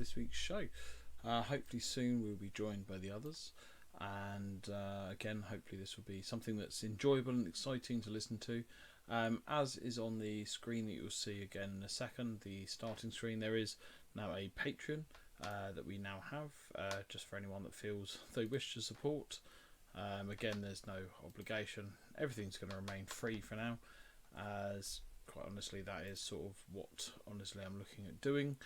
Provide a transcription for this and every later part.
this week's show. Hopefully soon we'll be joined by the others, and again, hopefully this will be something that's enjoyable and exciting to listen to. As is on the screen that you'll see again in a second, the starting screen, there is now a Patreon that we now have, just for anyone that feels they wish to support. Again, there's no obligation. Everything's going to remain free for now, as quite honestly that is sort of what honestly I'm looking at doing.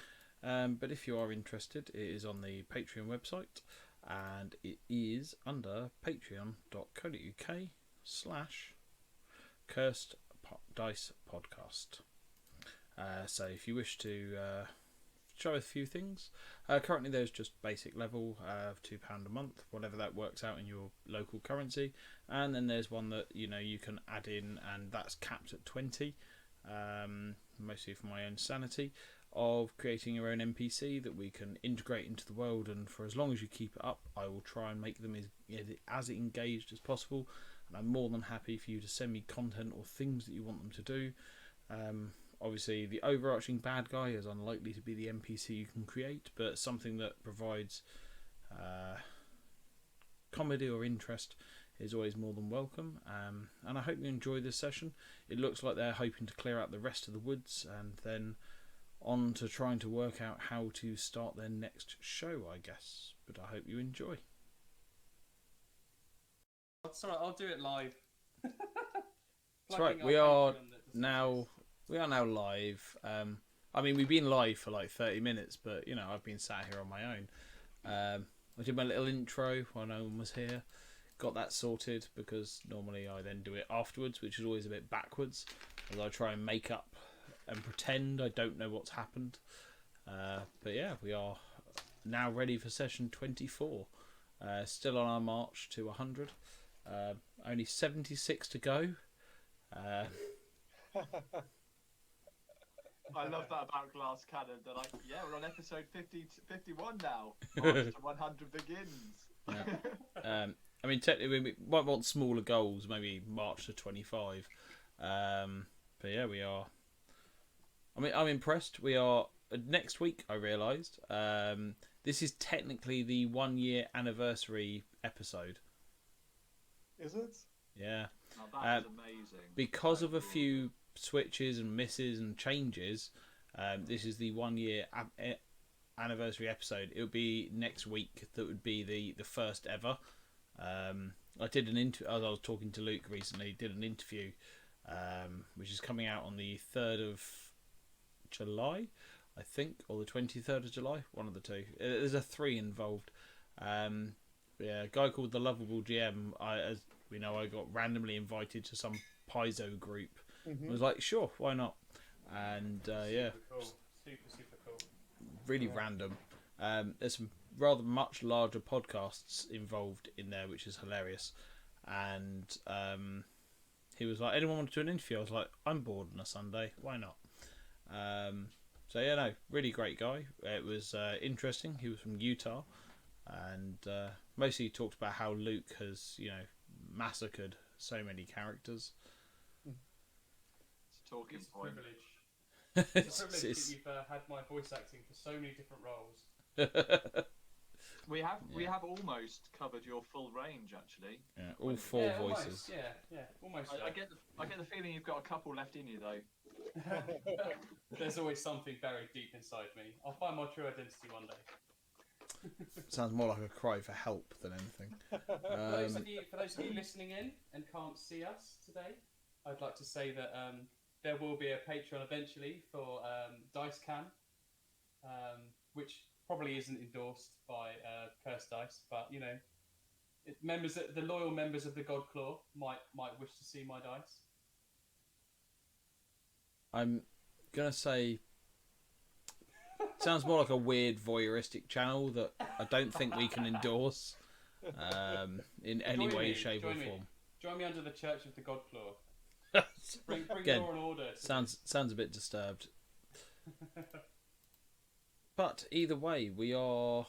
But if you are interested, it is on the Patreon website, and it is under patreon.co.uk/Cursed Dice Podcast. So if you wish to show a few things, currently there's just basic level of £2 a month, whatever that works out in your local currency, and then there's one that you can add in, and that's capped at 20, mostly for my own sanity, of creating your own NPC that we can integrate into the world. And for as long as you keep it up, I will try and make them as engaged as possible, and I'm more than happy for you to send me content or things that you want them to do. Obviously the overarching bad guy is unlikely to be the NPC you can create, but something that provides comedy or interest is always more than welcome. And I hope you enjoy this session. It looks like they're hoping to clear out the rest of the woods and then on to trying to work out how to start their next show, I guess. But I hope you enjoy. Sorry, I'll do it live. That's right. We are now live. I mean, we've been live for like 30 minutes, but I've been sat here on my own. I did my little intro while no one was here. Got that sorted, because normally I then do it afterwards, which is always a bit backwards, as I try and make up and pretend I don't know what's happened. But yeah, we are now ready for session 24. Still on our march to 100. Only 76 to go. I love that about Glass Cannon. They're like, yeah, we're on episode 51 now. March to 100 begins. Yeah. I mean, technically, we might want smaller goals, maybe March to 25. But yeah, we are. I mean, I'm impressed. We are next week. I realised this is technically the 1 year anniversary episode. Is it? Yeah. Now that is amazing. Because of a few switches and misses and changes, this is the 1 year anniversary episode. It would be next week. That would be the first ever. I did an interview. As I was talking to Luke recently, did an interview, which is coming out on the 3rd of July, I think, or the 23rd of July, one of the two. There's a 3 involved. Yeah, a guy called the Lovable GM. As we know, I got randomly invited to some Pazio group. I was like, sure, why not? And yeah, cool. Super cool. Really random. There's some rather much larger podcasts involved in there, which is hilarious. And he was like, anyone want to do an interview? I was like, I'm bored on a Sunday, why not? So yeah, no, really great guy. It was interesting. He was from Utah, and mostly talked about how Luke has massacred so many characters. It's a talking It's a point. privilege. It's a privilege that you've had my voice acting for so many different roles. We have almost covered your full range, actually. Yeah, all 4 voices. Almost, yeah, almost. I get the feeling you've got a couple left in you, though. There's always something buried deep inside me. I'll find my true identity one day. Sounds more like a cry for help than anything. For those of you listening in and can't see us today, I'd like to say that there will be a Patreon eventually for Dice Cam, which probably isn't endorsed by Curse Dice, but the loyal members of the God Claw might wish to see my dice. I'm gonna say, sounds more like a weird voyeuristic channel that I don't think we can endorse in any way, shape, or form. Join me under the Church of the God Claw. Bring Again, law and order. Sounds a bit disturbed. But either way, we are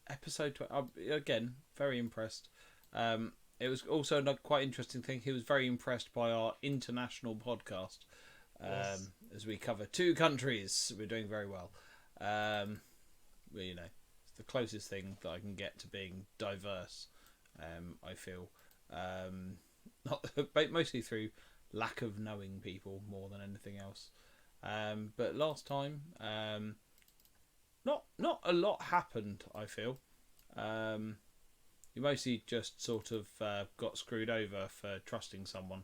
episode 20. Again, very impressed. It was also a quite interesting thing. He was very impressed by our international podcast. Yes. As we cover 2 countries, we're doing very well. you know, it's the closest thing that I can get to being diverse. I feel, not but mostly through lack of knowing people more than anything else. But last time, not a lot happened. I feel. You mostly just sort of got screwed over for trusting someone.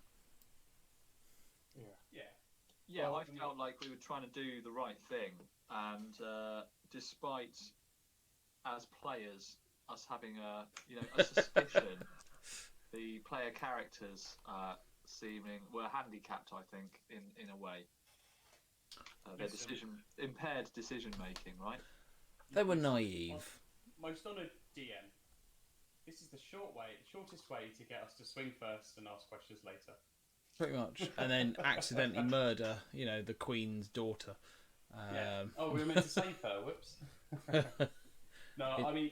Yeah, Well, I felt like we were trying to do the right thing, and despite as players us having a suspicion, the player characters were handicapped. I think in a way, their impaired decision making, right? They were naive. Most honoured DM. This is the shortest way to get us to swing first and ask questions later. Pretty much, and then accidentally murder, the Queen's daughter. Yeah. Oh, we were meant to save her. Whoops. No, I mean,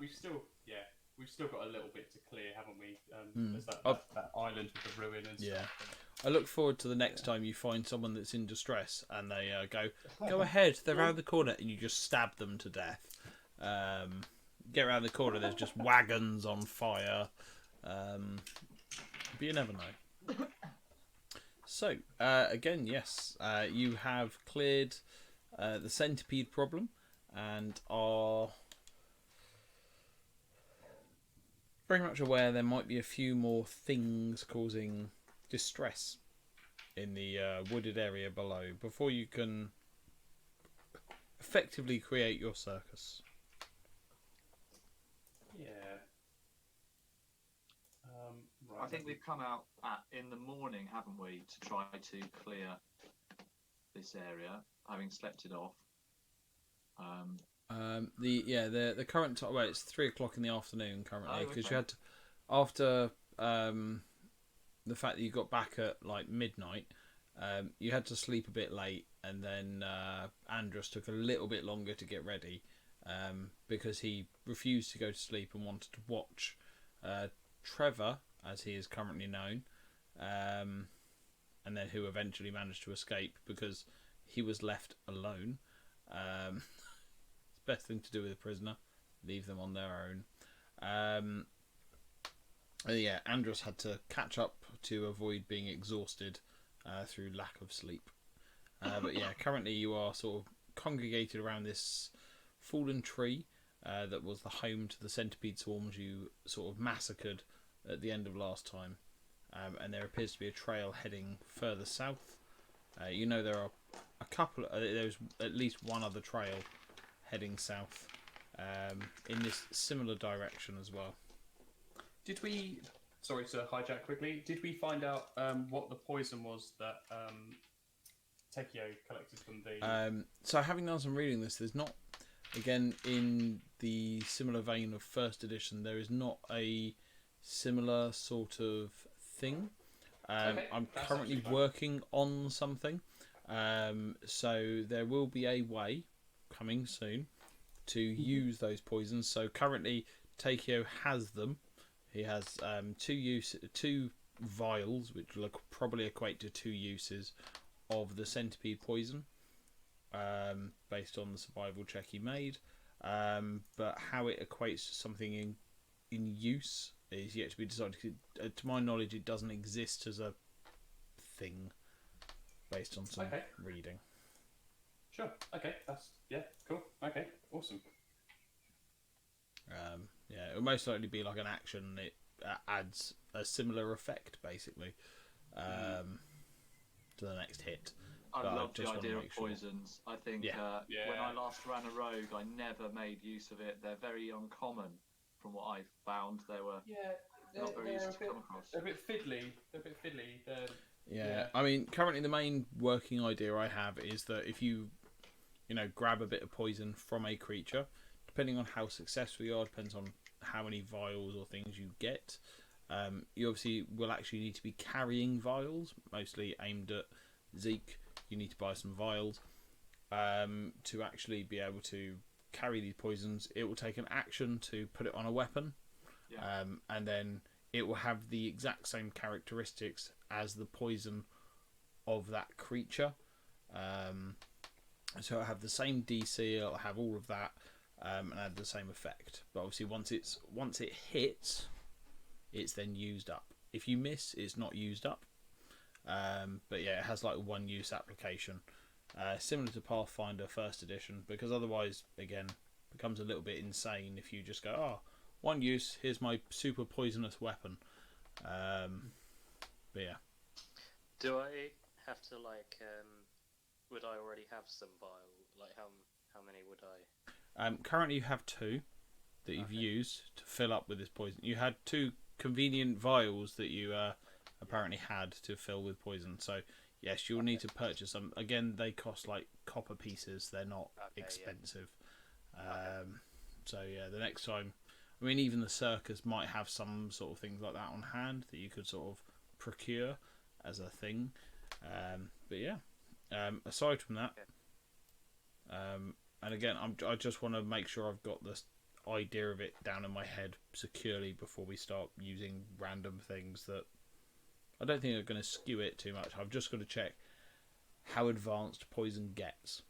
we've still got a little bit to clear, haven't we? There's that island with the ruin and stuff. I look forward to the next time you find someone that's in distress and they go ahead, they're around the corner, and you just stab them to death. Get around the corner, there's just wagons on fire. But you never know. So, again, yes, you have cleared the centipede problem and are very much aware there might be a few more things causing distress in the wooded area below before you can effectively create your circus. Yeah. Right. I think we've come out in the morning, haven't we, to try to clear this area, having slept it off. The current time. Well, it's 3:00 in the afternoon currently because okay. you had to, after the fact that you got back at like midnight, you had to sleep a bit late, and then Andros took a little bit longer to get ready because he refused to go to sleep and wanted to watch Trevor, as he is currently known, and then who eventually managed to escape because he was left alone. It's the best thing to do with a prisoner, leave them on their own. Andros had to catch up to avoid being exhausted through lack of sleep. But yeah, currently you are sort of congregated around this fallen tree that was the home to the centipede swarms you sort of massacred at the end of last time. And there appears to be a trail heading further south. There are a couple. There's at least one other trail heading south in this similar direction as well. Did we? Sorry to hijack quickly. Did we find out what the poison was that Tekio collected from the? So having done some reading there's not, again, in the similar vein of first edition, there is not a similar sort of thing. I'm currently working on something, so there will be a way coming soon to use those poisons. So currently Takeo has them. He has two vials, which will probably equate to 2 uses of the centipede poison, based on the survival check he made. But how it equates to something in use is yet to be decided. To my knowledge, it doesn't exist as a thing, based on some reading. Sure. Okay. Cool. Okay. Awesome. It will most likely be like an action. It adds a similar effect, basically, to the next hit. I love the idea of poisons. I think when I last ran a rogue, I never made use of it. They're very uncommon, from what I've found. They were not very easy to come across. They're a bit fiddly. I mean, currently the main working idea I have is that if you grab a bit of poison from a creature, depending on how successful you are, depends on how many vials or things you get. You obviously will actually need to be carrying vials, mostly aimed at Zeke. You need to buy some vials to actually be able to carry these poisons. It will take an action to put it on a weapon, and then it will have the exact same characteristics as the poison of that creature. So it'll have the same DC, it'll have all of that, and add the same effect. But obviously, once it hits, it's then used up. If you miss, it's not used up. But yeah, it has like a one-use application, similar to Pathfinder First Edition, because otherwise, again, it becomes a little bit insane if you just go, oh, one use, here's my super poisonous weapon. But yeah. Do I have to would I already have some vial? Like how many would I? Currently, you have 2 that you've used to fill up with this poison. You had 2 convenient vials that you apparently had to fill with poison. So yes, you'll need to purchase them. Again, they cost like copper pieces. They're not expensive. Yeah. So yeah, the next time, I mean, even the circus might have some sort of things like that on hand that you could sort of procure as a thing. But yeah, aside from that, and again, I just want to make sure I've got this idea of it down in my head securely before we start using random things that I don't think are going to skew it too much. I've just got to check how advanced poison gets,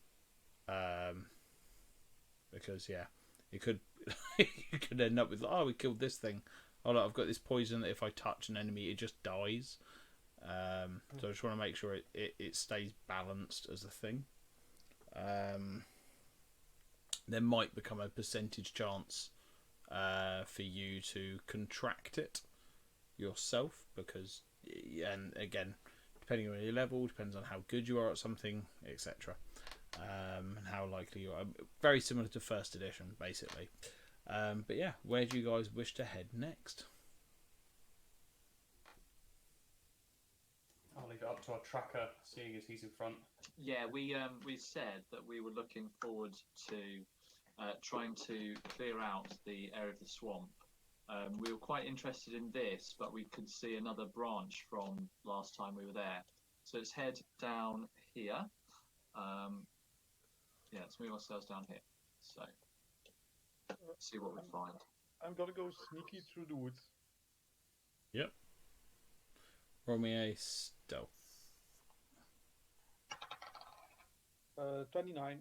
because yeah, you could you could end up with, oh, we killed this thing. Oh, look, I've got this poison that if I touch an enemy, it just dies. So I just want to make sure it stays balanced as a thing. There might become a percentage chance for you to contract it yourself, because, and again, depending on your level, depends on how good you are at something, etc. And how likely you are. Very similar to First Edition, basically. But yeah, where do you guys wish to head next? I'll leave it up to our tracker, seeing as he's in front. Yeah, we said that we were looking forward to trying to clear out the area of the swamp. We were quite interested in this, but we could see another branch from last time we were there. So let's head down here. Yeah, let's move ourselves down here. So let's see what we find. I'm gonna go sneaky through the woods. Yep. Roll me a stealth. 29.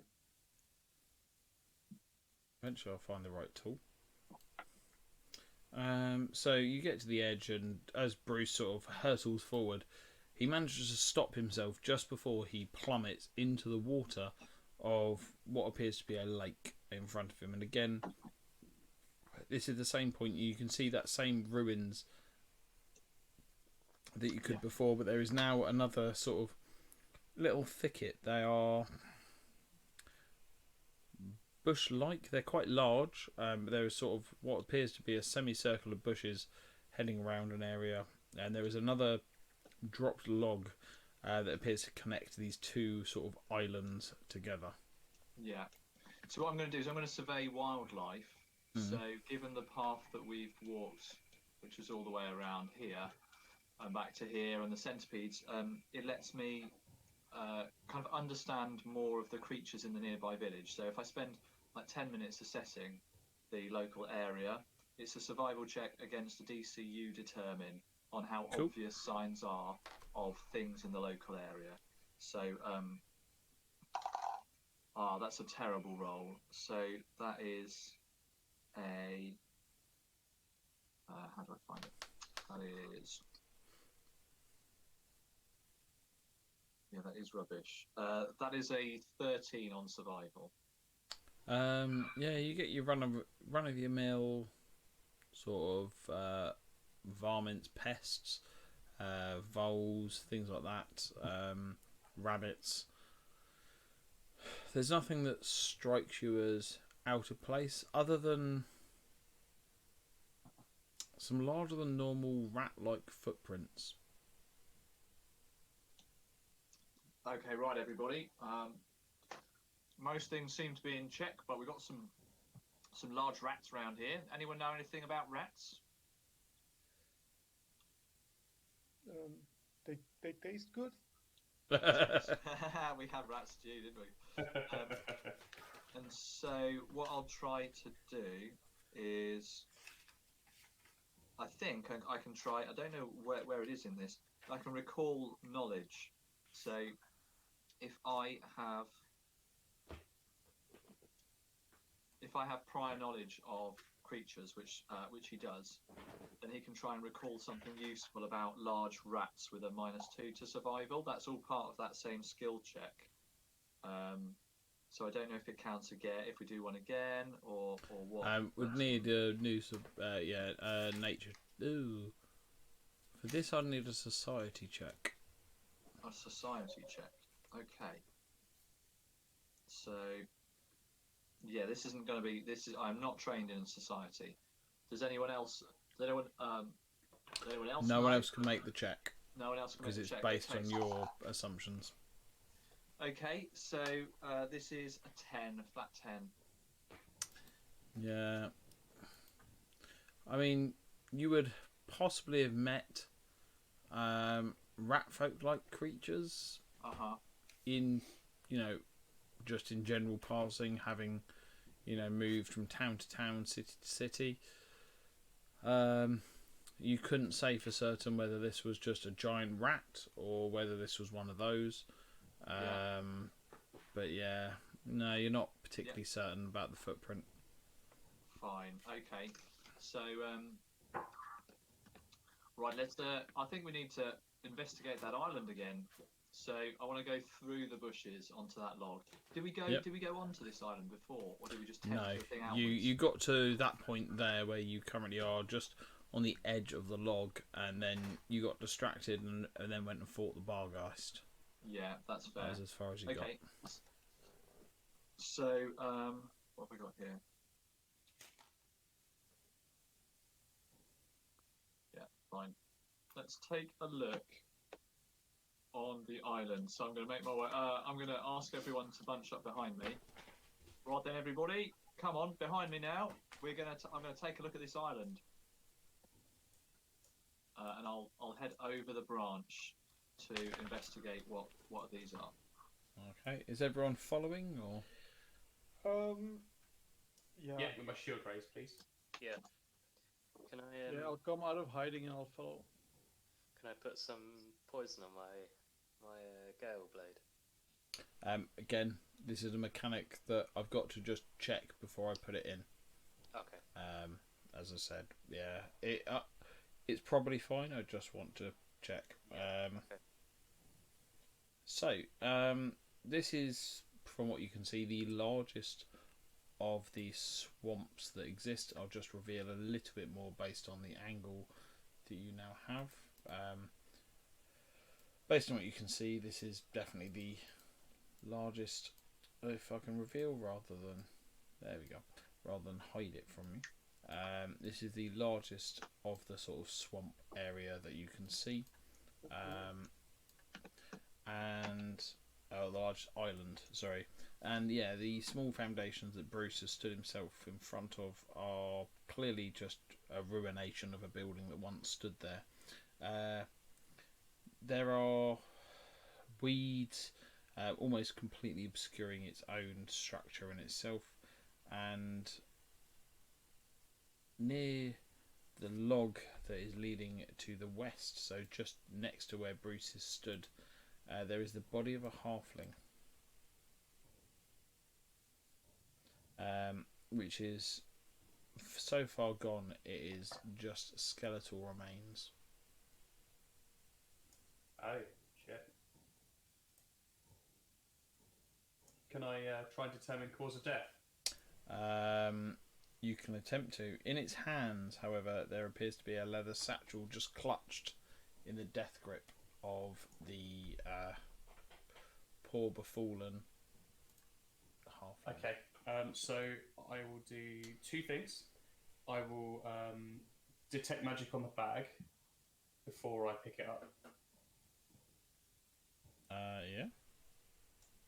Eventually I'll find the right tool. So you get to the edge, and as Bruce sort of hurtles forward, he manages to stop himself just before he plummets into the water of what appears to be a lake in front of him. And again, this is the same point. You can see that same ruins that you could before, but there is now another sort of little thicket. They are bush-like. They're quite large. There is sort of what appears to be a semicircle of bushes heading around an area, and there is another dropped log that appears to connect these 2 sort of islands together. Yeah. So what I'm going to do is I'm going to survey wildlife. So given the path that we've walked, which is all the way around here and back to here, and the centipedes, it lets me kind of understand more of the creatures in the nearby village. So if I spend like 10 minutes assessing the local area, it's a survival check against a DC you determine on how obvious signs are of things in the local area. So that's a terrible roll. So that is a how do I find it? That is rubbish. That is a 13 on survival. Yeah, you get your run of your mill sort of varmints, pests, voles, things like that, rabbits. There's nothing that strikes you as out of place, other than some larger than normal rat-like footprints. Okay, right, everybody. Most things seem to be in check, but we've got some large rats around here. Anyone know anything about rats? They taste good. We had rat stew, didn't we? And so what I'll try to do is, I think I can try. I don't know where it is in this. I can recall knowledge. So if if I have prior knowledge of creatures, which he does, then he can try and recall something useful about large rats with a -2 to survival. That's all part of that same skill check. So I don't know if it counts again, if we do one again, or what. Would need a new nature. Ooh. For this, I'd need a society check. A society check. Okay. So, yeah, this isn't going to be. I'm not trained in society. Does anyone else? Does anyone else? No one else can make the check. No one else can make the check. Because it's based Okay. on your assumptions. Okay, so this is a 10, a flat 10. Yeah. I mean, you would possibly have met rat folk-like creatures in, just in general passing, having, moved from town to town, city to city. You couldn't say for certain whether this was just a giant rat or whether this was one of those. But yeah, no, you're not particularly certain about the footprint. Fine. Okay. So, right. Let's. I think we need to investigate that island again. So I want to go through the bushes onto that log. Did we go? Yep. Did we go onto this island before, or did we just tend No, the thing outwards? you got to that point there where you currently are, just on the edge of the log, and then you got distracted and then went and fought the Bargeist. Yeah, that's fair. That was as far as you got. Okay. So, what have we got here? Yeah, fine. Let's take a look on the island. So I'm going to make my way. I'm going to ask everyone to bunch up behind me. Right then, everybody, come on behind me now. I'm going to take a look at this island, and I'll head over the branch to investigate what these are. Okay, is everyone following or? Yeah. Yeah, with my shield raised, please. Yeah. Can I? Yeah, I'll come out of hiding and I'll follow. Can I put some poison on my gale blade? Again, this is a mechanic that I've got to just check before I put it in. Okay. As I said, yeah, it's probably fine. I just want to check. Okay. So, this is, from what you can see, the largest of the swamps that exist. I'll just reveal a little bit more based on the angle that you now have. Based on what you can see, this is definitely the largest, if I can reveal rather than, there we go, rather than hide it from you. This is the largest of the sort of swamp area that you can see. And a large island, sorry. And yeah, the small foundations that Bruce has stood himself in front of are clearly just a ruination of a building that once stood there. There are weeds almost completely obscuring its own structure in itself, and near the log that is leading to the west, so just next to where Bruce is stood, there is the body of a halfling, which is so far gone it is just skeletal remains. Oh, shit. Can I try and determine cause of death? You can attempt to. In its hands, however, there appears to be a leather satchel just clutched in the death grip of the poor befallen halfling. Okay, so I will do two things. I will detect magic on the bag before I pick it up. Yeah.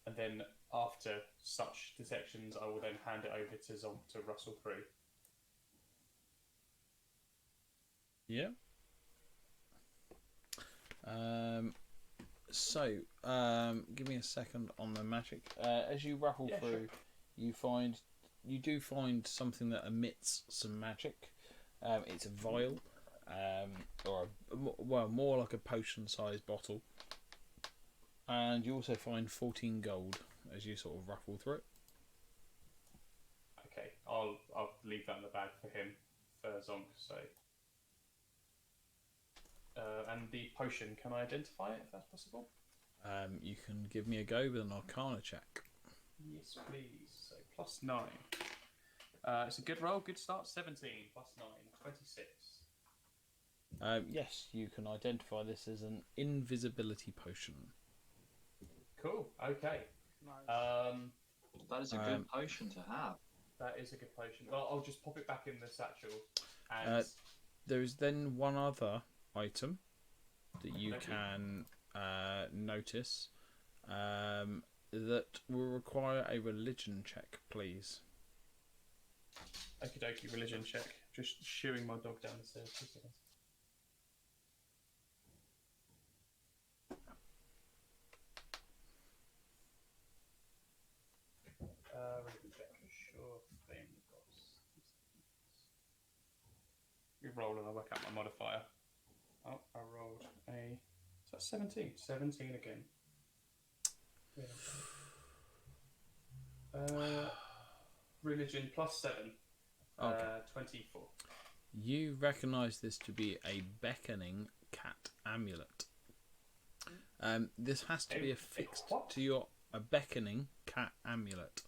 And then after such detections, I will then hand it over to Zonk to rustle through. Yeah. Give me a second on the magic. As you ruffle through, sure. you do find something that emits some magic. It's a vial, more like a potion-sized bottle. And you also find 14 gold as you sort of ruffle through it. Okay, I'll leave that in the bag for him, for Zonk. So, and the potion, can I identify it if that's possible? You can give me a go with an Arcana check. Yes, please. So +9. It's a good roll, good start. 17 +9, 26. Yes, you can identify this as an invisibility potion. Cool. Okay. Nice. That is a good potion to have. That is a good potion. I'll just pop it back in the satchel. And there is then one other item that you can notice that will require a religion check, please. okie dokie, religion check. Just shooing my dog down the stairs. 2 seconds. Religion check. Sure thing. You roll and I'll work out my modifier. Oh, I rolled a. Is that 17? 17 again. Religion +7. Okay. 24. You recognise this to be a beckoning cat amulet. This has to be affixed to a beckoning cat amulet.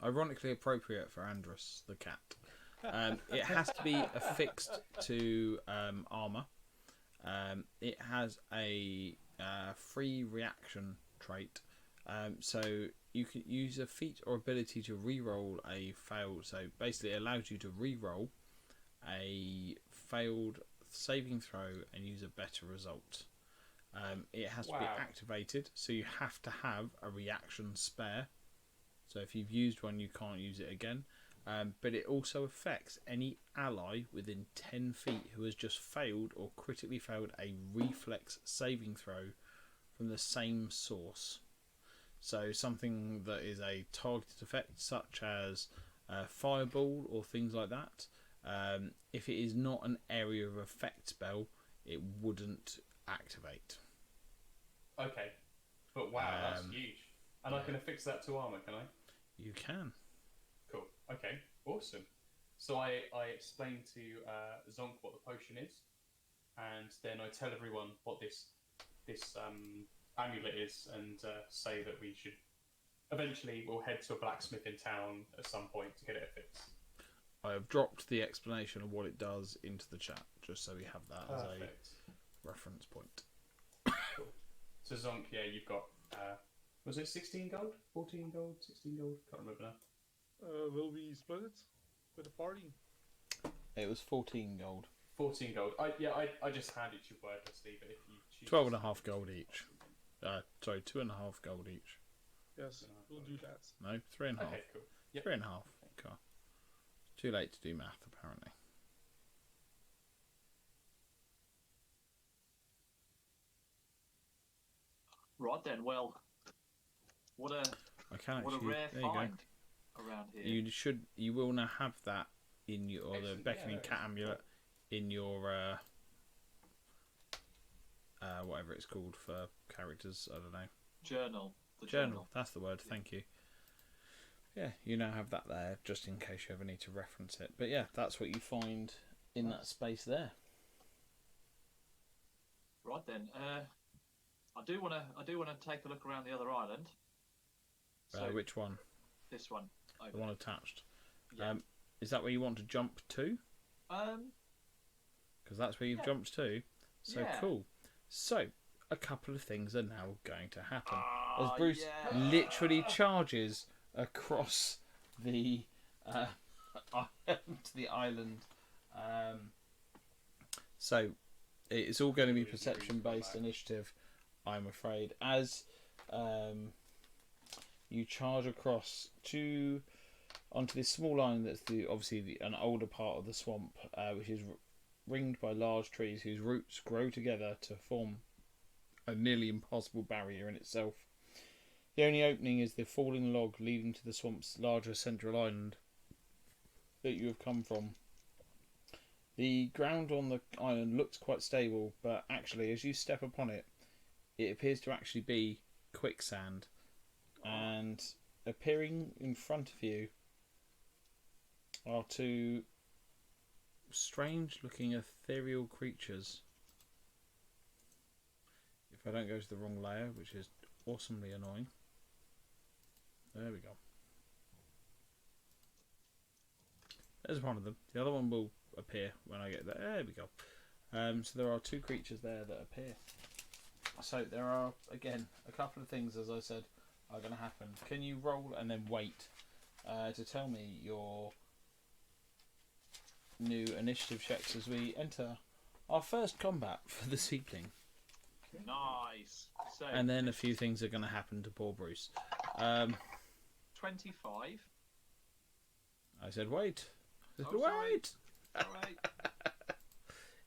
Ironically appropriate for Andrus the cat. It has to be affixed to armour. It has a free reaction trait. So you can use a feat or ability to re-roll a failed. So basically, it allows you to re-roll a failed saving throw and use a better result. It has to be activated, so you have to have a reaction spare. So if you've used one, you can't use it again. But it also affects any ally within 10 feet who has just failed or critically failed a reflex saving throw from the same source. So something that is a targeted effect, such as fireball or things like that. If it is not an area of effect spell, it wouldn't activate. Okay, but wow, that's huge. And I can affix that to armour, can I? You can. Cool. Okay, awesome. So I explain to Zonk what the potion is, and then I tell everyone what this amulet is, and say that we should eventually we'll head to a blacksmith in town at some point to get it affixed. I have dropped the explanation of what it does into the chat, just so we have that as a reference point. Cool. So Zonk, yeah, you've got was it 16 gold, 14 gold, 16 gold? Can't remember now. Will we split it with the party? It was 14 gold. 14 gold. I just handed you wordlessly, but if you choose 12.5 gold each. Sorry, 2.5 gold each. Yes, we'll do that. No, 3.5. Okay, cool. Yep. 3.5. Okay. Too late to do math, apparently. Right then, well, what a rare find around here. You will now have that in your the beckoning cat amulet in your whatever it's called for characters. I don't know. Journal. Journal. That's the word. Thank you. Yeah, you now have that there just in case you ever need to reference it. But yeah, that's what you find in that space there. Right then, I do want to take a look around the other island. So which one? This one. The one attached. Yeah. Is that where you want to jump to? Because that's where you've jumped to. So cool. So a couple of things are now going to happen as Bruce literally charges across the to the island. So it's all going to be perception-based initiative, I'm afraid. As you charge across onto this small island that's obviously an older part of the swamp, which is ringed by large trees whose roots grow together to form a nearly impossible barrier in itself. The only opening is the falling log leading to the swamp's larger central island that you have come from. The ground on the island looks quite stable, but actually as you step upon it, it appears to actually be quicksand. And appearing in front of you are two strange-looking ethereal creatures. If I don't go to the wrong layer, which is awesomely annoying. There we go. There's one of them. The other one will appear when I get there. There we go. So there are two creatures there that appear. So there are, again, a couple of things, as I said, are going to happen. Can you roll and then wait to tell me your new initiative checks as we enter our first combat for the Seepling? Nice. So, And then a few things are going to happen to poor Bruce. 25. I said wait. I said Oh, sorry. wait. All right.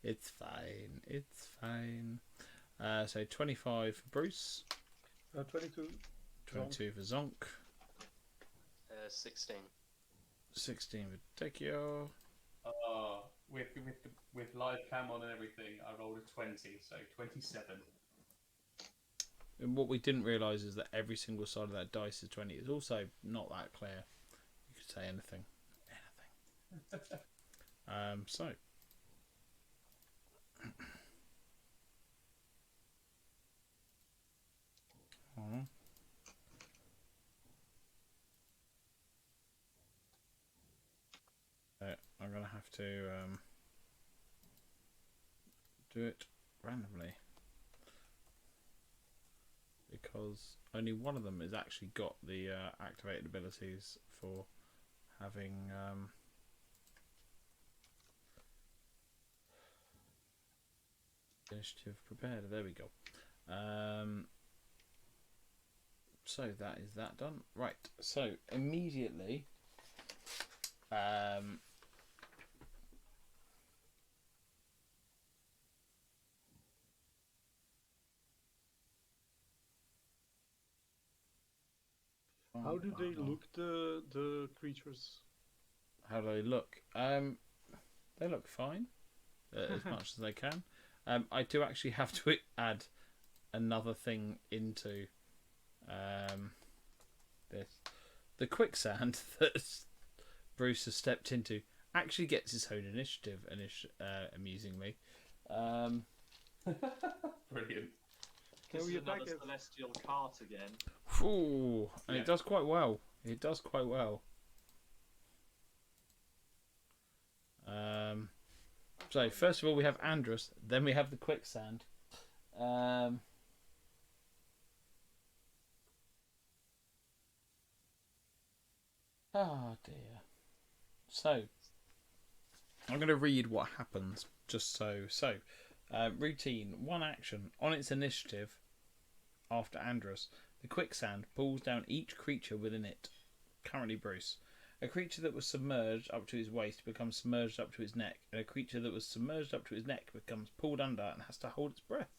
It's fine. It's fine. So 25 for Bruce. 22. 22 for Zonk. 16. 16 for Tekio. With live cam on and everything, I rolled a 20, so 27. And what we didn't realise is that every single side of that dice is 20. It's also not that clear. You could say anything. So. I'm going to have to do it randomly. Because only one of them has actually got the activated abilities for having initiative prepared. There we go. So that is that done. Right. So immediately, How do they look, the creatures? How do they look? They look fine, as much as they can. I do actually have to add another thing into this. The quicksand that Bruce has stepped into actually gets its own initiative, amusingly. Brilliant. This we is another attack it? celestial cart again. Ooh, and it does quite well. It does quite well. So first of all we have Andrus, then we have the quicksand. Oh dear. So I'm going to read what happens just so. Routine: 1 action on its initiative. After Andrus, the quicksand pulls down each creature within it. Currently Bruce. A creature that was submerged up to his waist becomes submerged up to his neck, and a creature that was submerged up to his neck becomes pulled under and has to hold its breath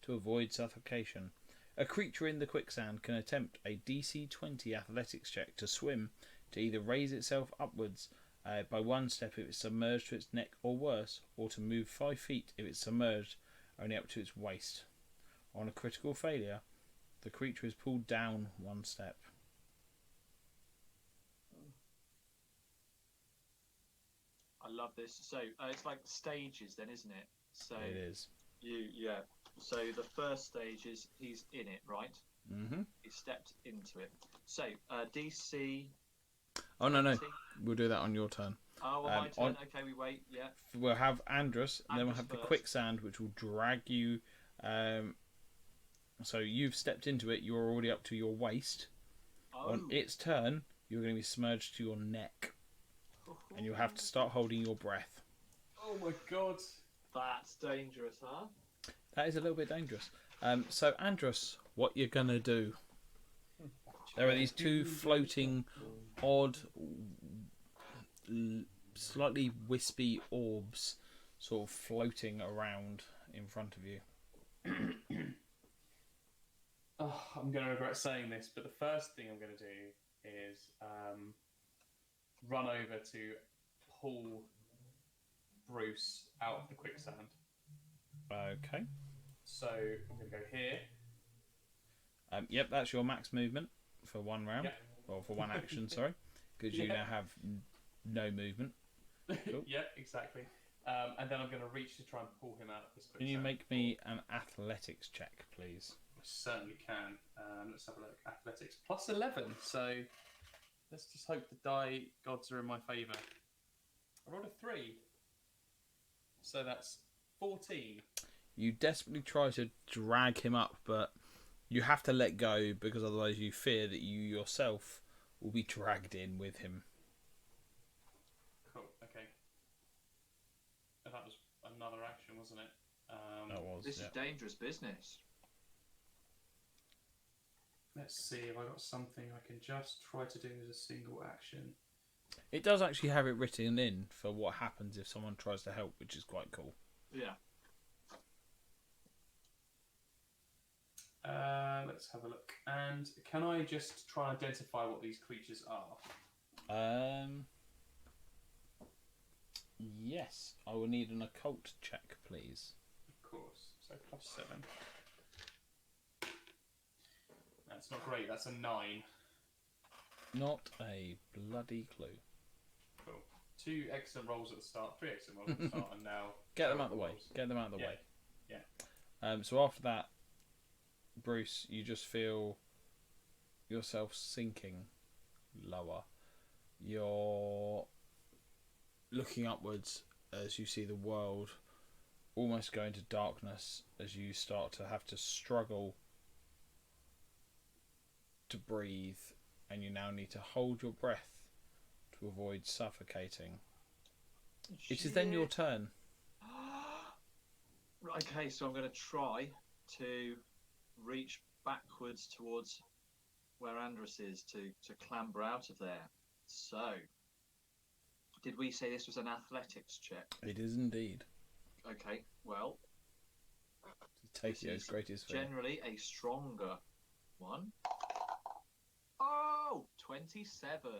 to avoid suffocation. A creature in the quicksand can attempt a DC 20 athletics check to swim, to either raise itself upwards by 1 step if it's submerged to its neck or worse, or to move 5 feet if it's submerged only up to its waist. On a critical failure, the creature is pulled down 1 step. I love this. So it's like stages, then, isn't it? So It is. So the first stage is he's in it, right? Mm-hmm. He stepped into it. So DC. Oh, no. 20. We'll do that on your turn. Oh, well, my turn. Okay, we wait. Yeah. We'll have Andrus, and then we'll Andrus have the first. quicksand, which will drag you. So you've stepped into it. You're already up to your waist. Oh. On its turn, you're going to be submerged to your neck, and you'll have to start holding your breath. Oh my god. That's dangerous, huh? That is a little bit dangerous. So Andrus, what you're going to do? There are these two floating, odd, slightly wispy orbs sort of floating around in front of you. Oh, I'm going to regret saying this, but the first thing I'm going to do is run over to pull Bruce out of the quicksand. Okay. So I'm going to go here. Yep, that's your max movement for 1 round. Yep. Or for 1 action, sorry. Because you Yeah. now have No movement. Cool. Yeah, exactly. And then I'm going to reach to try and pull him out of this quicksand. Can you make me an athletics check, please? I certainly can. Let's have a look. Athletics plus 11. So let's just hope the die gods are in my favour. I rolled a 3. So that's 14. You desperately try to drag him up, but you have to let go because otherwise you fear that you yourself will be dragged in with him. Cool, okay. And that was another action, wasn't it? That was, This is dangerous business. Let's see if I got something I can just try to do as a single action. It does actually have it written in for what happens if someone tries to help, which is quite cool. Yeah. Let's have a look. And can I just try and identify what these creatures are? Yes, I will need an occult check, please. Of course. So plus 7. That's not great. That's a 9. Not a bloody clue. Cool. 2 excellent rolls at the start, 3 excellent rolls at the start, and now... Get them out of the way. rolls. Get them out of the Yeah. way. Yeah. So after that, Bruce, you just feel yourself sinking lower. You're looking upwards as you see the world almost go into darkness as you start to have to struggle to breathe, and you now need to hold your breath to avoid suffocating. It is then your turn. Okay, so I'm going to try to reach backwards towards where Andrus is to clamber out of there. So, did we say this was an athletics check? It is indeed. Okay, well, Takio's greatest fear. generally a stronger one. Oh, 27.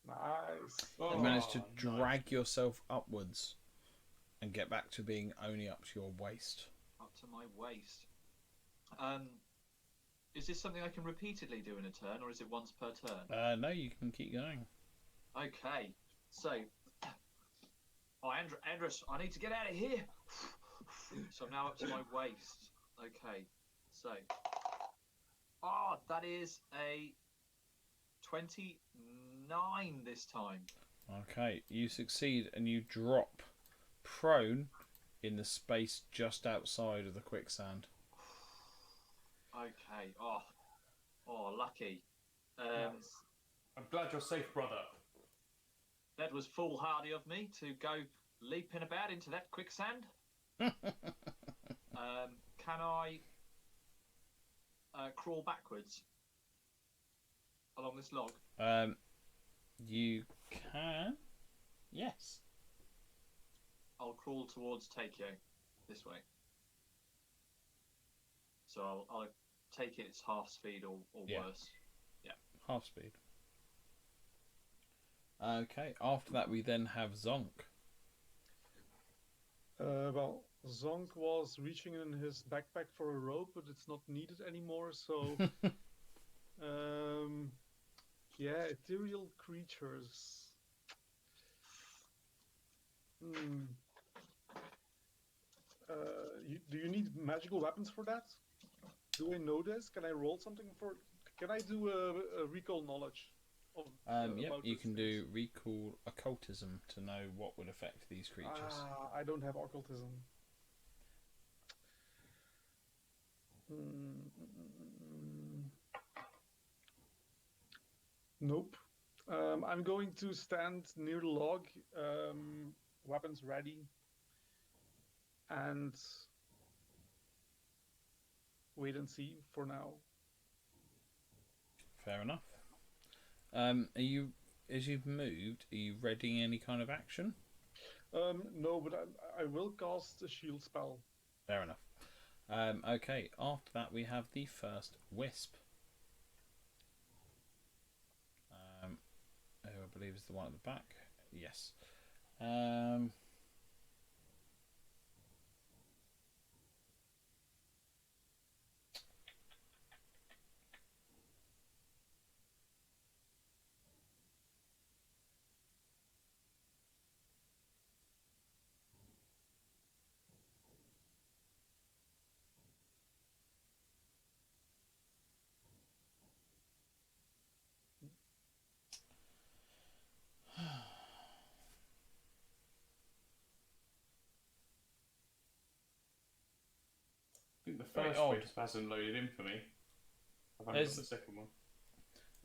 Nice. You managed to nice. drag yourself upwards and get back to being only up to your waist. Up to my waist. Is this something I can repeatedly do in a turn, or is it once per turn? No, you can keep going. Okay, so... Oh, Andrus, I need to get out of here! So I'm now up to my waist. Okay, so... Oh, that is a 29 this time. Okay, you succeed and you drop prone in the space just outside of the quicksand. Okay, oh, lucky. I'm glad you're safe, brother. That was foolhardy of me to go leaping about into that quicksand. Can I crawl backwards along this log? You can. Yes. I'll crawl towards Takio this way. So I'll take it its half speed or Yeah. worse. Half speed. Okay, after that we then have Zonk. Well, Zonk was reaching in his backpack for a rope, but it's not needed anymore, so... yeah, ethereal creatures. Do you need magical weapons for that? Do I know this? Can I roll something for... Can I do a recall knowledge? Yep, about you these can things? do recall occultism to know what would affect these creatures. I don't have occultism. Nope. I'm going to stand near the log, weapons ready, and wait and see for now. Fair enough. Are you, as you've moved, are you readying any kind of action? No, but I will cast a shield spell. Fair enough. Okay, after that we have the first wisp. Who I believe is the one at the back. Yes. very first odd. one just hasn't loaded in for me. I've only There's- got the second one.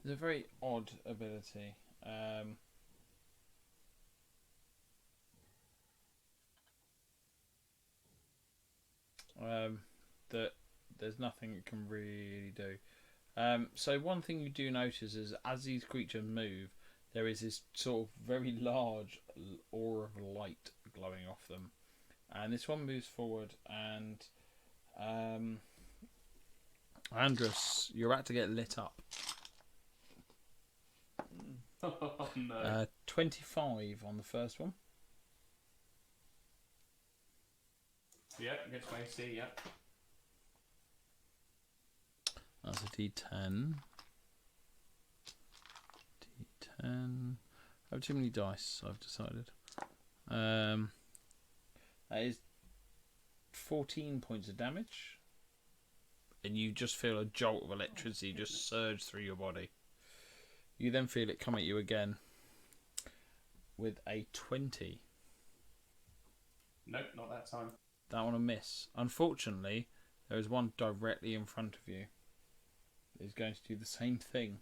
It's a very odd ability. That there's nothing it can really do. So one thing you do notice is as these creatures move, there is this sort of very large aura of light glowing off them, and this one moves forward, and Andrus, you're about to get lit up. Oh no. 25 on the first one. Yeah, against my AC, yeah. That's a D10. D10. I have too many dice, I've decided. That is 14 points of damage. And you just feel a jolt of electricity just surge through your body. You then feel it come at you again with a 20. Nope, not that time. That one a miss. Unfortunately, there is one directly in front of you. It's going to do the same thing.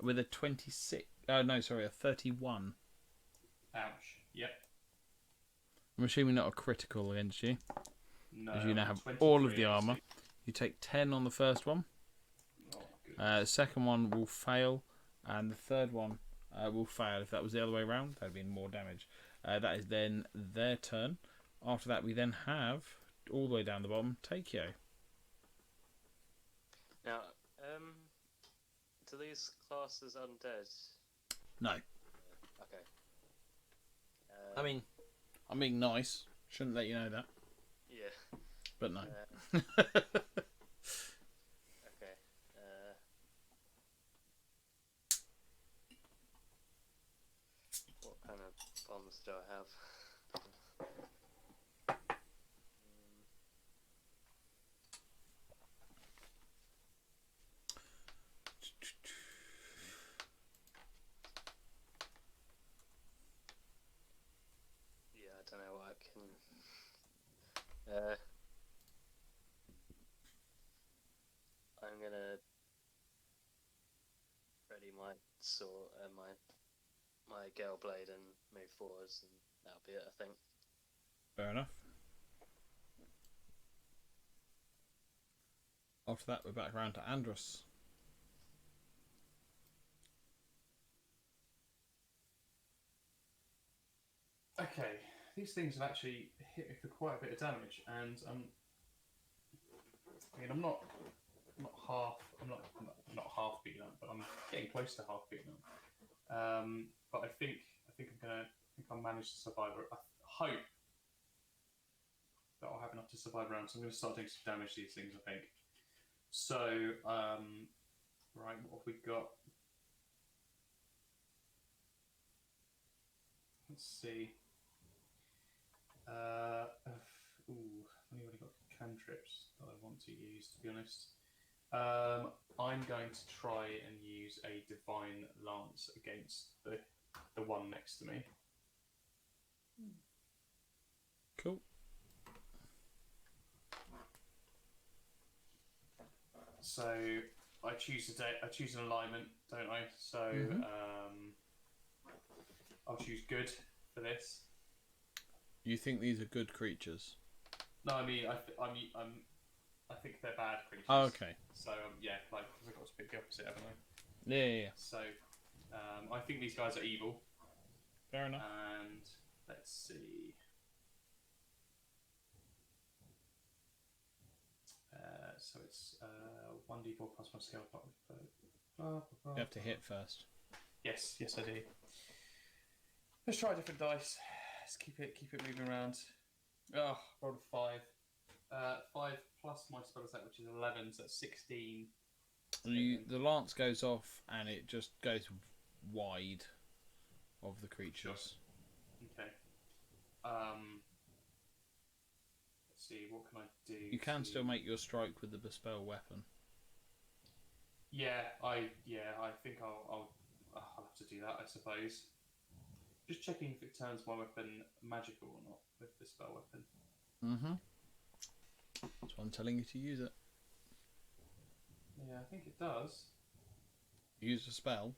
With a 26. Oh, no, sorry, a 31. Ouch. Yep. I'm assuming not a critical against you, No. as you now have 23 all of the AC. armour. You take 10 on the first one. Oh, good. The second one will fail, and the third one will fail. If that was the other way around, that would have been more damage. That is then their turn. After that, we then have, all the way down the bottom, Takeo. Now, do these classes undead? No. Okay. I'm being nice. Shouldn't let you know that, Yeah. but no. Okay. What kind of bombs do I have? Yeah, I don't know what I can. I'm gonna ready my sword, my gale blade, and move forwards, and that'll be it, I think. Fair enough. After that, we're back around to Andrus. Okay, these things have actually hit me for quite a bit of damage, and I'm not half beaten up, but I'm getting close to half beaten up. But I think I'll manage to survive. I hope that I'll have enough to survive around. So I'm going to start doing some damage to these things, I think. So, right, what have we got? Let's see. I've only got cantrips that I want to use, to be honest. I'm going to try and use a divine lance against the one next to me. Cool. So I choose an alignment, don't I? So I'll choose good for this. You think these are good creatures? No, I mean I think they're bad creatures. Oh, okay. So yeah, like I've got to pick the opposite, haven't I? Yeah. So I think these guys are evil. Fair enough. And let's see. So it's 1d4 plus my skill point. You have to hit first. Yes, I do. Let's try different dice. Let's keep it moving around. Oh, rolled a 5. 5 plus my spell attack, which is 11, so that's 16. The lance goes off and it just goes wide of the creatures. Sure. Okay. Let's see, what can I do? You can still make your strike with the bespell weapon. Yeah, I think I'll have to do that, I suppose. Just checking if it turns my weapon magical or not with the spell weapon. That's why I'm telling you to use it. Yeah, I think it does. Use a spell.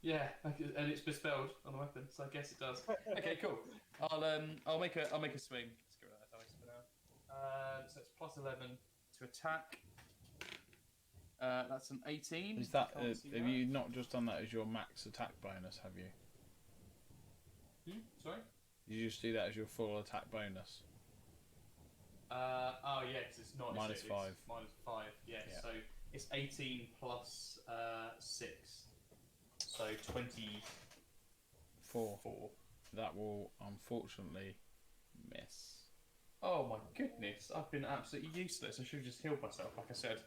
Yeah, and it's bespelled on the weapon, so I guess it does. Okay, cool. I'll make a swing. Let's get rid of that dice for now. So it's plus 11 to attack. That's an 18. Is that Can't see have you not just done that as your max attack bonus? Have you? Sorry. Did you just do that as your full attack bonus? Oh yeah, 'cause it's not Minus is it? 5. It's minus 5. Yeah, Yeah. so it's 18 plus 6, so 24. That will unfortunately miss. Oh my goodness, I've been absolutely useless. I should have just healed myself, like I said.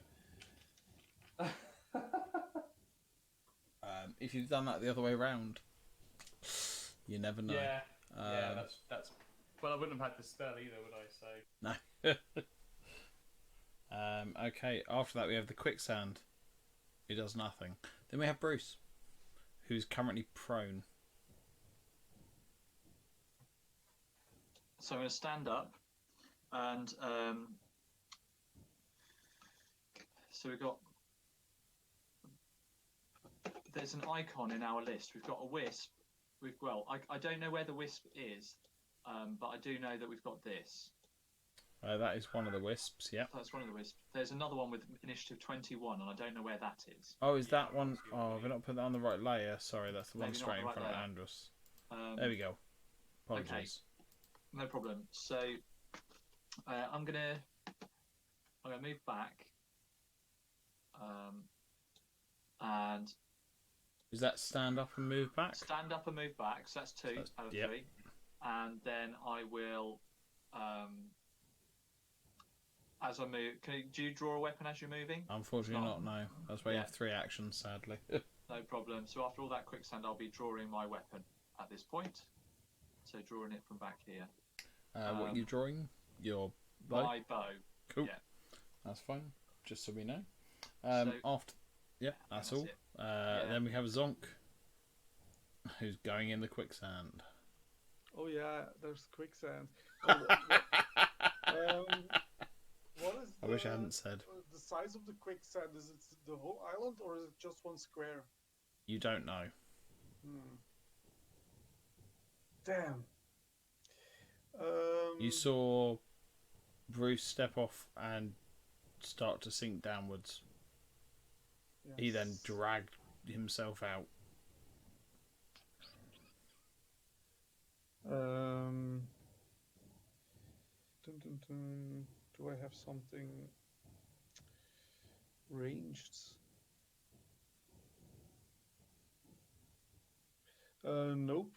If you've done that the other way around, you never know. Yeah, yeah, that's. Well, I wouldn't have had the spell either, would I? So no. Okay. After that, we have the quicksand, who does nothing. Then we have Bruce, who's currently prone. So I'm going to stand up, and so we've got. There's an icon in our list. We've got a wisp. I don't know where the wisp is, but I do know that we've got this. That is one of the wisps. Yeah. That's one of the wisps. There's another one with initiative 21, and I don't know where that is. Oh, is that one? Oh, have I not put that on the right layer? Sorry, that's the one Maybe not straight the in right front layer. of Andrus. There we go. Apologies. No problem. So I'm gonna move back, and Is that stand up and move back? stand up and move back. So that's 2 out of 3, and then I will. As I move, do you draw a weapon as you're moving? Unfortunately not, no. That's why you have 3 actions, sadly. No problem. So after all that quicksand, I'll be drawing my weapon at this point. So drawing it from back here. What are you drawing? Your bow? My bow. Cool. Yeah. That's fine, just so we know. So- After, yeah, that's all. it. Then we have Zonk, who's going in the quicksand. Oh yeah, there's quicksand. Oh, what is I wish I hadn't said. the size of the quicksand? Is it the whole island or is it just one square? You don't know. Damn. You saw Bruce step off and start to sink downwards. He then yes. dragged himself out. Dun, dun, dun. Do I have something ranged? Nope.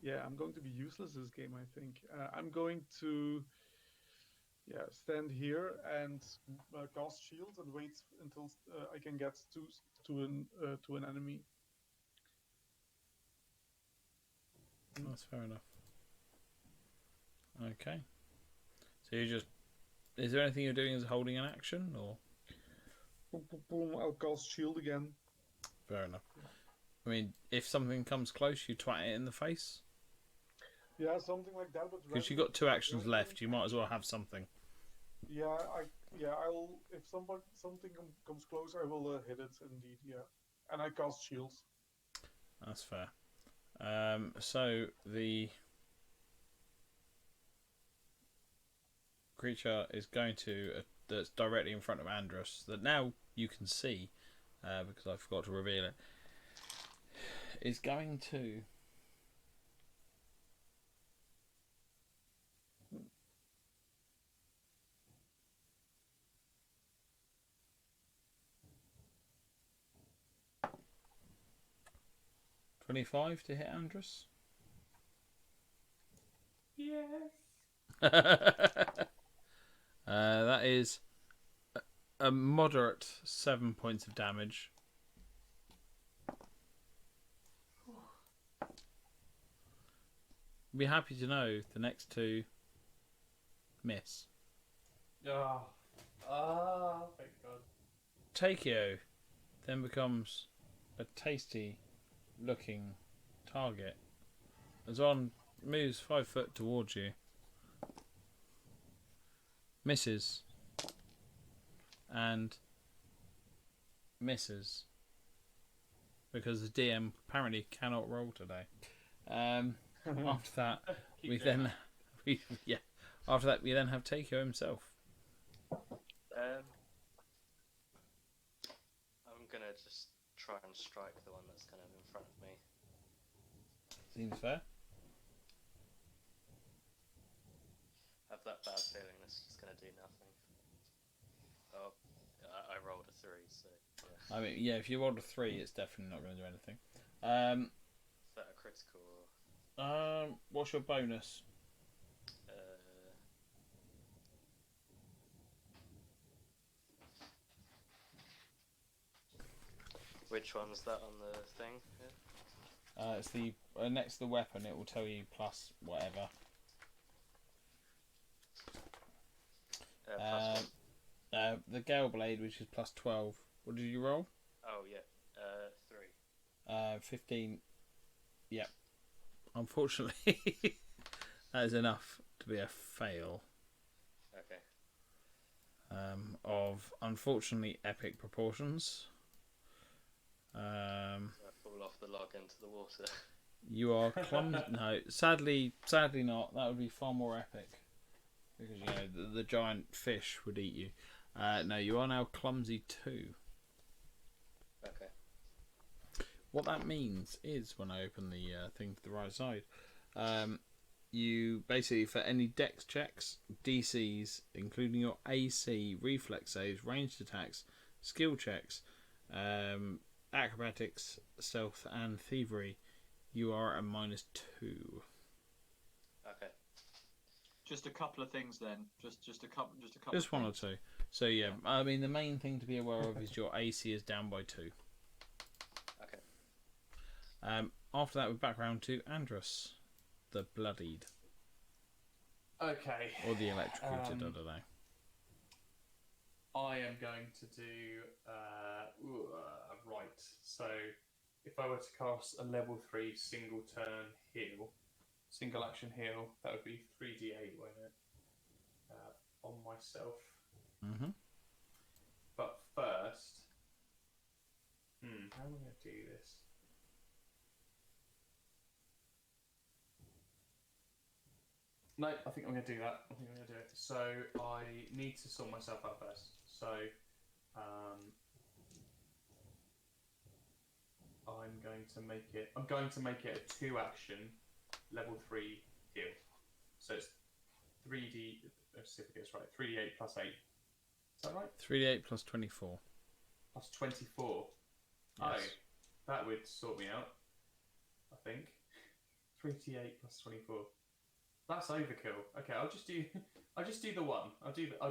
Yeah, I'm going to be useless this game, I think. I'm going to stand here and cast shield and wait until I can get to an enemy. That's fair enough. Okay. So you just... Is there anything you're doing as holding an action, or...? Boom, boom, boom, I'll cast shield again. Fair enough. I mean, if something comes close, you twat it in the face? Yeah, something like that. But Because you've got 2 actions left, you might as well have something. I'll if something comes close, I will hit it indeed. Yeah, and I cast shields. That's fair. So the creature is going to that's directly in front of Andrus, that now you can see, because I forgot to reveal it, is going to $25 to hit Andrus. yes. That is a moderate 7 points of damage. Be happy to know the next 2 miss. Oh, thank God. Takeo then becomes a tasty looking target. As on moves 5 foot towards you misses, and misses. Because the DM apparently cannot roll today. After that, Keep we doing then After that, we then have Takeo himself. I'm gonna just try and strike the one that's kind of in front of me. Seems fair. I have that bad feeling this is gonna do nothing. Oh, I rolled a 3, so yeah. I mean, yeah, if you rolled a 3, it's definitely not going to do anything. Is that a critical? Or... What's your bonus? Which one's that on the thing? Yeah. It's the next to the weapon. It will tell you plus whatever. Plus The Gale Blade, which is plus 12. What did you roll? Oh yeah, 3. 15. Yep. Unfortunately, that is enough to be a fail. Okay. Of unfortunately epic proportions. I fall off the log into the water. You are clumsy. No, sadly not. That would be far more epic. Because, you know, the giant fish would eat you. No, you are now clumsy 2. Okay. What that means is, when I open the thing to the right side, you basically, for any dex checks, DCs, including your AC, reflex saves, ranged attacks, skill checks, acrobatics, stealth, and thievery, you are at -2. Okay. Just a couple of things then. Just a couple. Just one or things. two. So yeah, I mean the main thing to be aware of is your AC is down by 2. Okay. After that, we're back round to Andrus, the bloodied, Okay. or the electrocuted. I don't know. I am going to do right. So, if I were to cast a level 3 single turn heal, single action heal, that would be 3d8, won't it? On myself. Mm-hmm. But first, how am I going to do this? No, I think I'm going to do that. I think I'm going to do it. So I need to sort myself out first. So I'm going to make it. I'm going to make it a 2-action level 3 heal. So it's 3d. Let's see if it gets right. 3d8 plus 8. Is that right? 3d8 plus 24. Plus 24. Yes. Oh, that would sort me out. I think 3d8 plus 24. That's overkill. Okay, I'll just do the one. I'll do a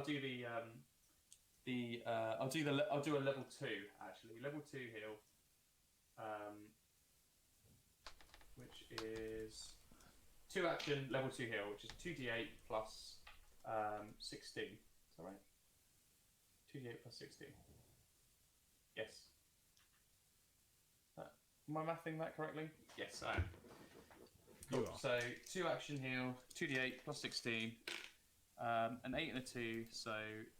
level 2 actually. Level 2 heal. Which is 2-action level 2 heal, which is 2d8 plus 16. Is that right? 2d8 plus 16. Yes. Am I mathing that correctly? Yes, I am. You Cool. are. So 2-action heal, 2d8 plus 16, an 8 and a 2, so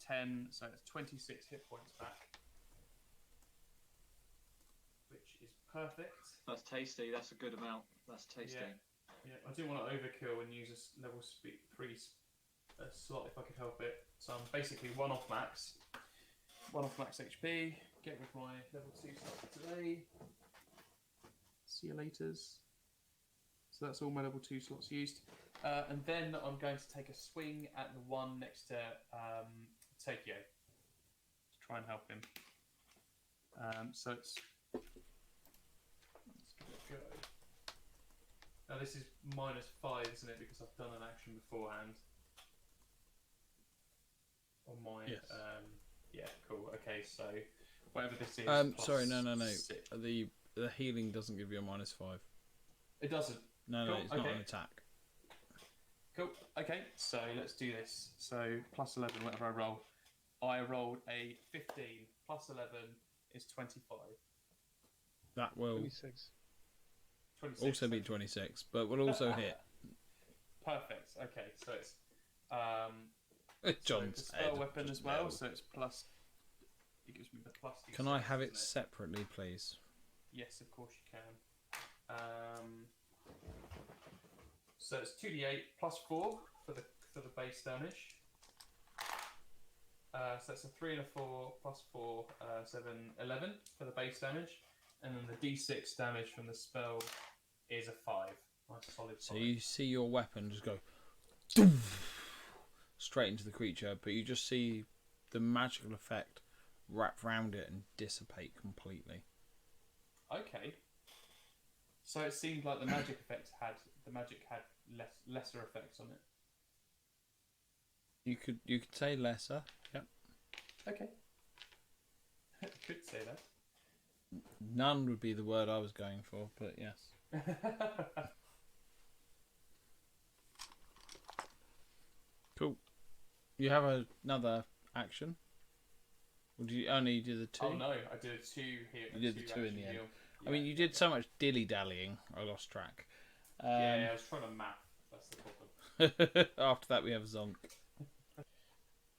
10, so it's 26 hit points back, which is perfect. That's tasty. That's a good amount. That's tasty. Yeah, I do want to overkill and use a level 3 slot if I could help it. So I'm basically one off max HP. Get rid of my level 2 slot for today. See you laters. So that's all my level 2 slots used. And then I'm going to take a swing at the one next to Takeo to try and help him. So it's... Let's give it a go. Now this is -5, isn't it? Because I've done an action beforehand. On my... Yes. Yeah, cool. Okay, so whatever this is... Sorry, no. 6. The healing doesn't give you a -5. It doesn't. No, Cool, it's not okay. an attack. Cool. Okay, so let's do this. So plus 11, whatever I roll. I rolled a 15. Plus 11 is 25. That will 26. 26. also be 26, but will also hit. Perfect. Okay, so it's John's so the spell head weapon just as well, nailed. so it's plus. It gives me the plus. Can I have it separately, please? Yes, of course you can. So it's 2d8 plus 4 for the base damage. So that's a 3 and a 4 plus 4, 7, 11 for the base damage, and then the d6 damage from the spell is a 5. Nice solid 5. So you see your weapon just go doof, straight into the creature, but you just see the magical effect wrap round it and dissipate completely. Okay. So it seemed like the magic had lesser effects on it. You could say lesser. Yep. Okay. Could say that. None would be the word I was going for, but yes. Cool. You have another action? Or did you only do the 2? Oh no, I did a 2 here. You did the 2 in the end. Deal. I mean, you did so much dilly-dallying, I lost track. Yeah, I was trying to math. That's the problem. After that, we have Zonk.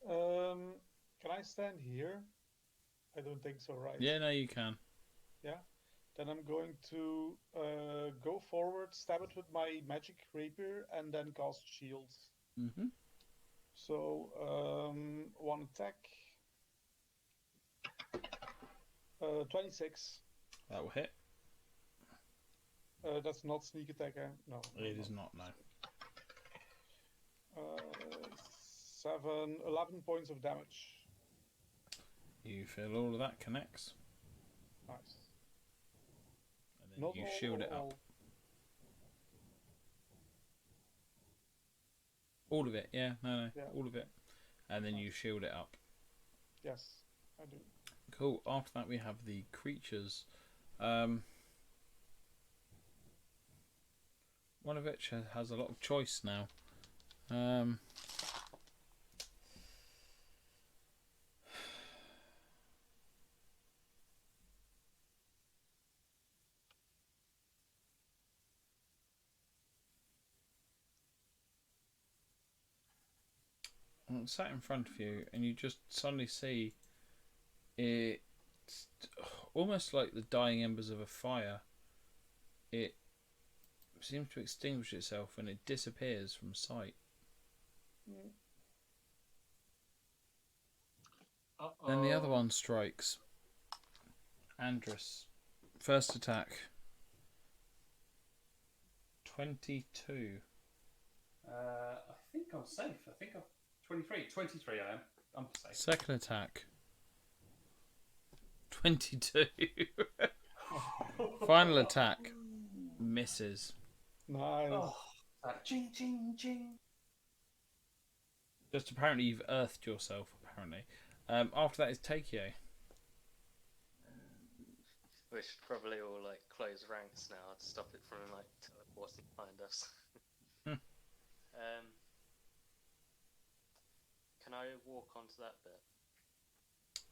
Can I stand here? I don't think so, right? Yeah, no, you can. Yeah. Then I'm going to go forward, stab it with my magic rapier, and then cast shields. Mm-hmm. So, one attack. 26. That will hit. That's not sneak attack, eh? No. It is not, no. 11 points of damage. You feel all of that connects. Nice. And then you shield it up. All of it, yeah, no, Yeah. all of it. And then you shield it up. Yes, I do. Cool. After that, we have the creatures. One of which has a lot of choice now. It's sat in front of you, and you just suddenly see it almost like the dying embers of a fire. It seems to extinguish itself and it disappears from sight. Uh-oh. Then the other one strikes. Andrus. First attack. 22. I think I'm safe. I think I'm 23. 23 I am. I'm safe. Second attack. 22. Final attack. Misses. Nice. Oh, ching, ching, ching. Just apparently you've earthed yourself, apparently. After that is Takeo. We should probably all like close ranks now to stop it from like teleporting behind us. Can I walk onto that bit?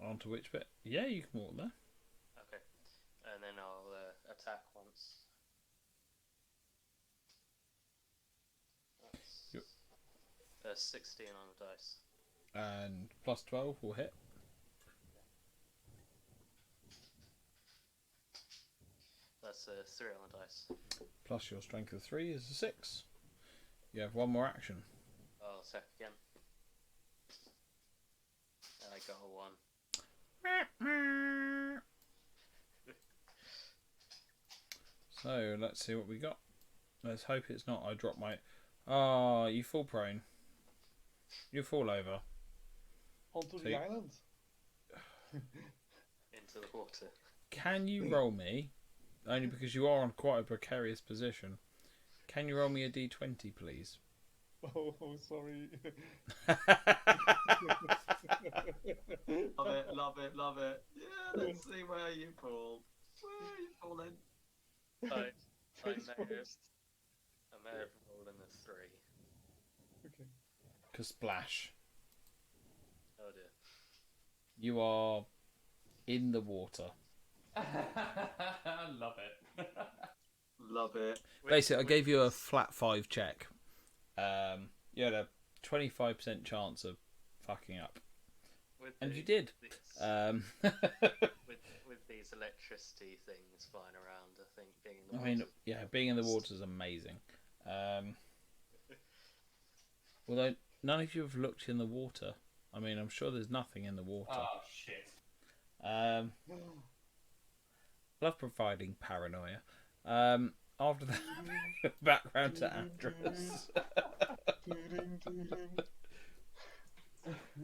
Onto which bit? Yeah, you can walk there. Okay, and then I'll attack once. That's 16 on the dice. And plus 12 will hit. That's 3 on the dice. Plus your strength of 3 is a 6. You have one more action. I'll attack again. And I got a 1. So let's see what we got. Let's hope it's not I drop my... Ah, you fall prone. You fall over. Onto So the island. Into the water. Can you roll me, only because you are on quite a precarious position, can you roll me a d20, please? Oh, sorry. Love it, love it, love it. Yeah, let's see where you fall. Where are you falling? I Face may have first. rolled in a 3. Okay. Kasplash. Oh dear. You are in the water. Love it. Love it. Basically, I gave you a flat 5 check. You had a 25% chance of fucking up. With And you did. These, Um, with these electricity things flying around, I think being in the I water. mean, yeah, being in the water is amazing. Although none of you have looked in the water. I mean, I'm sure there's nothing in the water. Oh shit. Love providing paranoia. After that, background to Andros.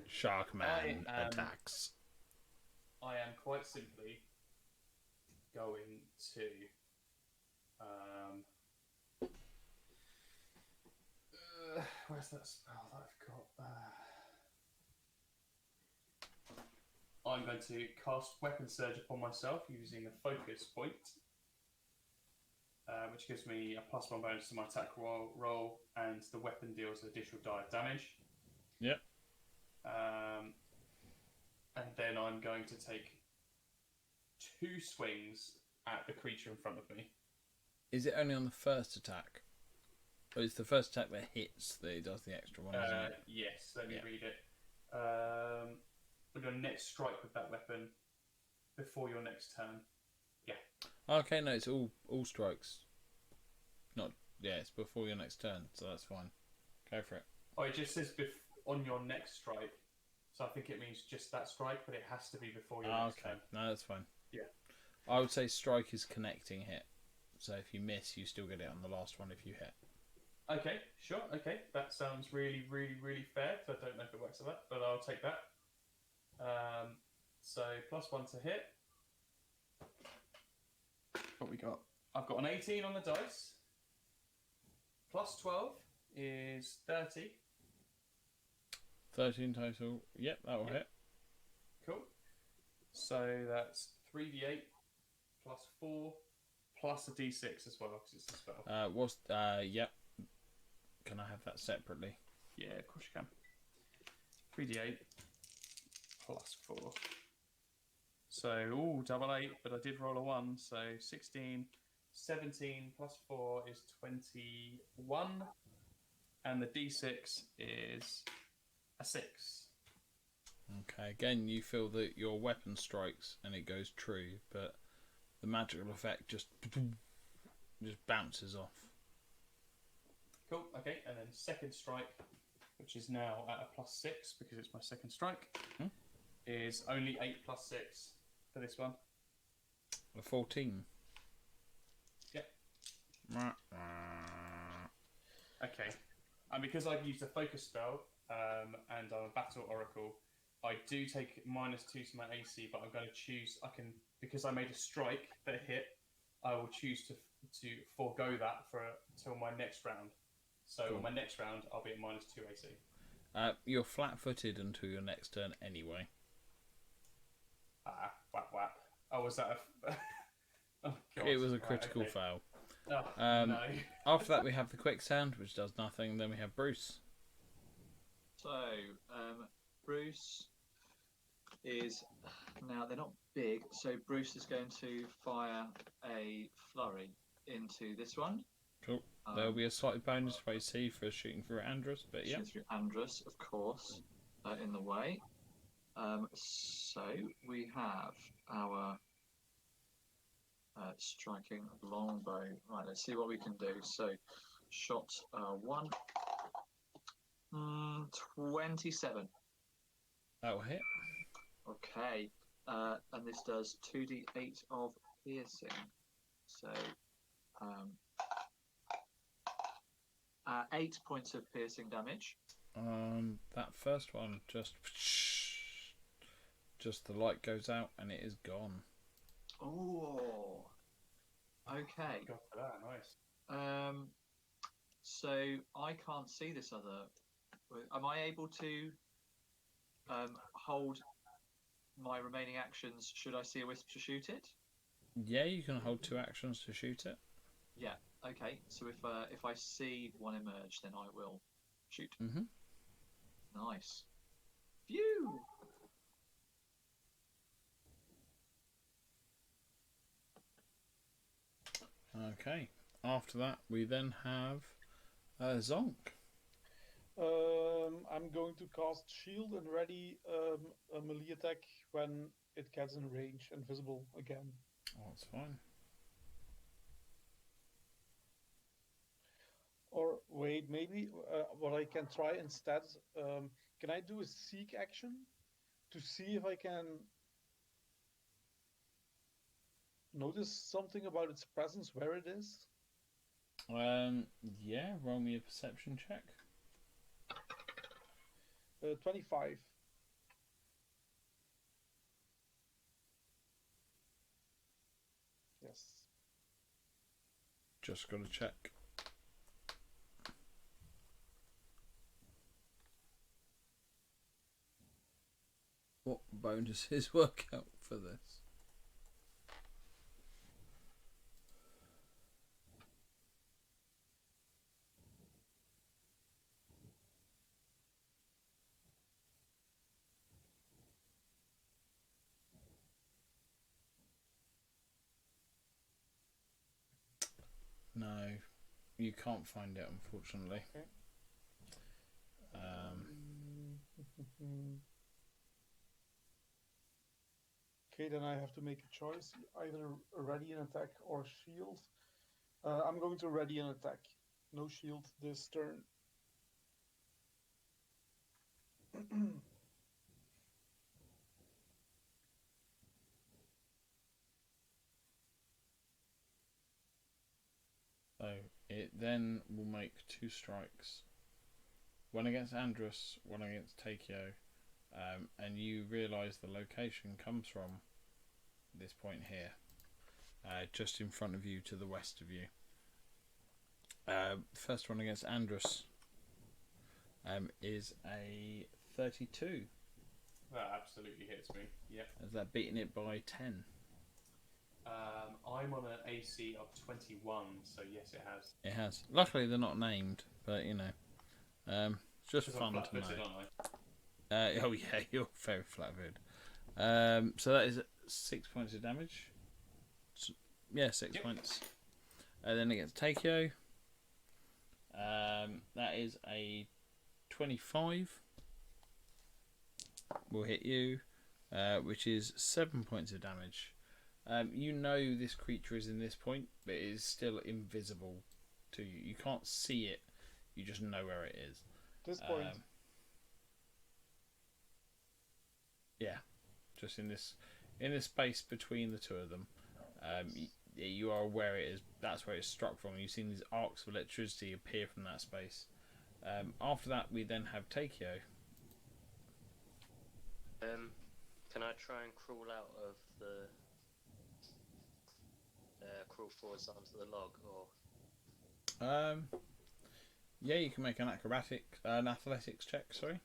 Sharkman attacks. I am quite simply going to where's that spell that I've got? I'm going to cast Weapon Surge upon myself using a focus point, which gives me a +1 bonus to my attack roll, and the weapon deals an additional die of damage. Yep. And then I'm going to take 2 swings at the creature in front of me. Is it only on the first attack? Or is the first attack that hits that it does the extra one, isn't it? Yes, let me read it. With your next strike with that weapon before your next turn. Yeah. Okay, no, it's all strikes. It's before your next turn, so that's fine. Go for it. Oh, it just says on your next strike. So I think it means just that strike, but it has to be before your next turn. No, that's fine. Yeah. I would say strike is connecting hit. So if you miss, you still get it on the last one if you hit. Okay, sure. Okay, that sounds really, really, really fair. So I don't know if it works like that, but I'll take that. So +1 to hit. What we got? I've got an 18 on the dice. +12 is 30. 13 total. Yep, that'll hit. Cool. So that's 3d8 +4 plus a d6 as well because it's a spell. Yep. Can I have that separately? Yeah, of course you can. 3d8 +4. So, double 8, but I did roll a 1, so 16, 17 +4 is 21, and the d6 is a 6. Okay, again, you feel that your weapon strikes and it goes true, but the magical effect just bounces off. Cool, okay, and then second strike, which is now at a +6 because it's my second strike, is only 8 +6 for this one. A 14. Yep. Okay, and because I've used a focus spell and I'm a battle oracle, I do take -2 to my AC, but I'm going to choose. Because I made a strike that hit. I will choose to forego that till my next round. So Cool. on my next round, I'll be at -2 AC. You're flat-footed until your next turn anyway. Whap whap. Oh, was that a? Oh, God. It was a critical fail. Oh, no. After that, we have the quicksand, which does nothing. Then we have Bruce. So, Bruce is now they're not big, so Bruce is going to fire a flurry into this one. Cool. There'll be a slight bonus for AC for shooting through Andros, but yeah. Shooting through Andros, of course, in the way. So we have our striking longbow. Right, let's see what we can do. So, shot 1. 27. That'll hit. Okay, and this does 2d8 of piercing. So, 8 points of piercing damage. That first one just the light goes out and it is gone. Oh, okay. Got for that, nice. So I can't see this other. Am I able to hold my remaining actions? Should I see a wisp to shoot it? Yeah, you can hold 2 actions to shoot it. Yeah. Okay. So if I see one emerge, then I will shoot. Mm-hmm. Nice. Phew. Okay. After that, we then have Zonk. I'm going to cast shield and ready a melee attack when it gets in range and visible again. Oh, that's fine. Or wait, maybe what I can try instead, can I do a seek action to see if I can notice something about its presence, where it is? Yeah, roll me a perception check. 25. Yes. Just got to check. What bonuses work out for this? No, you can't find it, unfortunately. Okay. Okay, then I have to make a choice, either ready an attack or shield. I'm going to ready an attack. No shield this turn. So it then will make 2 strikes. One against Andrus, one against Takeo. And you realise the location comes from this point here. Just in front of you to the west of you. First one against Andrus is a 32. That absolutely hits me. Yep. Is that beating it by 10? I'm on an AC of 21, so yes, it has. It has. Luckily, they're not named, but you know, it's just Because I'm fun to know. flat-footed, aren't I? Oh yeah, you're very flat-footed. So that is 6 points of damage. Yeah, 6 Yep. points. Then against Takeo, that is a 25. Will hit you, which is 7 points of damage. You know this creature is in this point, but it is still invisible to you. You can't see it. You just know where it is. This point. Yeah, just in this space between the two of them. You are aware it is. That's where it's struck from. You've seen these arcs of electricity appear from that space. After that, we then have Takeo. Can I try and crawl out of the crawl forwards onto the log, or? Yeah, you can make an athletics check. Sorry.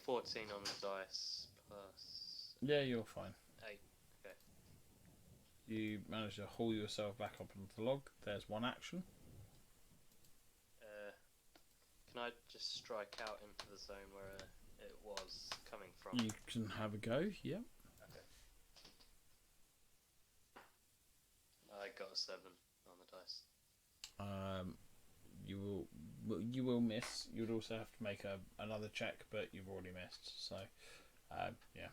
14 on the dice plus. Yeah, you're fine. 8. Okay. You manage to haul yourself back up onto the log. There's one action. Can I just strike out into the zone where it was coming from? You can have a go. Yeah. Okay. I got a 7 on the dice. You will miss. You would also have to make another check, but you've already missed. So, yeah.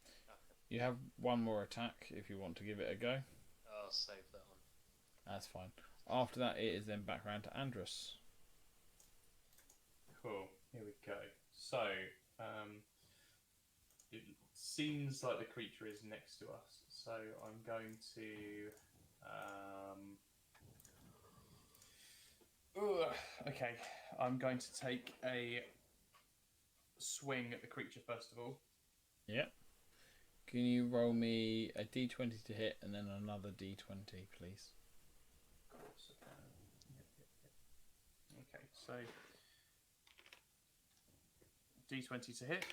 Okay. You have one more attack if you want to give it a go. I'll save that one. That's fine. After that, it is then back round to Andrus. Cool. Here we go. So, it seems like the creature is next to us. So I'm going to. Okay. I'm going to take a swing at the creature first of all. Yep. Can you roll me a d20 to hit and then another d20, please? Of course I can. Okay, so d20 to hit.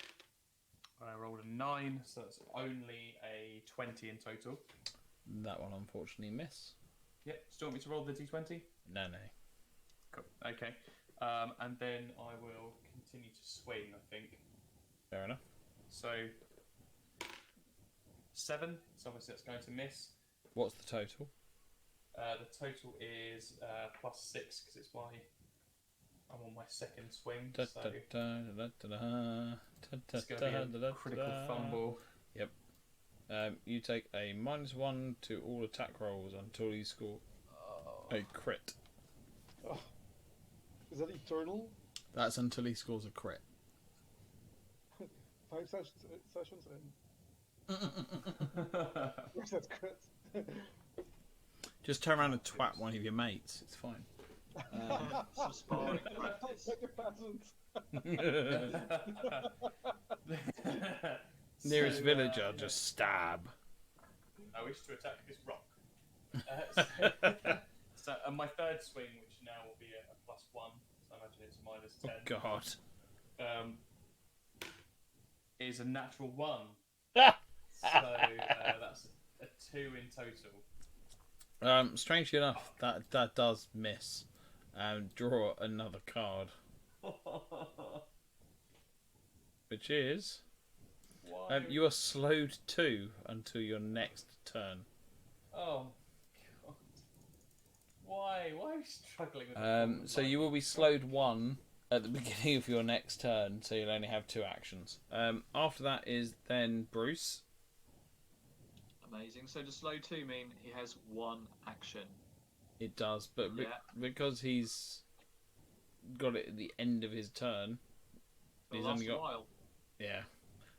I rolled a 9, so that's only a 20 in total. That one unfortunately miss. Yep. Still want me to roll the d20? No. Cool. Okay. And then I will continue to swing, I think. Fair enough. So 7. So obviously that's going to miss. What's the total? The total is +6 because I'm on my second swing, so it's going to be a critical fumble. Yep. You take a -1 to all attack rolls until you score a crit. Oh. Is that eternal? That's until he scores a crit. 5 sessions in. Where's that crit? Just turn around and twat one of your mates. It's fine. Some sparring practice. Like a peasant. Nearest So, villager, just stab. I wish to attack this rock. So my third swing, which now will be a +1, so I imagine it's -10. Oh God. Is a natural 1. So that's a 2 in total. Strangely enough, that does miss. Draw another card, which is Why? you are slowed 2 until your next turn. Oh God! Why? Why are we struggling with the So you will be slowed 1 at the beginning of your next turn, so you'll only have 2 actions. After that is then Bruce. Amazing. So does slow 2 mean he has 1 action? It does, but Yeah. because he's got it at the end of his turn, For he's the last only got while. yeah.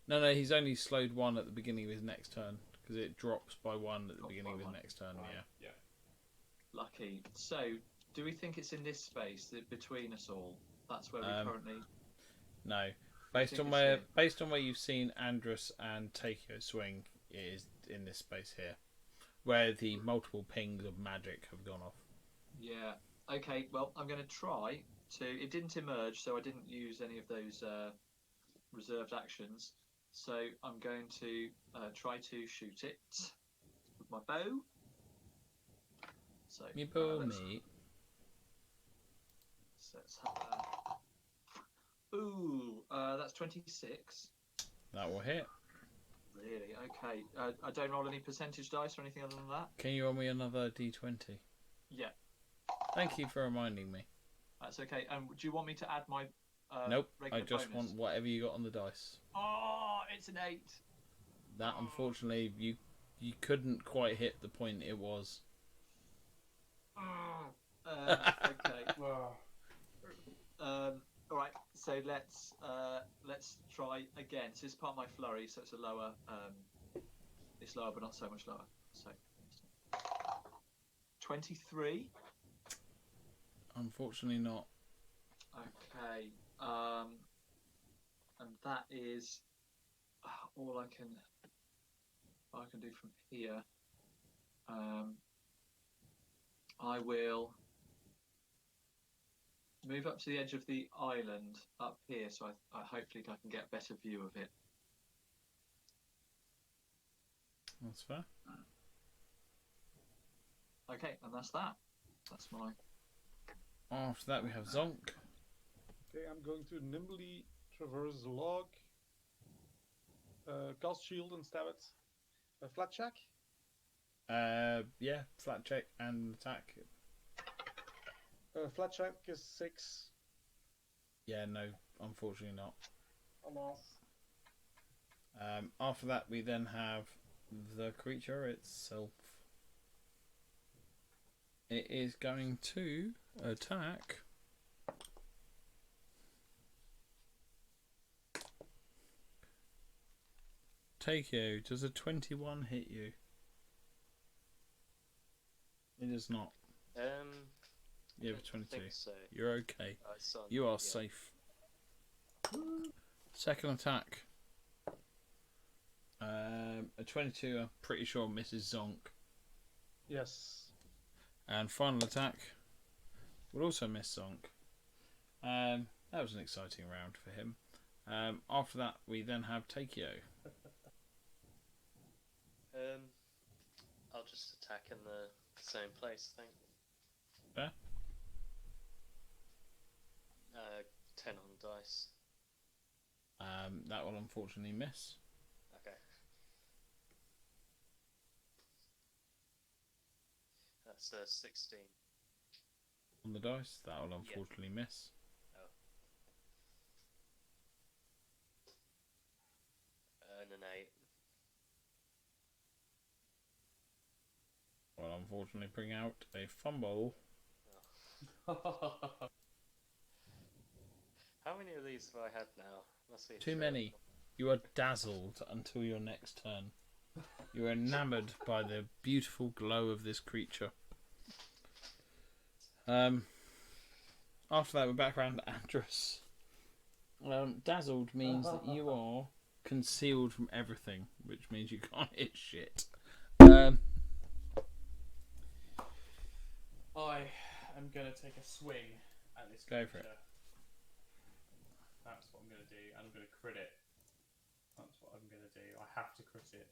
No, he's only slowed 1 at the beginning of his next turn because it drops by 1 at the beginning of his next turn. Right. Yeah. Lucky. So, do we think it's in this space between us all? That's where we currently. No, think it's based on where you've seen Andrus and Takeo swing, it is in this space here, where the multiple pings of magic have gone off. Yeah. Okay. Well, I'm going to try to. It didn't emerge, so I didn't use any of those reserved actions. So I'm going to try to shoot it with my bow. So. Me bow, let's- mate. So let's have that. Ooh, that's 26. That will hit. Really? Okay. I don't roll any percentage dice or anything other than that? Can you roll me another d20? Yeah. Thank you for reminding me. That's okay. And do you want me to add my Nope, I regular just bonus? want whatever you got on the dice. Oh, it's an 8. That, unfortunately, you couldn't quite hit the point it was. Okay. Oh. All right. So let's try again. So it's part of my flurry, so it's a lower. It's lower, but not so much lower. So 23. Unfortunately not. Okay. And that is all I can do from here. I will move up to the edge of the island up here, so I hopefully I can get a better view of it. That's fair. Okay, and that's that. That's my. After that we have Zonk. Okay, I'm going to nimbly traverse the log, cast shield and stab it. A flat check. Yeah, flat check and attack. Flat check is 6. Yeah, no, unfortunately not. Alas. After that we then have the creature itself. It is going to attack. Takeo, does a 21 hit you? It does not. You have a 22. think so. You're okay. It's on- You are yeah. safe. Second attack. A 22, I'm pretty sure misses Zonk. Yes. And final attack would also miss Zonk. That was an exciting round for him. After that, we then have Takeo. I'll just attack in the same place, I think. Fair. 10 on dice. That will unfortunately miss. Okay. That's That's 16. On the dice, that will unfortunately miss. Oh. And an 8. Will unfortunately bring out a fumble. How many of these have I had now? Must be Too 3. many. You are dazzled until your next turn. You are enamoured by the beautiful glow of this creature. After that, we're back around to Andrus. Dazzled means that you are concealed from everything, which means you can't hit shit. I am going to take a swing at this Go creature. for it. That's what I'm going to do. I'm going to crit it. That's what I'm going to do. I have to crit it.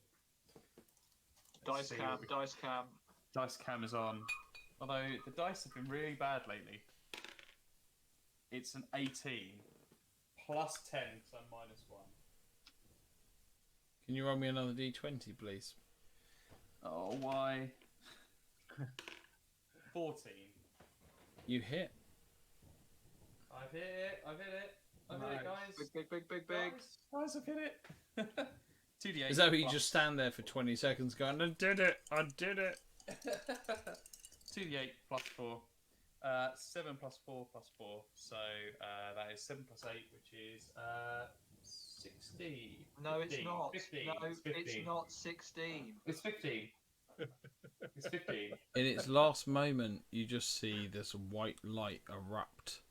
Let's Dice see cam, what dice cam. Dice cam is on. Although the dice have been really bad lately. It's an 18 plus 10, so I'm minus 1. Can you roll me another d20, please? Oh, why? 14. You hit. I've hit it. I've hit it. I've hit it, guys. Big. Guys, I've hit it. 2d8. Is that where you plus- just stand there for 20 seconds going, I did it, I did it? 2d8 plus 4. 7 plus 4 plus 4. So that is 7 plus 8, which is 16. No, it's 15, not. 15, No, it's 15. it's not 16. It's 15. It's 15. In its last moment, you just see this white light erupt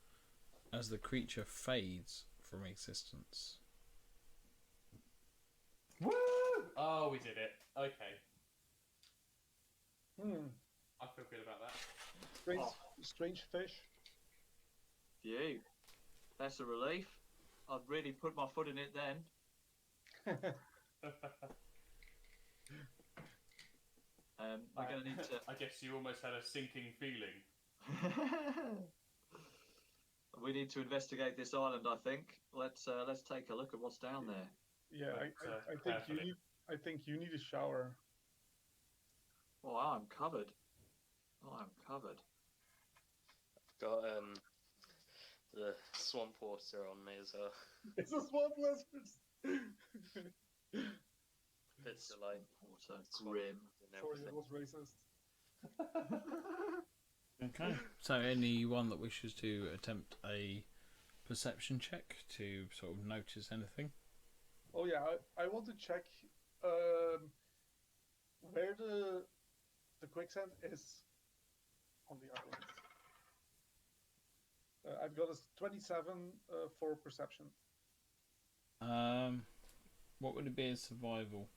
as the creature fades from existence. Woo! Oh, we did it. Okay. I feel good about that. Strange fish. Phew. That's a relief. I'd really put my foot in it then. We're going to need to... I guess you almost had a sinking feeling. We need to investigate this island, I think. Let's take a look at what's down there. Yeah, But, I think you need a shower. Oh, I'm covered. Got the swamp water on me as well. It's a swamp lizard. Bits of like Water, swamp grim. and Sorry, that everything. was racist. Okay. So anyone that wishes to attempt a perception check to sort of notice anything? Oh yeah, I want to check where the quicksand is on the island. I've got a 27 for perception. What would it be as survival?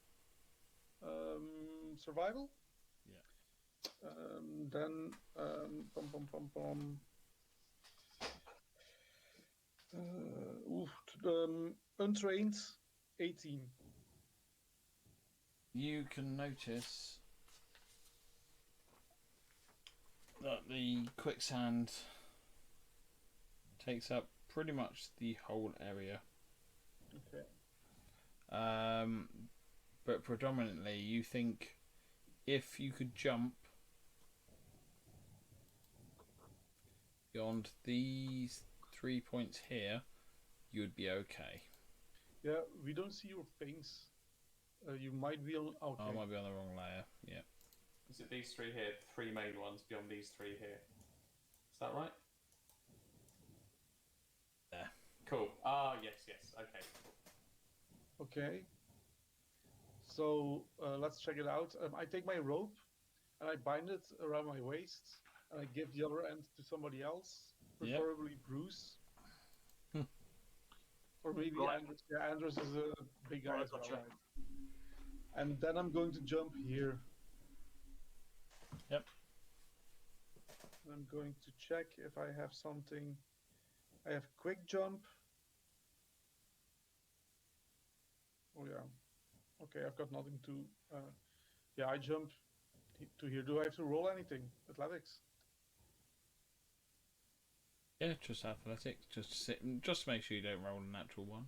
Survival? Yeah. Then untrained 18. You can notice that the quicksand takes up pretty much the whole area. Okay. But predominantly you think if you could jump beyond these 3 points here, you would be okay. Yeah, we don't see your things. You might be on. Okay. Oh, I might be on the wrong layer. Yeah. Is it these 3 here? 3 main ones beyond these 3 here. Is that right? There. Cool. Ah, yes. Okay. Okay. So let's check it out. I take my rope and I bind it around my waist, and I give the other end to somebody else, Yep. preferably Bruce. Hmm. Or maybe Right. Andres. Yeah, Andres is a big guy Right, as well. gotcha. Right? And then I'm going to jump here. Yep. I'm going to check if I have something. I have quick jump. Oh yeah. Okay, I've got nothing to. Yeah, I jump to here. Do I have to roll anything? Athletics. Yeah, just athletics. Just to make sure you don't roll a natural one.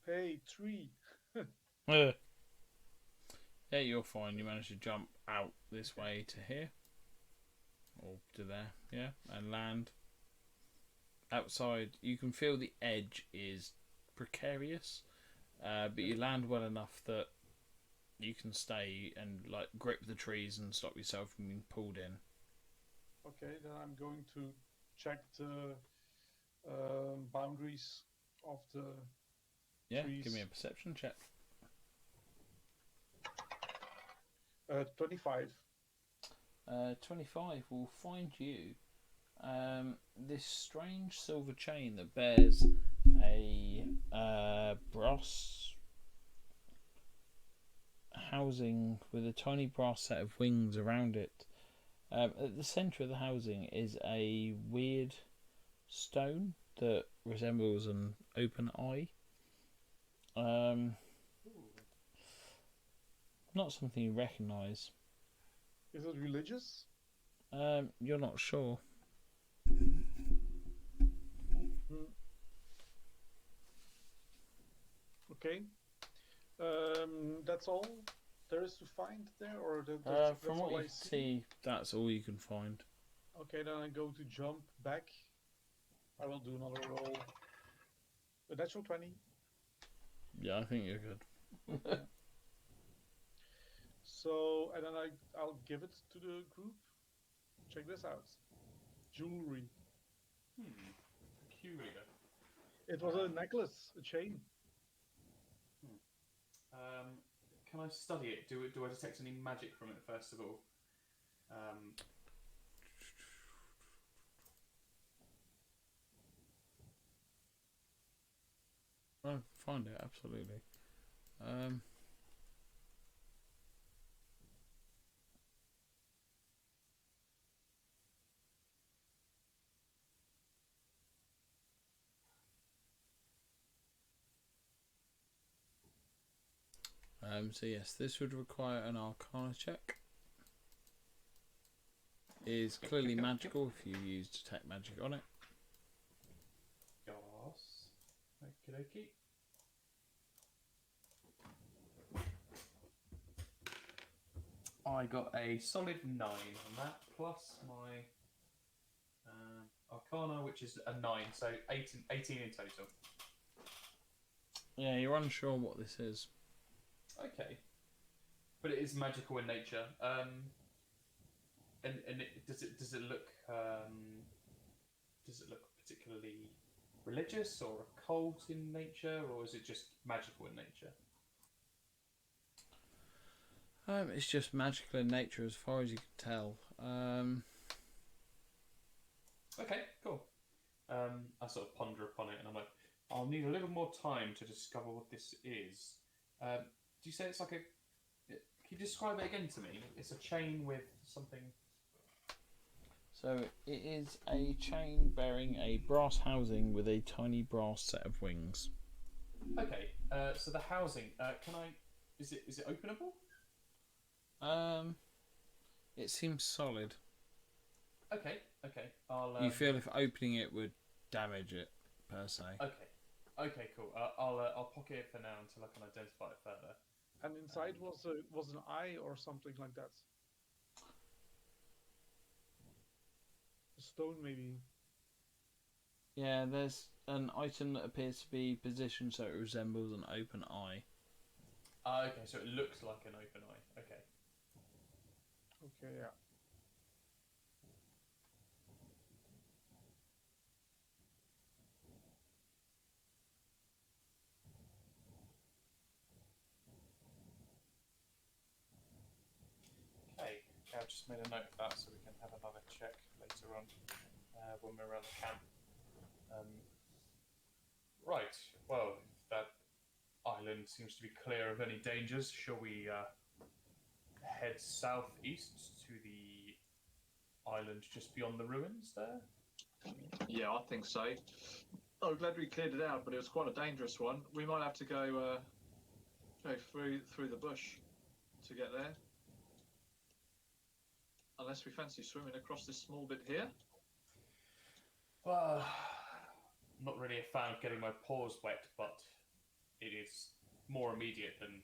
Hey, 3. Yeah, you're fine. You managed to jump out this way to here. Or to there, yeah, and land. Outside, you can feel the edge is precarious, but you land well enough that you can stay and like grip the trees and stop yourself from being pulled in. Okay, then I'm going to check the boundaries of the trees. Give me a perception check. 25. 25 will find you this strange silver chain that bears a brass housing with a tiny brass set of wings around it. At the centre of the housing is a weird stone that resembles an open eye. Not something you recognise. Is it religious? You're not sure. Okay. That's all there is to find there, or From what you see, that's all you can find. Okay, then I go to jump back. I will do another roll. A natural 20. Yeah, I think you're good. So, and then I'll give it to the group. Check this out. Jewelry. Peculiar. It was a necklace, a chain. Can I study it? Do I detect any magic from it first of all? I'll find it, absolutely. So yes, this would require an Arcana check. It is clearly magical if you use detect magic on it. Yes. Okie dokie. I got a solid 9 on that, plus my Arcana, which is a 9, so 18 in total. Yeah, you're unsure what this is. Okay, but it is magical in nature. And does it look particularly religious or occult in nature, or is it just magical in nature? It's just magical in nature as far as you can tell. Okay, cool. I sort of ponder upon it, and I'm like, I'll need a little more time to discover what this is. Do you say it's like a? Can you describe it again to me? It's a chain with something. So it is a chain bearing a brass housing with a tiny brass set of wings. Okay. So the housing. Can I? Is it openable? It seems solid. Okay. I'll. You feel if opening it would damage it, per se. Okay. Cool. I'll pocket it for now until I can identify it further. And inside was an eye or something like that. A stone, maybe. Yeah, there's an item that appears to be positioned so it resembles an open eye. Okay, so it looks like an open eye. Okay. Okay, yeah. Okay, I've just made a note of that so we can have another check later on when we're around the camp. Right, well, that island seems to be clear of any dangers. Shall we head southeast to the island just beyond the ruins there? Yeah, I think so. I'm glad we cleared it out, but it was quite a dangerous one. We might have to go through the bush to get there. Unless we fancy swimming across this small bit here. Well, I'm not really a fan of getting my paws wet, but it is more immediate than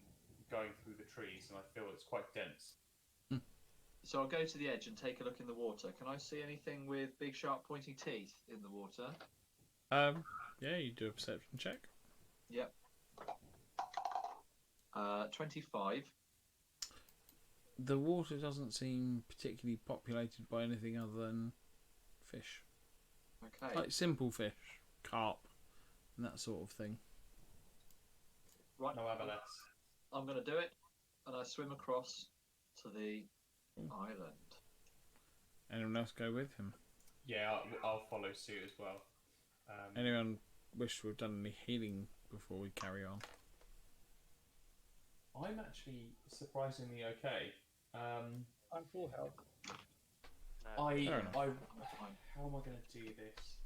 going through the trees, and I feel it's quite dense. So I'll go to the edge and take a look in the water. Can I see anything with big, sharp, pointy teeth in the water? Yeah, you do a perception check. Yep. 25. The water doesn't seem particularly populated by anything other than fish. Okay. Like simple fish, carp, and that sort of thing. Right. No abalets. I'm going to do it, and I swim across to the island. Anyone else go with him? Yeah, I'll follow suit as well. Anyone wish to have done any healing before we carry on? I'm actually surprisingly okay. I'm full health. No. Fair enough. How am I going to do this?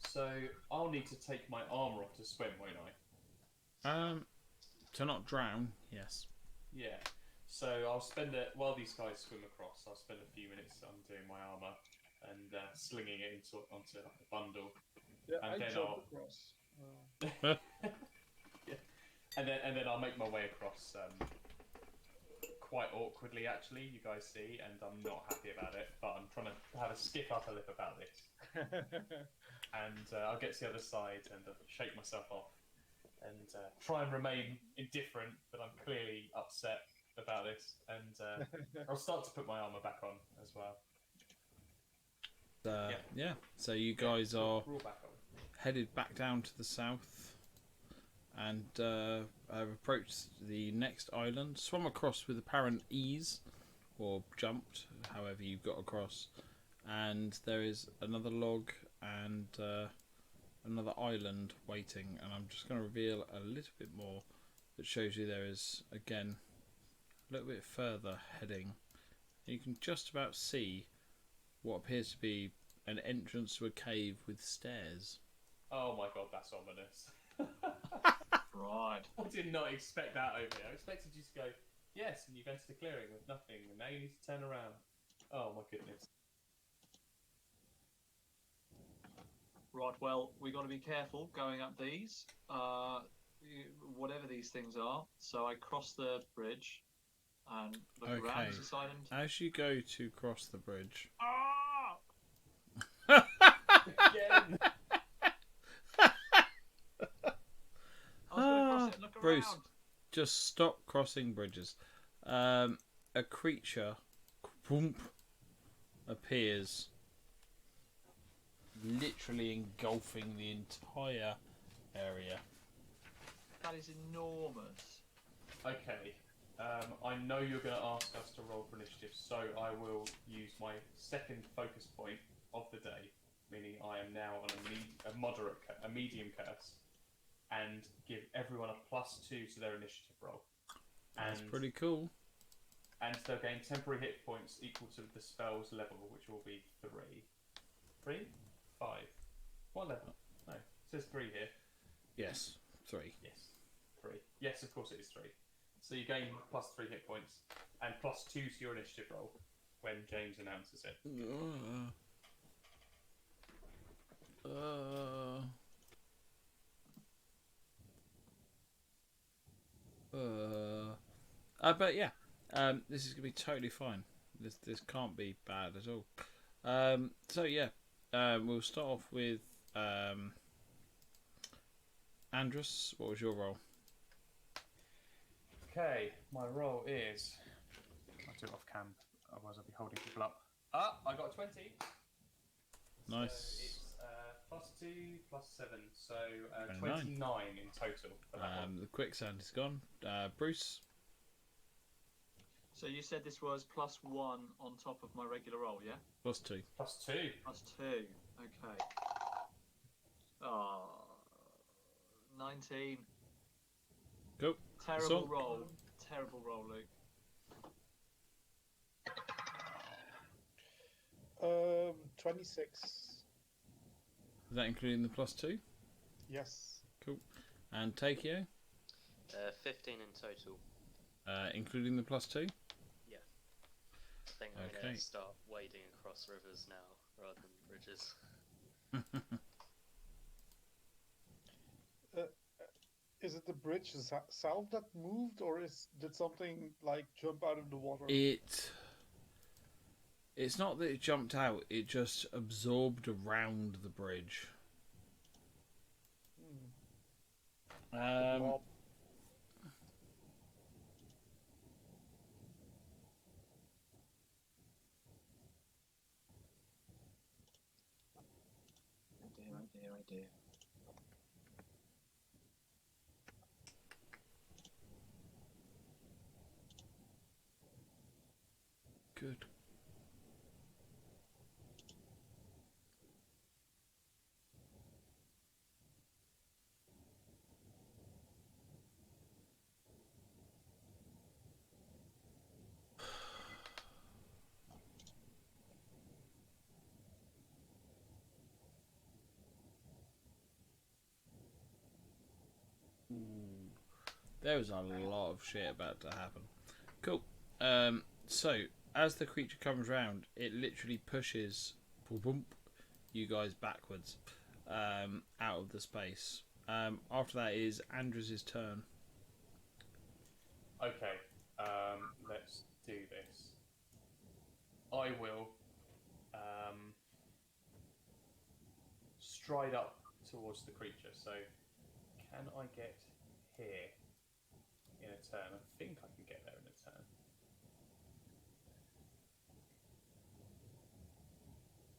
So I'll need to take my armour off to swim, won't I? To not drown, yes. Yeah. So I'll spend while these guys swim across. I'll spend a few minutes undoing my armour and slinging it onto like a bundle. Yeah, And I then jump I'll- across. Yeah. And then I'll make my way across quite awkwardly. Actually, you guys see, and I'm not happy about it. But I'm trying to have a stiff upper lip about this. And I'll get to the other side and shake myself off and try and remain indifferent, but I'm clearly upset about this. And I'll start to put my armour back on as well. Yeah. So you guys are We're all back on. headed back down to the south and have approached the next island, swum across with apparent ease, or jumped, however you got across, and there is another log and another island waiting, and I'm just going to reveal a little bit more that shows you there is, again, a little bit further heading. You can just about see what appears to be an entrance to a cave with stairs. Oh my god, that's ominous. Right. I did not expect that over here. I expected you to go, yes, and you've entered a clearing with nothing, and now you need to turn around. Oh my goodness. Right, well, we got to be careful going up these, whatever these things are. So I cross the bridge and look around. Okay. Is this island? As you go to cross the bridge, Again! I was going to cross it and look Bruce. around. just stop crossing bridges. A creature, whoomp, appears, literally engulfing the entire area. That is enormous. Okay, I know you're going to ask us to roll for initiative, so I will use my second focus point of the day, meaning I am now on a medium curse, and give everyone a +2 to their initiative roll. That's pretty cool. And they'll gain temporary hit points equal to the spell's level, which will be 3. 3? 5. What level? No, it says 3 here. Yes, 3. Yes, 3. Yes, of course it is 3. So you gain +3 hit points and +2 to your initiative roll when James announces it. But yeah, this is gonna be totally fine. This can't be bad at all. So yeah, we'll start off with Andrus. What was your role? Okay, my roll is. I'll do it off cam, otherwise I'll be holding people up. I got a 20. Nice. So it's +2 +7, so 29. 29 in total for that one. The quicksand is gone. Bruce. So you said this was +1 on top of my regular roll, yeah? +2. +2. +2. Okay. Oh, 19. Cool. Terrible So- roll. Terrible roll, Luke. 26. Is that including the +2? Yes. And Takeo, 15 in total. including the +2? I think I'm Okay. going to start wading across rivers now rather than bridges. Is it the bridge itself that moved, or did something like jump out of the water? It's not that it jumped out, it just absorbed around the bridge. The blob. Oh dear, oh dear. Good. There was a lot of shit about to happen. Cool. So, as the creature comes round, it literally pushes you guys backwards out of the space. After that is Andrew's turn. Okay, let's do this. I will stride up towards the creature. So, can I get here in a turn? I think I can get there in a turn.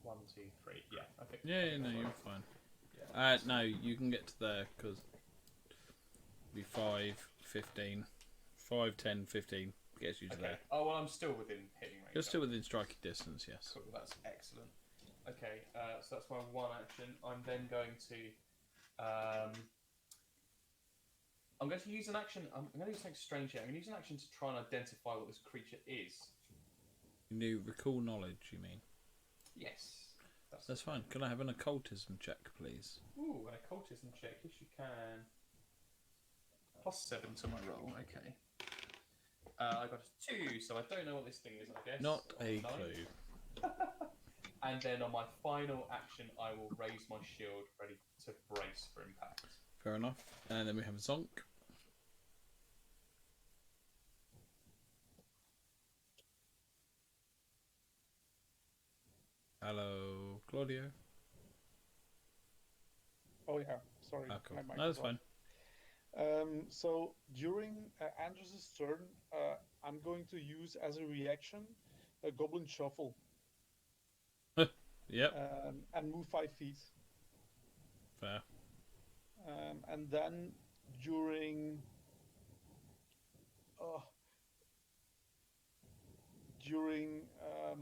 1, 2, 3. Yeah, I think. Yeah, no, you're fine. Yeah. No, you can get to there because be 5, 15. 5, 10, 15 gets you to there. Oh, well, I'm still within hitting range. You're still within striking distance, yes. Cool, that's excellent. Okay, so that's my one action. I'm then going to... I'm going to use an action... I'm going to use something strange here. I'm going to use an action to try and identify what this creature is. New recall knowledge, you mean? Yes. That's fine. Can I have an occultism check, please? Ooh, an occultism check. Yes, you can. +7 to my roll. Okay. I got a 2, so I don't know what this thing is, I guess. Not a 9. clue. And then on my final action, I will raise my shield, ready to brace for impact. Fair enough. And then we have Zonk. Hello, Claudio. Oh yeah, sorry. Oh, cool. My mic No, that's was off. fine. So during Andrew's turn, I'm going to use as a reaction a Goblin Shuffle Yep. and move 5 feet. Fair. And then during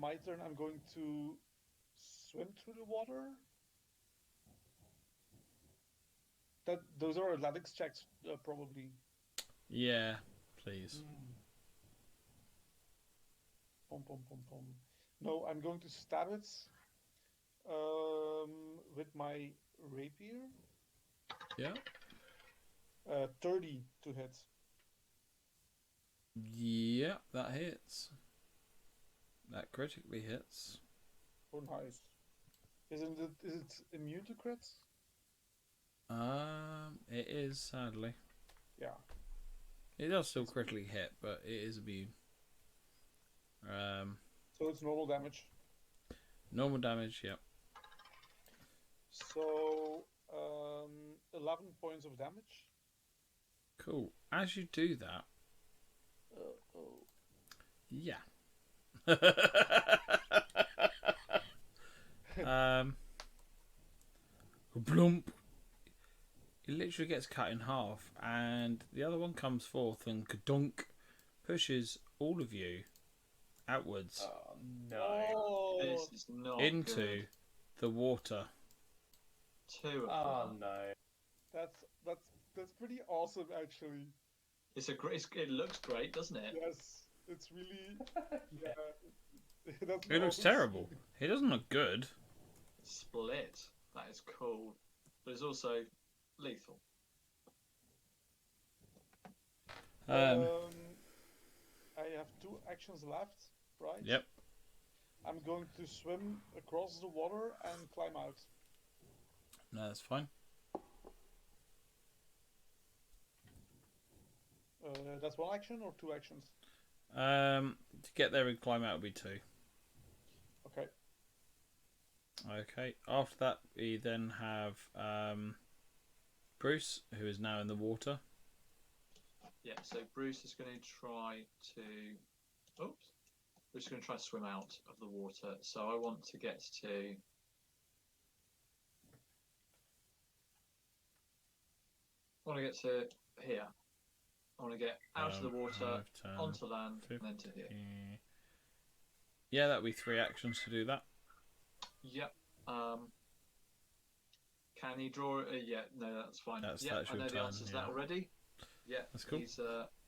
my turn, I'm going to swim through the water. Those are athletics checks, probably. Yeah, please. Pom, pom, pom, pom. No, I'm going to stab it with my rapier. Yeah. 30 to hit. Yeah, that hits. That critically hits. Oh, nice. Is it immune to crits? It is, sadly. Yeah. It does still critically hit, but it is immune. So it's normal damage. Normal damage, yep. So 11 points of damage. Cool. As you do that, yeah. Blump. It literally gets cut in half, and the other one comes forth and kadunk pushes all of you outwards Oh, no. Oh, This is not into good. the water. 2 of Oh, them. no. that's pretty awesome, actually. It's a great. It looks great, doesn't it? Yes, it's really. Yeah, that's It looks awesome. terrible. He doesn't look good. Split. That is cool, but it's also lethal. Um, I have 2 actions left, right? Yep. I'm going to swim across the water and climb out. No, that's fine. That's one action or two actions? To get there and climb out would be 2. Okay. Okay. After that, we then have Bruce, who is now in the water. Yeah, so Bruce is going to try to. Oops. Bruce is going to try to swim out of the water. So I want to get to. I want to get to here. I want to get out of the water, 5, 10, onto land, 50. and then to here. Yeah, that'd be 3 actions to do that. Yep. Can he draw? Yeah, no, that's fine. That's I your know the turn, answer to yeah. that already. Yeah, That's cool.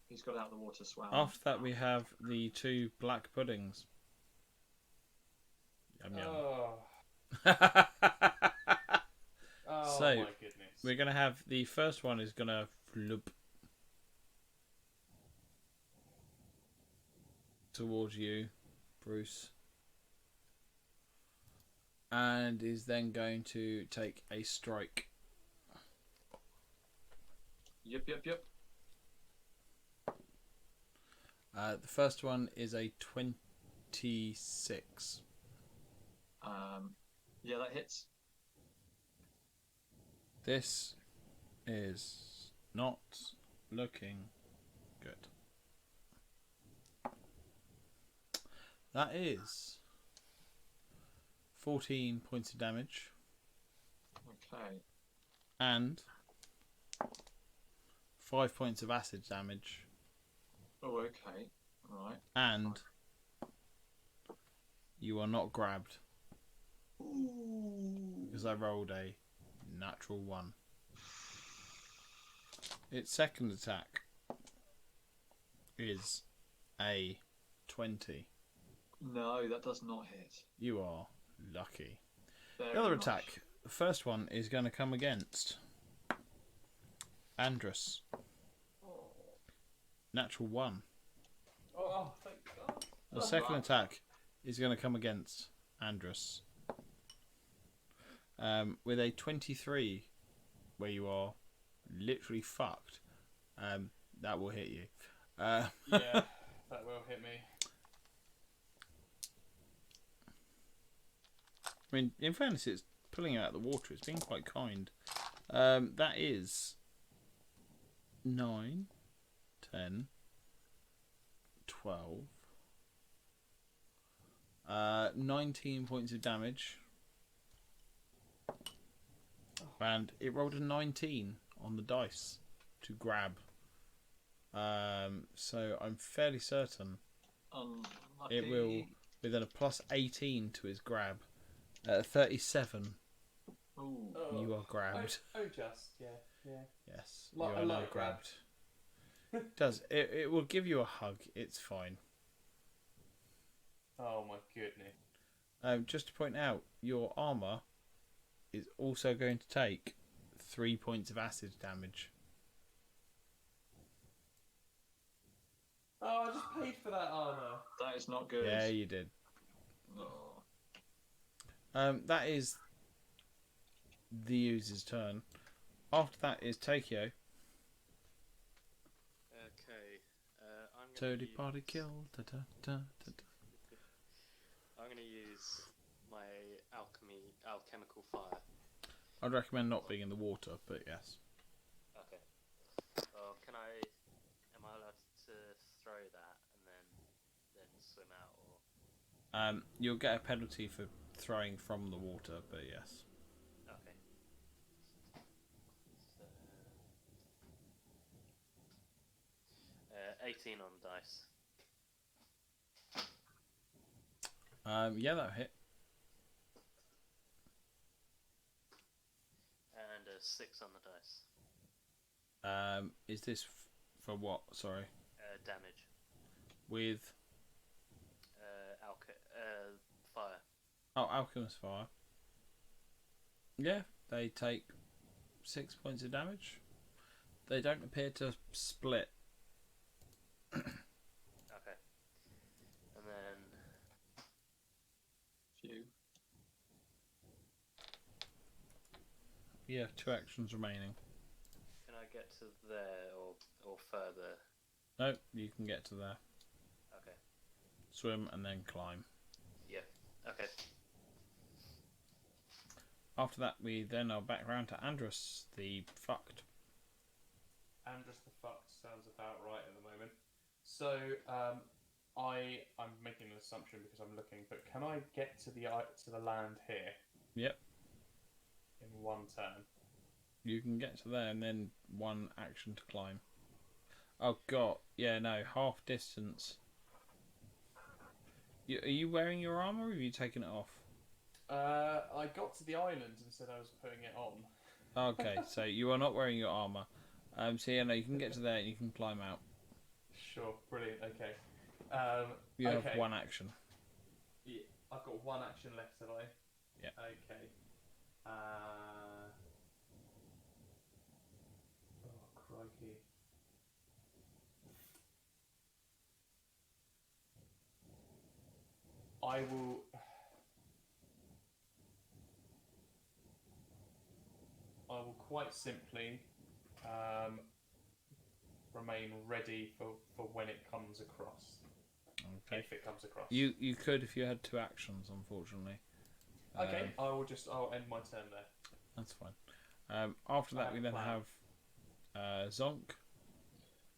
He's got out of the water, swam. After that, we have the 2 black puddings. Yum yum. Oh, oh So, my goodness. We're going to have the first one is going to flip towards you, Bruce. And is then going to take a strike. Yep. The first one is a 26. Yeah, that hits. This is not looking good. That is 14 points of damage Okay. and 5 points of acid damage, Oh, okay. Right. and you are not grabbed Ooh. because I rolled a natural 1. Its second attack is a 20. No, that does not hit. You are lucky. Very The other much. attack, the first one, is going to come against Andrus. Natural 1. Oh, thank God. The second attack is going to come against Andrus. With a 23, where you are literally fucked, that will hit you. Yeah, that will hit me. I mean, in fairness, it's pulling you out of the water. It's been quite kind. That is 9, 10, 12, 19 points of damage. And it rolled a 19 on the dice to grab. So I'm fairly certain Unlucky. it will, within a plus 18 to his grab. 37. Ooh. Oh. You are grabbed. Oh, just, yeah. Yes, Like- you a are now light grab. grabbed. It will give you a hug. It's fine. Oh my goodness. Just to point out, your armor is also going to take 3 points of acid damage. Oh, I just paid for that armor. That is not good. Yeah, you did. Oh. That is the user's turn. After that is Takeo. Okay. I'm gonna Toady use... party kill. Da, da, da, da, da. I'm gonna use my alchemical fire. I'd recommend not being in the water, but yes. Okay. Well, am I allowed to throw that and then swim out, or? You'll get a penalty for throwing from the water, but yes. Okay. So, 18 on dice. Yeah, that hit. And a 6 on the dice. Is this for what? Sorry. Damage. With fire. oh, alchemist fire. Yeah, they take 6 points of damage. They don't appear to split. Okay. And then Phew. Yeah, 2 actions remaining. can I get to there or further No, you can get to there. Okay. Swim and then climb. Yeah. Okay. After that, we then are back round to Andrus, the fucked. Andrus the fucked sounds about right at the moment. So I'm making an assumption because I'm looking, but can I get to the land here Yep. in one turn? You can get to there and then one action to climb. Oh god, yeah, no, half distance. Are you wearing your armour or have you taken it off? I got to the island and said I was putting it on. Okay, so you are not wearing your armour. So yeah, no, you can get to there and you can climb out. Sure, brilliant. Okay. You have okay. one action. Yeah, I've got one action left, have I? Yeah. Okay. Oh crikey. I will quite simply remain ready for when it comes across. Okay. If it comes across. You could if you had two actions, unfortunately. Okay, I'll end my turn there. That's fine. After that, we then have Zonk.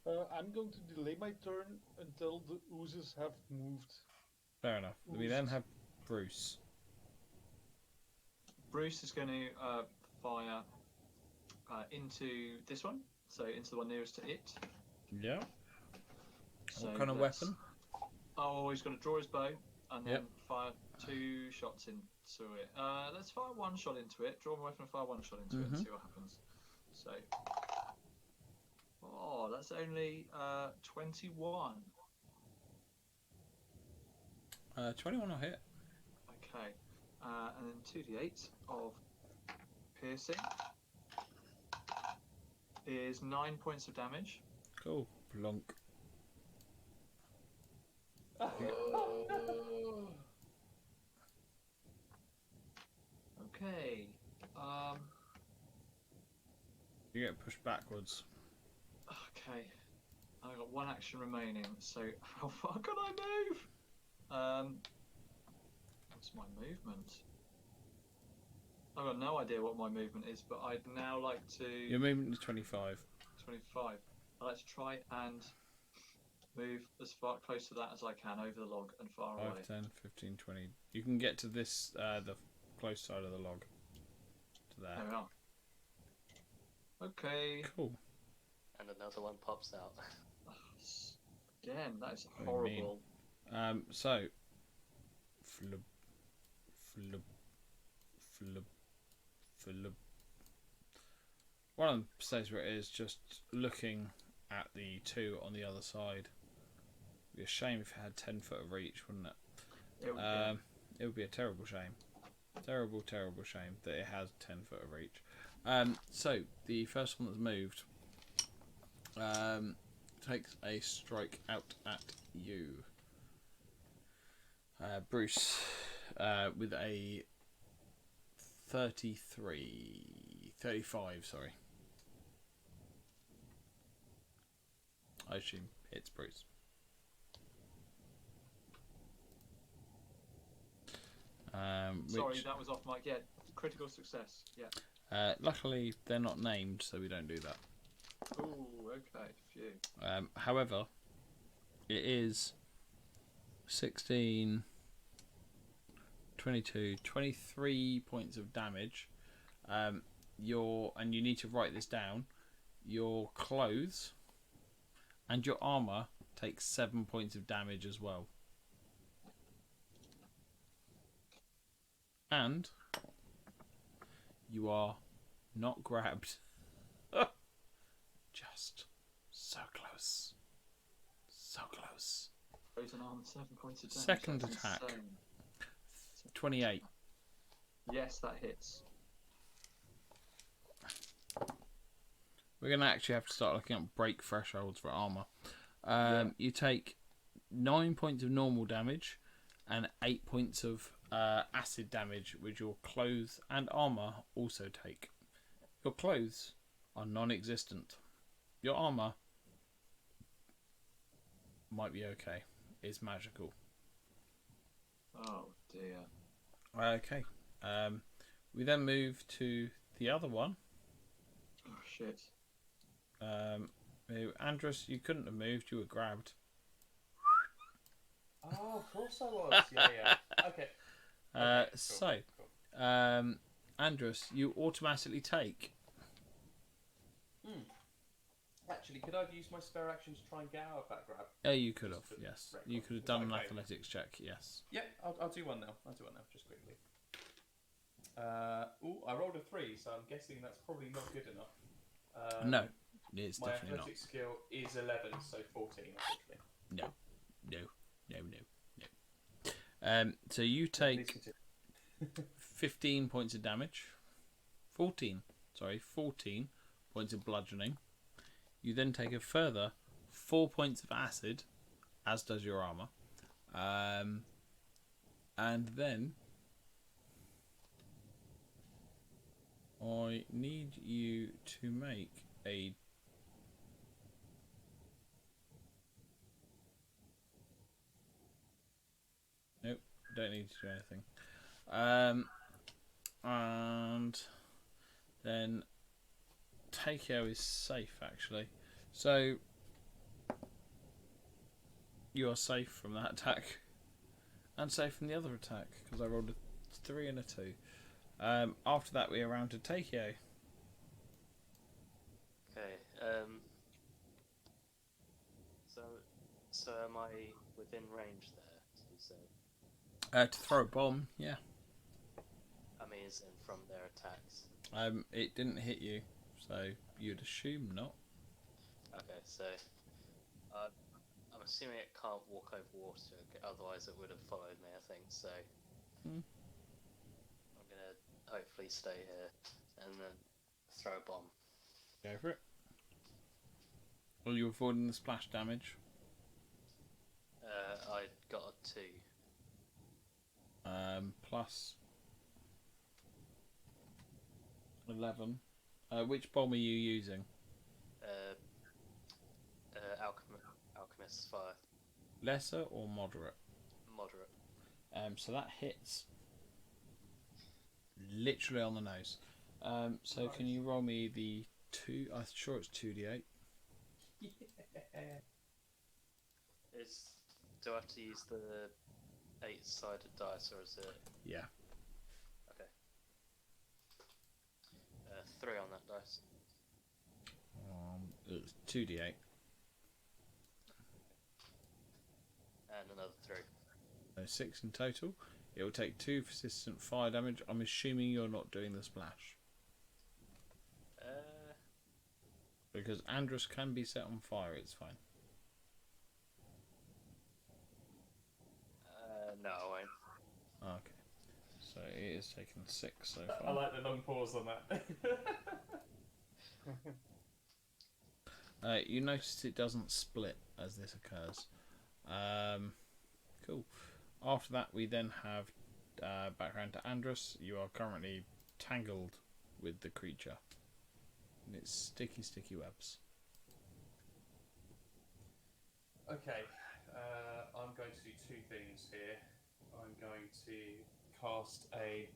I'm going to delay my turn until the oozes have moved. Fair enough. We then have Bruce. Bruce is going to fire into this one, so into the one nearest to it. Yeah. So What kind of weapon? Oh, he's going to draw his bow and then Yep. fire 2 shots into it. Let's fire 1 shot into it. Draw my weapon and fire 1 shot into it and see what happens. So, that's only 21. 21 will hit. Okay, and then 2d8 of piercing is 9 points of damage. Cool. Blunk. Okay. You get pushed backwards. Okay. I've got 1 action remaining, so how far can I move? What's my movement? I've got no idea what my movement is, but I'd now like to... Your movement is 25. 25. I'd like to try and move as far close to that as I can over the log and far 5, away. 10, 15, 20. You can get to this, the close side of the log. To there. There we are. Okay. Cool. And another one pops out. Again, that is What do you mean? horrible. So, flub, flub, flub, flub. One of them stays where it is, just looking at the 2 on the other side. It'd be a shame if it had 10 foot of reach, wouldn't it? It would be a terrible shame. Terrible, terrible shame that it has 10 foot of reach. So, the first one that's moved takes a strike out at you. Bruce, with a 35, sorry. I assume it's Bruce. Sorry, that was off mic. Yeah, critical success. Yeah. Luckily, they're not named, so we don't do that. Ooh, okay. Phew. However, it is 16, 22, 23 points of damage. And you need to write this down. Your clothes and your armour takes 7 points of damage as well. And you are not grabbed. Just so close. So close. Frozen arm, 7 points of damage. Second That's attack. insane. 28. Yes, that hits. We're going to actually have to start looking at break thresholds for armour. You take 9 points of normal damage and 8 points of acid damage, which your clothes and armour also take. Your clothes are non-existent. Your armour might be okay. It's magical. Oh dear. Okay. We then move to the other one. Oh shit. Andrus, you couldn't have moved. You were grabbed. Oh, of course I was. Yeah. Okay. Okay, cool. Andrus, you automatically take. Actually, could I have used my spare action to try and get out of that grab? Yeah, you could have. Just for Yes, record. you could have Is done that an okay? athletics check. Yes. Yep, I'll do one now. Just quickly. I rolled a 3, so I'm guessing that's probably not good enough. No, it's my definitely not. athletics skill is 11, so 14, unfortunately. No. So you Please take continue. 15 points of damage. 14 points of bludgeoning. You then take a further 4 points of acid, as does your armour. And then I need you to make a... Nope, don't need to do anything. And then Takeo is safe, actually. So you are safe from that attack. And safe from the other attack, because I rolled a 3 and a 2. After that, we are round to Takeo. Okay. So am I within range there? As you said. To throw a bomb, yeah. I mean, is in from their attacks. It didn't hit you, so you'd assume not. Okay, so I'm assuming it can't walk over water, otherwise it would have followed me, I think, so I'm gonna hopefully stay here and then throw a bomb. Go for it. Are you avoiding the splash damage? I got a 2. Plus 11. Which bomb are you using? Alchemist's Fire. Lesser or moderate? Moderate. So that hits literally on the nose. So Nice. can you roll me the 2? I'm sure it's 2d8. Yeah. Do I have to use the 8-sided dice, or is it? Yeah. Okay. 3 on that dice. It's 2d8. And another 3. So 6 in total. It will take 2 persistent fire damage. I'm assuming you're not doing the splash. Because Andrus can be set on fire, it's fine. No, I won't. Okay. So it is taking 6 so I far. like the long pause on that. You notice it doesn't split as this occurs. Cool. After that, we then have background to Andrus. You are currently tangled with the creature. And it's sticky webs. Okay, I'm going to do 2 things here. I'm going to cast a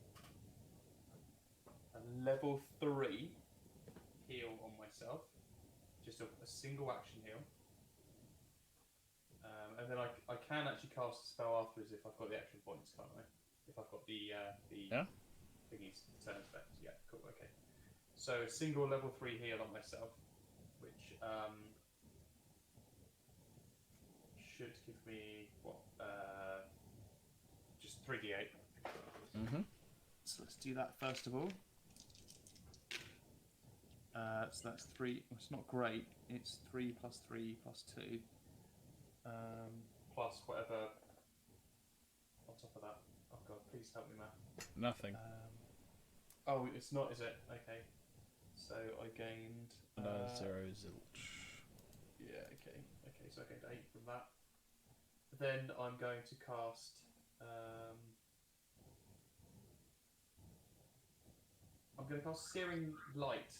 level 3 heal on myself. Just a single action heal. And then I can actually cast a spell afterwards if I've got the action points, can't I? If I've got the thingies, turn effects. Yeah, cool, okay. So a single level 3 heal on myself, which should give me, just 3d8. So let's do that first of all. So that's 3, it's not great, it's 3 plus 3 plus 2. Plus whatever on top of that. Oh god, please help me, Matt. Nothing. Oh, it's not, is it? Okay. So I gained... 0 zilch. Yeah, okay. Okay, so I gained 8 from that. Then I'm going to cast... I'm going to cast Searing Light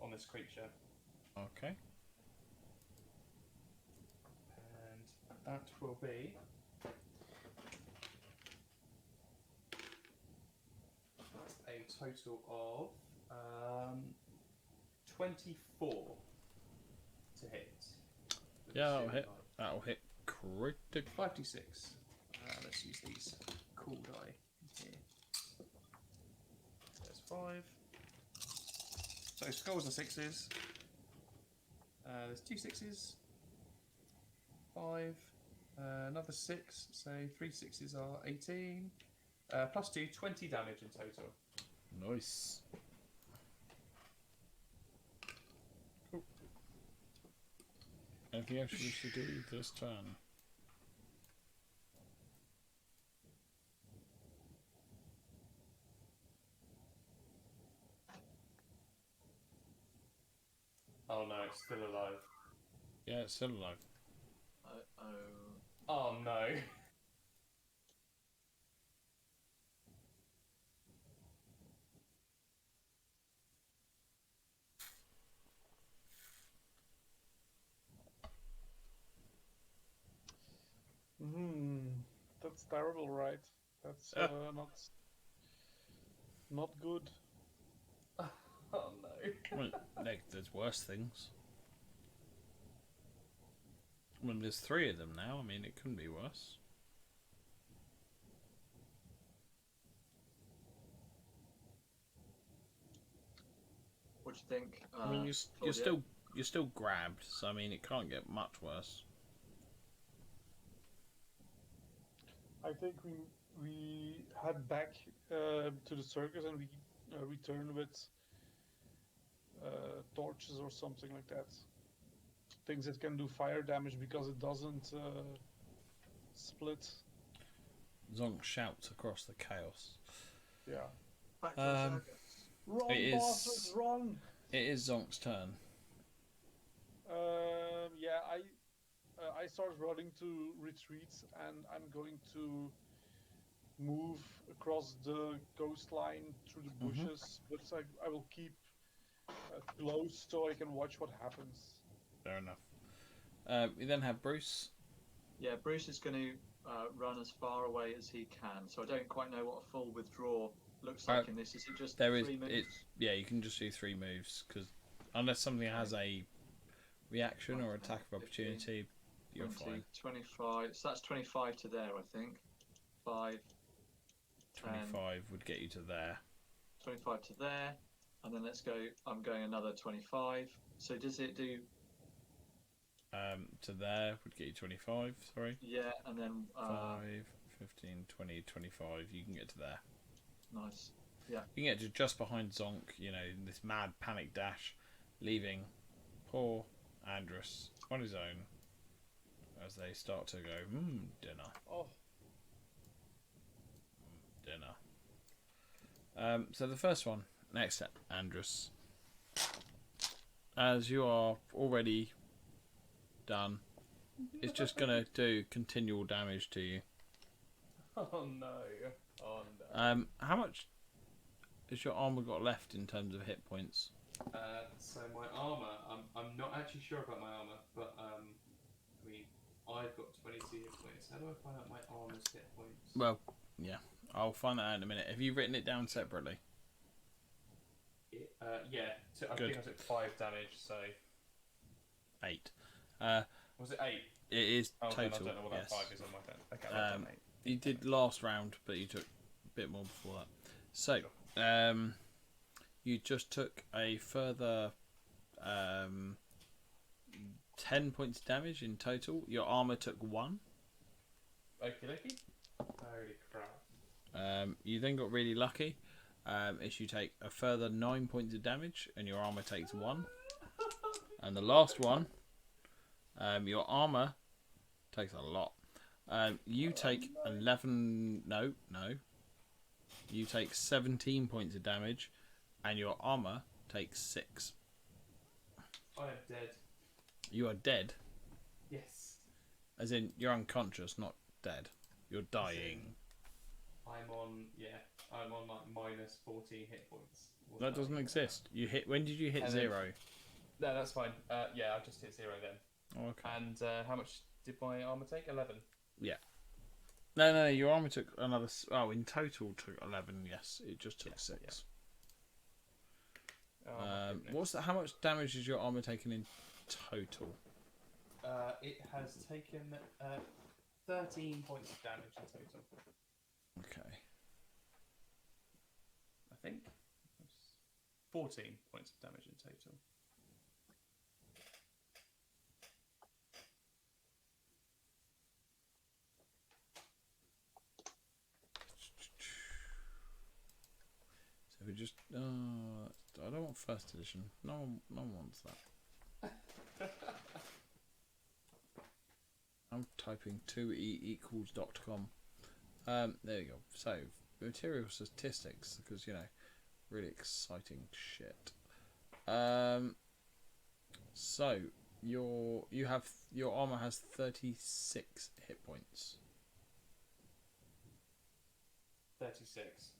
on this creature. Okay. And that will be a total of 24 to hit. Yeah, that'll hit. That'll hit critical. 5d6. Let's use these cool die here. There's 5. So skulls are 6s. There's 2 6s. 5. Another 6. So 3 6s are 18. Plus 2, 20 damage in total. Nice. Cool. Anything else you wish to do this turn? Oh no, it's still alive. Yeah, it's still alive. Oh no. That's terrible, right? That's not good. Oh no. Well, there's worse things. Well, there's 3 of them now. I mean, it couldn't be worse. What do you think? I mean, Claudia? you're still grabbed, so I mean, it can't get much worse. I think we head back to the circus and we return with torches or something like that. Things that can do fire damage because it doesn't split. Zonk shouts across the chaos. Yeah. Back to the circus. Run, It is- bastards, run! It is Zonk's turn. Yeah, I start running to retreat, and I'm going to move across the coastline through the bushes, but I will keep close so I can watch what happens. Fair enough. We then have Bruce. Yeah, Bruce is going to run as far away as he can. So I don't quite know what a full withdraw looks like in this. Is it just There is 3 moves? yeah, you can just do 3 moves because unless something has a reaction or attack of opportunity, you're 20, fine. 25. So that's 25 to there, I think. 5, 10, 25 would get you to there. 25 to there, and then let's go. I'm going another 25. So does it do? To there would get you 25. Sorry. Yeah, and then 5, 15, 20, 25. You can get to there. nice. Yeah. You can get to just behind Zonk. You know, in this mad panic dash, leaving poor Andrus on his own as they start to go, dinner. Oh, Dinner. So the first one, next to Andrus. As you are already done, it's just going to do continual damage to you. Oh no. Oh no. How much has your armour got left in terms of hit points? So my armor, I'm not actually sure about my armor, but I mean, I've got 22 hit points. How do I find out my armor's hit points? Well, yeah, I'll find that out in a minute. Have you written it down separately? Yeah, I Good. think I took 5 damage, so 8. was it 8? It is Oh, total. then I don't know what that Yes. 5 is on my phone. Okay, I've done 8. You did last round, but you took a bit more before that. So, you just took a further 10 points of damage in total. Your armour took 1. Okie dokie. Holy crap. You then got really lucky. Is you take a further 9 points of damage, and your armour takes 1. And the last one, your armour takes a lot. You take 11. No. You take 17 points of damage, and your armour takes 6. I am dead. You are dead, Yes. as in you're unconscious, not dead. You're dying. I'm on like minus 14 hit points. Or That doesn't exist. You hit. When did you hit And then- 0? No, that's fine. Yeah, I just hit 0 then. Oh, okay. And how much did my armor take? 11. No, your armor took another. Oh, in total took 11. Yes, it just took 6. Oh, my What's that? How much damage is your armor taken in total? It has taken 13 points of damage in total. Okay. I think 14 points of damage in total. So we just. I don't want first edition. No one wants that. I'm typing 2e=.com. There you go. So material statistics, because really exciting shit. So your armor has 36 hit points. 36.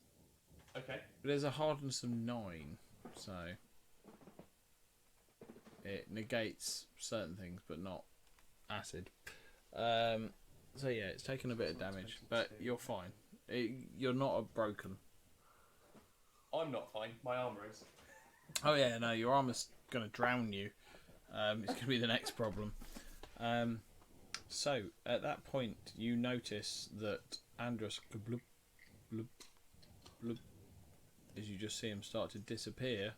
Okay. But there's a hardness of 9, so it negates certain things, but not acid. So yeah, it's taken a bit of damage, but you're fine. You're not broken. I'm not fine. My armor is. Oh yeah, no, your armor's gonna drown you. It's gonna be the next problem. So at that point, you notice that Andros bloop, bloop, bloop, as you just see him start to disappear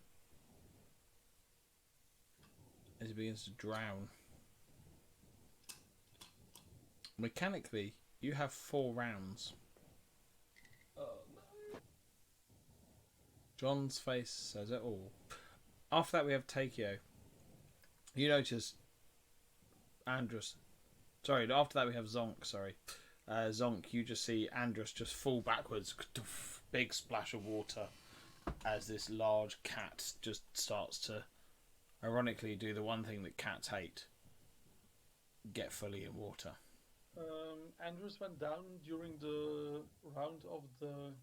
as he begins to drown. Mechanically, you have 4 rounds. Oh no. John's face says it all. After that, we have Takeo. You notice Andros. Sorry, after that we have Zonk. Sorry, Zonk. You just see Andros just fall backwards. Big splash of water as this large cat just starts to, ironically, do the one thing that cats hate: get fully in water. Andrews went down during the round of the.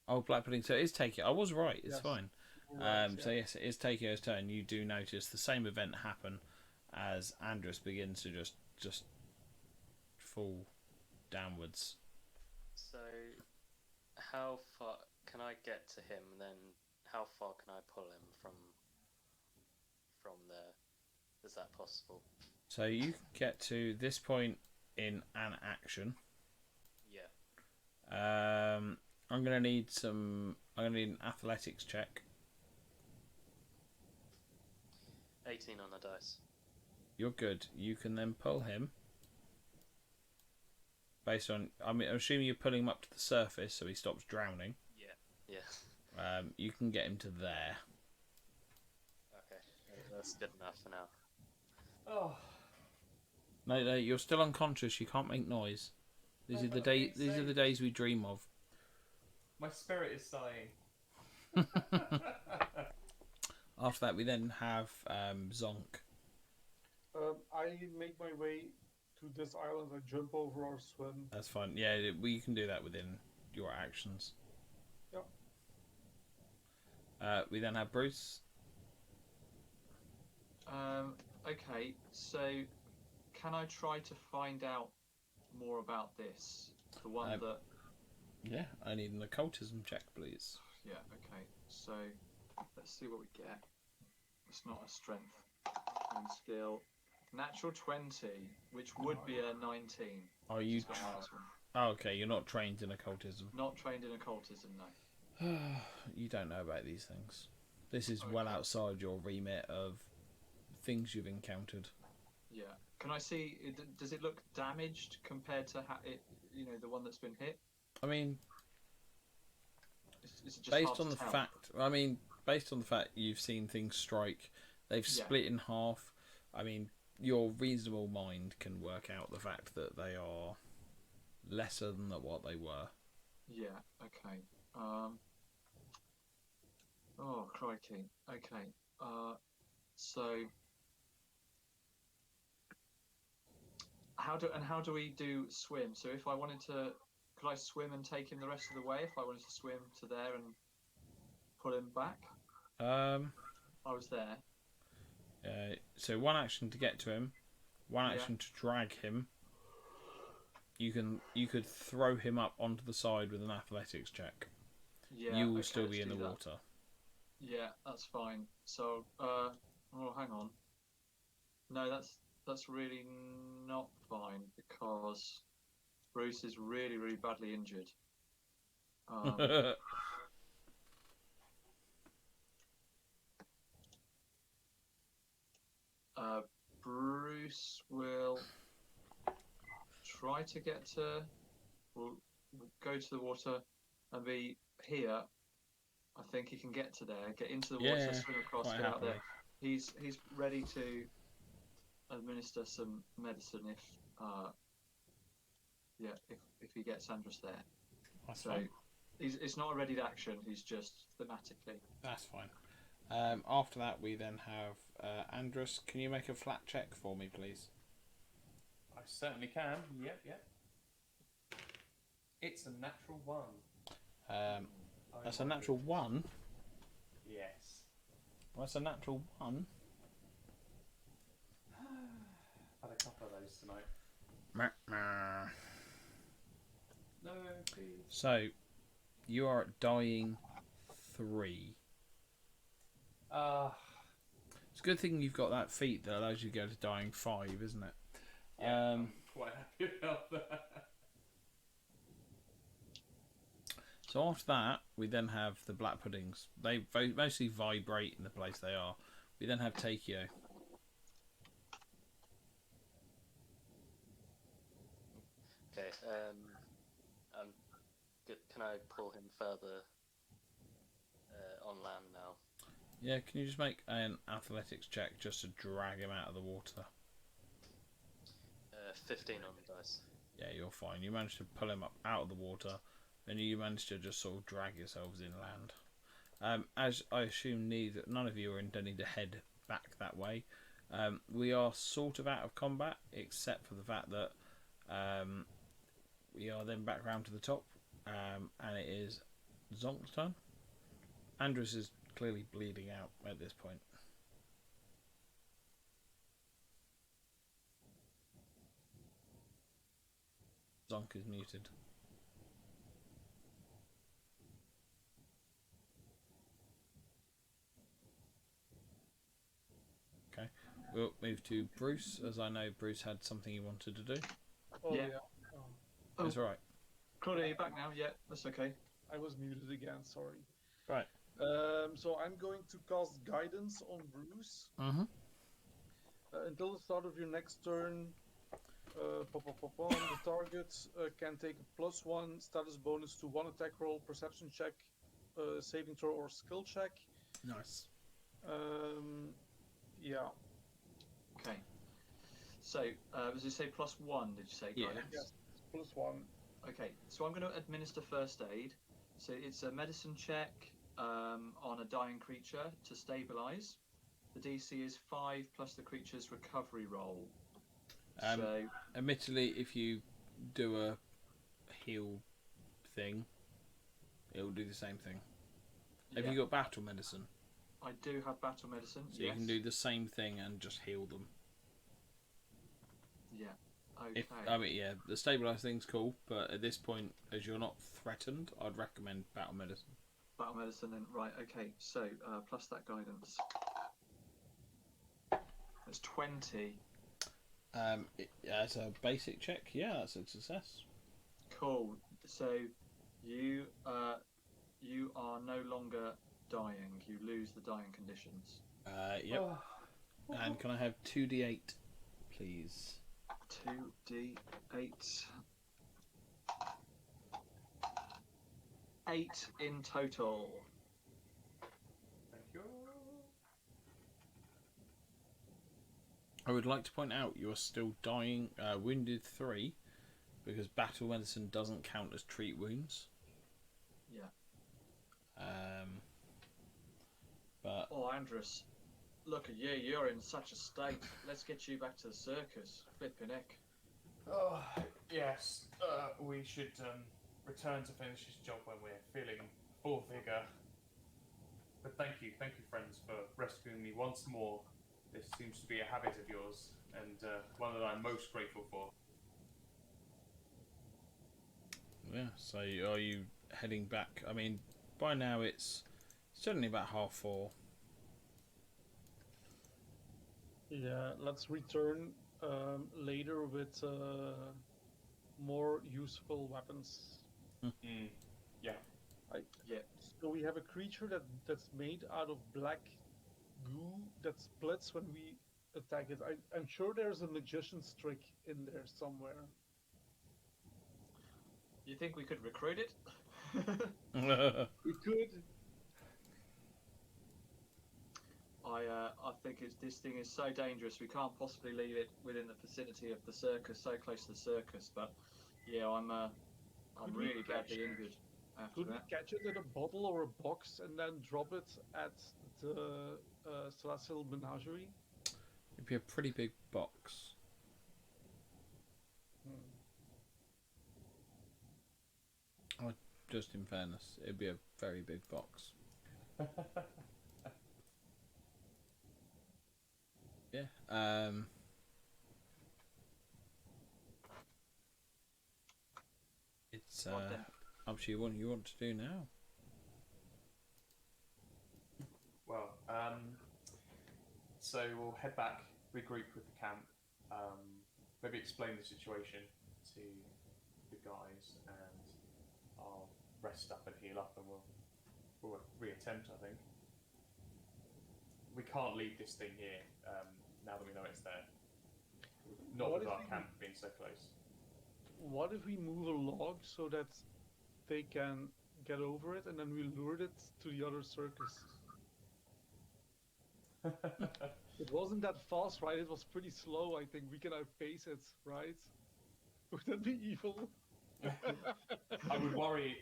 Oh, Black Pudding. So it is Takeo. I was right. It's Yes. fine. Right, So yes, it is Takeo's turn. You do notice the same event happen as Andros begins to just fall downwards. So, how far can I get to him? And then, how far can I pull him from there? Is that possible? So you can get to this point in an action. Yeah. I'm gonna need an athletics check. 18 on the dice. You're good. You can then pull him. Based on, I'm assuming you're pulling him up to the surface so he stops drowning. Yeah. You can get him to there. Okay. That's good enough for now. Oh. No, you're still unconscious. You can't make noise. These are the days we dream of. My spirit is sighing. After that, we then have Zonk. I make my way to this island. I jump over or swim. That's fine. Yeah, we can do that within your actions. Yeah. We then have Bruce. Okay, so can I try to find out more about this? The one that. Yeah, I need an occultism check, please. Yeah, okay. So let's see what we get. It's not a strength and skill. Natural 20, which would be a 19. Are you? It's got minus one. Oh, okay, you're not trained in occultism. Not trained in occultism, no. You don't know about these things. This is well outside your remit of things you've encountered. Yeah. Can I see? Does it look damaged compared to the one that's been hit? I mean, Is it just based hard on to the tell? fact, based on the fact you've seen things strike, they've split in half. I mean, your reasonable mind can work out the fact that they are lesser than what they were. Yeah. Okay. Oh crikey. Okay. So how do we do swim? So if I wanted to, could I swim and take him the rest of the way? If I wanted to swim to there and pull him back, I was there. So one action to get to him. one action to drag him. You could throw him up onto the side with an athletics check. Yeah. You will okay, still let's be in do the that. water. Yeah, that's fine. So, oh, hang on. No, that's really not fine because Bruce is really, really badly injured. Bruce will try to will go to the water and be here. I think he can get to there, get into the water, swim across, quite get out happily. there. He's ready to administer some medicine if he gets Andrus there. That's So fine. it's not a ready action. He's just thematically. That's fine. After that, we then have Andrus. Can you make a flat check for me, please? I certainly can. Yep. It's a natural 1. That's a natural 1. Yes. Well, that's a natural 1. Had a couple of those tonight. No, please. So, you are at dying 3. It's a good thing you've got that feat that allows you to go to dying 5, isn't it? Yeah, I'm quite happy about that. So after that, we then have the black puddings. They mostly vibrate in the place they are. We then have Takeo. Okay. Can I pull him further on land now? Yeah, can you just make an athletics check just to drag him out of the water? 15 on the dice. Yeah, you're fine. You managed to pull him up out of the water, then you managed to just sort of drag yourselves inland. As I assume none of you are intending to head back that way. We are sort of out of combat, except for the fact that we are then back round to the top, and it is Zonk's turn. Andrus is clearly bleeding out at this point. Zonk is muted. Okay, we'll move to Bruce, as I know Bruce had something he wanted to do. Oh Yeah. That's all right. Claudia, are you back now? Yeah, that's okay. I was muted again. Sorry. Right. So I'm going to cast guidance on Bruce. Mm-hmm. Until the start of your next turn, the target can take a +1 status bonus to 1 attack roll, perception check, saving throw, or skill check. Nice. Yeah. Okay. So, as you say, +1, did you say? Yeah. Guidance? Yes. +1. Okay, so I'm going to administer first aid. So it's a medicine check on a dying creature to stabilize. The DC is 5 plus the creature's recovery roll. Admittedly, if you do a heal thing, it will do the same thing. Have you got battle medicine? I do have battle medicine. So you can do the same thing and just heal them. Yeah. Okay. The stabilize thing's cool, but at this point, as you're not threatened, I'd recommend battle medicine. Battle medicine, then right. Okay. So plus that guidance. That's 20. As a basic check, yeah, that's a success. Cool. So you are no longer dying. You lose the dying conditions. Yep. And can I have 2d8, please? 2d8. 8 in total. Thank you. I would like to point out you are still dying, wounded 3, because battle medicine doesn't count as treat wounds. Yeah. But Oh, Andrus, look at you. You're in such a state. Let's get you back to the circus. Flippin' heck. Oh, yes. We should return to finish this job when we're feeling full vigour. But thank you, friends, for rescuing me once more. This seems to be a habit of yours. and one that I'm most grateful for. Yeah. So are you heading back? I mean, by now it's certainly about 4:30. Yeah, let's return later with more useful weapons. Yeah. Yeah. So we have a creature that's made out of black goo that splits when we attack it. I'm sure there's a magician's trick in there somewhere. You think we could recruit it? We could. I think this thing is so dangerous. We can't possibly leave it within the vicinity of the circus, so close to the circus. But yeah, I'm Could we really catch badly injured after Could we that. catch it in a bottle or a box and then drop it at the Celestial Menagerie? It'd be a pretty big box. Oh, just in fairness, it'd be a very big box. Yeah. It's Right then. up to you what you want to do now. Well, so we'll head back, regroup with the camp, maybe explain the situation to the guys, and I'll rest up and heal up, and we'll reattempt. I think we can't leave this thing here now that we know it's there. Not What with if our we- camp being so close. What if we move a log so that they can get over it and then we lured it to the other circus? It wasn't that fast, right? It was pretty slow, I think. We can outpace it, right? Would that be evil? I would worry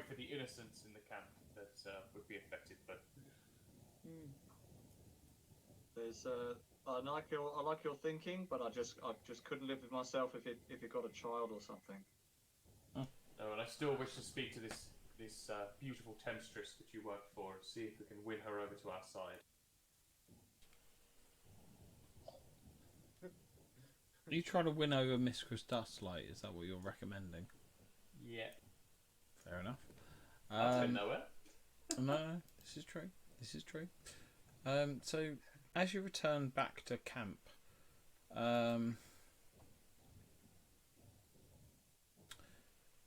for the innocents in the camp that would be affected, but There's I like your thinking, but I just couldn't live with myself if it got a child or something. no, and I still wish to speak to this beautiful temptress that you work for and see if we can win her over to our side. Are you trying to win over Mistress Dustlight? Is that what you're recommending? Yeah. Fair enough. I don't know it. No, this is true. This is true. So, as you return back to camp,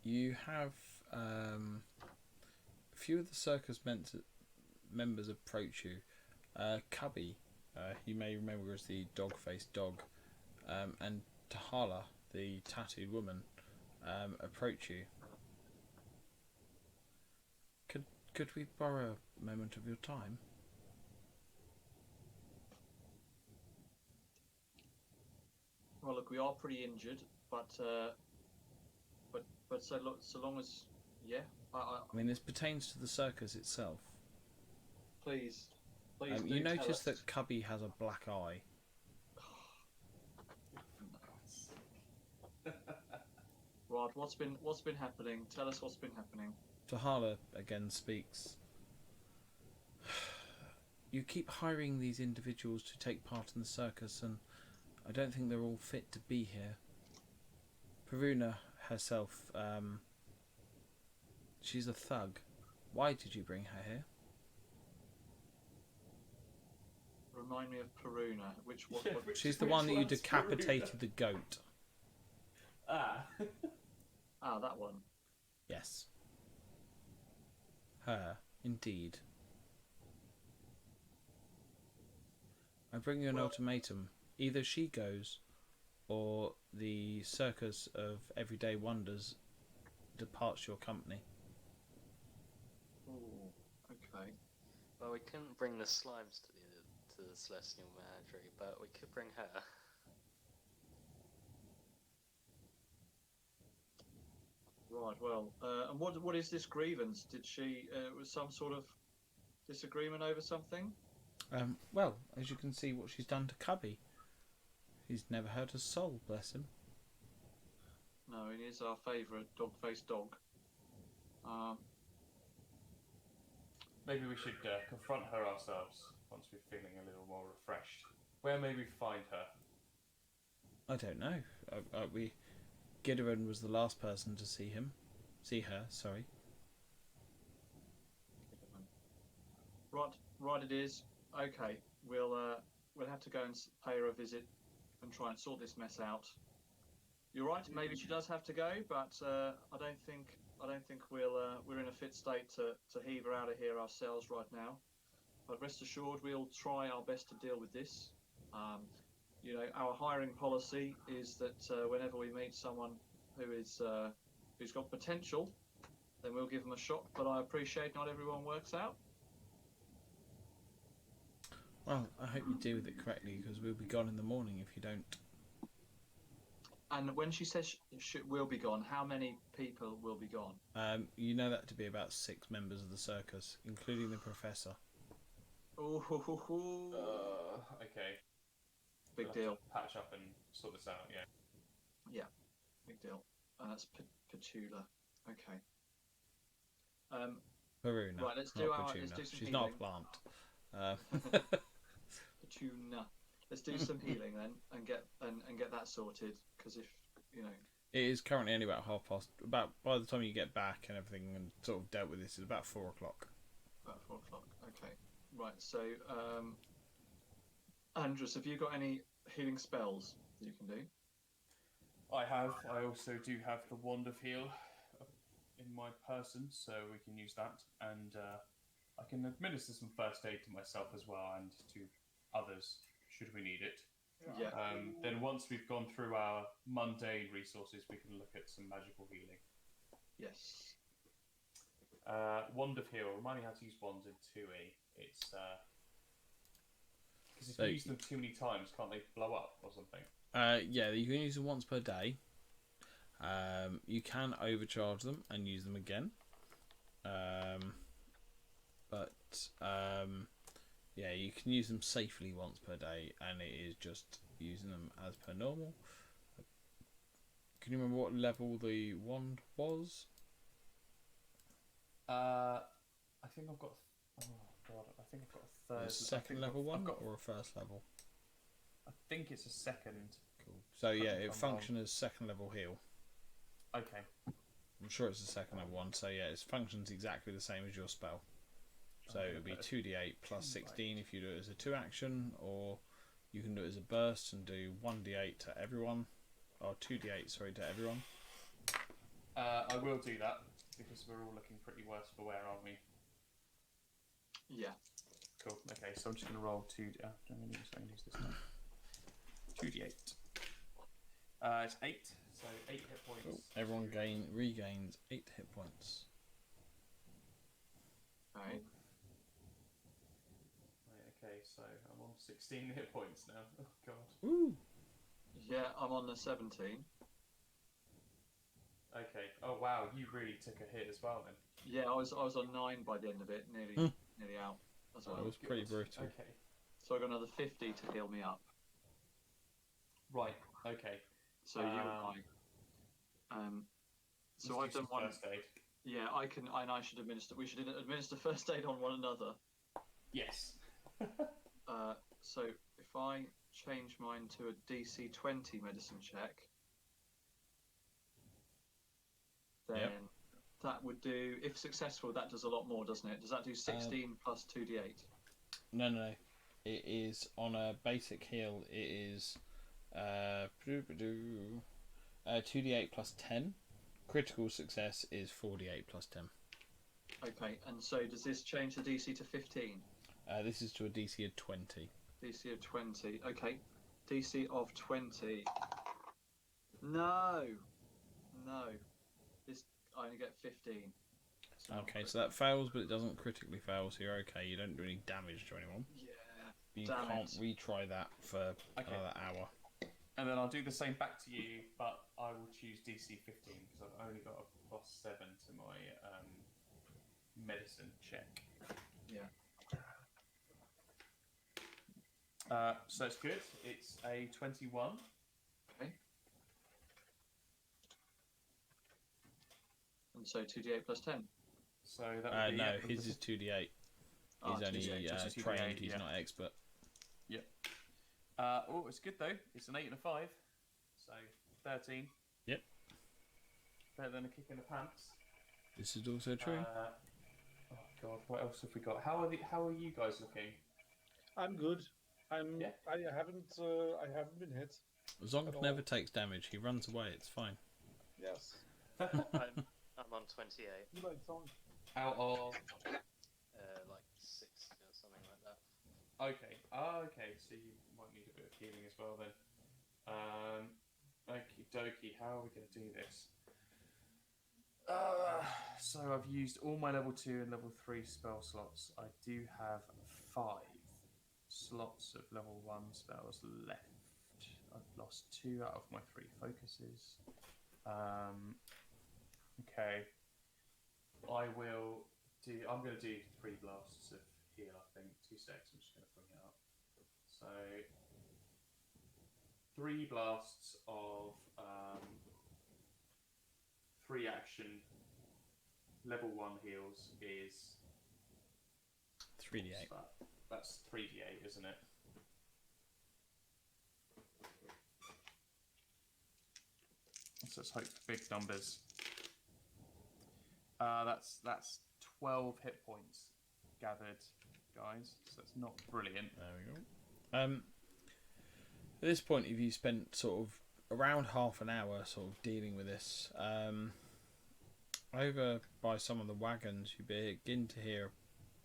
you have a few of the circus members approach you. Cubby, you may remember as the dog-faced dog, and Tahala, the tattooed woman, approach you. Could we borrow a moment of your time? Well, look, we are pretty injured, but so long as I mean, this pertains to the circus itself. please do You tell notice us. that Cubby has a black eye. Right, what's been happening? Tell us what's been happening. Tahala again speaks. You keep hiring these individuals to take part in the circus, and I don't think they're all fit to be here. Peruna herself, she's a thug. Why did you bring her here? Remind me of Peruna. Which one? Yeah, She's the one that you one's decapitated Peruna? the goat. Ah. That one. Yes. Her, indeed. I bring you an ultimatum. Either she goes, or the circus of everyday wonders departs your company. Ooh, okay. Well, we couldn't bring the slimes to the Celestial Menagerie, but we could bring her. Right. Well, and what is this grievance? Did she was some sort of disagreement over something? Well, as you can see, what she's done to Cubby. He's never hurt a soul, bless him. No, he is our favourite dog-faced dog. Maybe we should confront her ourselves once we're feeling a little more refreshed. Where may we find her? I don't know. Gideon was the last person to see her. Sorry. Right. It is. Okay. We'll have to go and pay her a visit and try and sort this mess out. You're right. Maybe she does have to go, but I don't think we're in a fit state to heave her out of here ourselves right now. But rest assured, we'll try our best to deal with this. Our hiring policy is that whenever we meet someone who's got potential, then we'll give them a shot. But I appreciate not everyone works out. Well, I hope you deal with it correctly, because we'll be gone in the morning if you don't. And when she says we'll be gone, how many people will be gone? You know that to be about 6 members of the circus, including the professor. Oh, okay. Big deal. Patch up and sort this out. Yeah. Yeah, big deal. That's Petula. Okay. Peruna. Right, let's do some She's healing. not a plant. Petuna. Let's do some healing then, and get that sorted. Because if it is currently only about 4:30. By the time you get back and everything and sort of dealt with this, it's about 4 o'clock. About 4 o'clock. Okay. Right. So, Andrus, have you got any healing spells that you can do? I have. I also do have the Wand of Heal in my person, so we can use that. And I can administer some first aid to myself as well and to others, should we need it. Yeah. Then once we've gone through our mundane resources, we can look at some magical healing. Yes. Wand of Heal. Remind me how to use wands in 2E. It's because if So you use them too many times, can't they blow up or something? Yeah, you can use them once per day. You can overcharge them and use them again. Yeah, you can use them safely once per day, and it is just using them as per normal. Can you remember what level the wand was? I think I've got. Oh god, I think I've got a third. A second level one got, or a first level? I think it's a second. Cool. So yeah, Correct me it if I'm functions as second level heal. Okay. I'm sure it's a second level one. So yeah, it functions exactly the same as your spell. So it would be 2d8 plus 16 if you do it as a 2 action, or you can do it as a burst and do 1d8 to everyone, or 2d8 to everyone. I will do that because we're all looking pretty worse for wear, aren't we? Yeah. Cool. Okay, so I'm just going to roll 2. I'm going to use this time. 2d8. It's 8, so 8 hit points. Cool. Everyone regains 8 hit points. Alright. Right, okay, so I'm on 16 hit points now. Oh god. Woo! Yeah, I'm on the 17. Okay. Oh wow, you really took a hit as well then. Yeah, I was on 9 by the end of it, nearly out as well. That was pretty brutal. Okay. So I got another 50 to heal me up. Right. Okay. So you and I. So I've done one. First aid. Yeah, I can. And I should administer. We should administer first aid on one another. Yes. So if I change mine to a DC 20 medicine check, then that would do. If successful, that does a lot more, doesn't it? Does that do 16 plus 2d8? No. It is on a basic heal. It is 2d8 plus 10. Critical success is 4d8 plus 10. Okay, and so does this change the DC to 15? This is to a DC of 20. DC of 20. Okay, DC of 20. No. This I only get 15. So Okay, so that fails, but it doesn't critically fail, so you're okay. You don't do any damage to anyone. Yeah. You Damn can't it. retry that for another hour. And then I'll do the same back to you, but I will choose DC 15 because I've only got a +7 to my medicine check. Yeah. So it's good. It's a 21. Okay. And so 2d8 plus 10. So that would be No, his is 2d8. He's only 2d8, just a 2d8, trained, he's yeah. not expert. Oh, it's good though. It's an 8 and a 5. So 13. Yep. Better than a kick in the pants. This is also true. Oh God, what else have we got? How are you guys looking? I'm good. Yeah. I haven't been hit. Zonk at all. never takes damage. He runs away. It's fine. Yes. I'm on 28, You like song? Out of like 60 or something like that. okay. Okay. So you might need a bit of healing as well then. Okie dokie. How are we going to do this? So I've used all my level 2 and level 3 spell slots. I do have 5 slots of level 1 spells left. I've lost 2 out of my 3 focuses. Okay. I'm going to do 3 blasts of heal, I think. 2 seconds, I'm just going to bring it up. So 3 blasts of 3 action level 1 heals is 3d8. That's 3d8, isn't it? So let's hope for big numbers. That's 12 hit points gathered, guys. So that's not brilliant. There we go. At this point, if you spent sort of around half an hour sort of dealing with this, over by some of the wagons, you begin to hear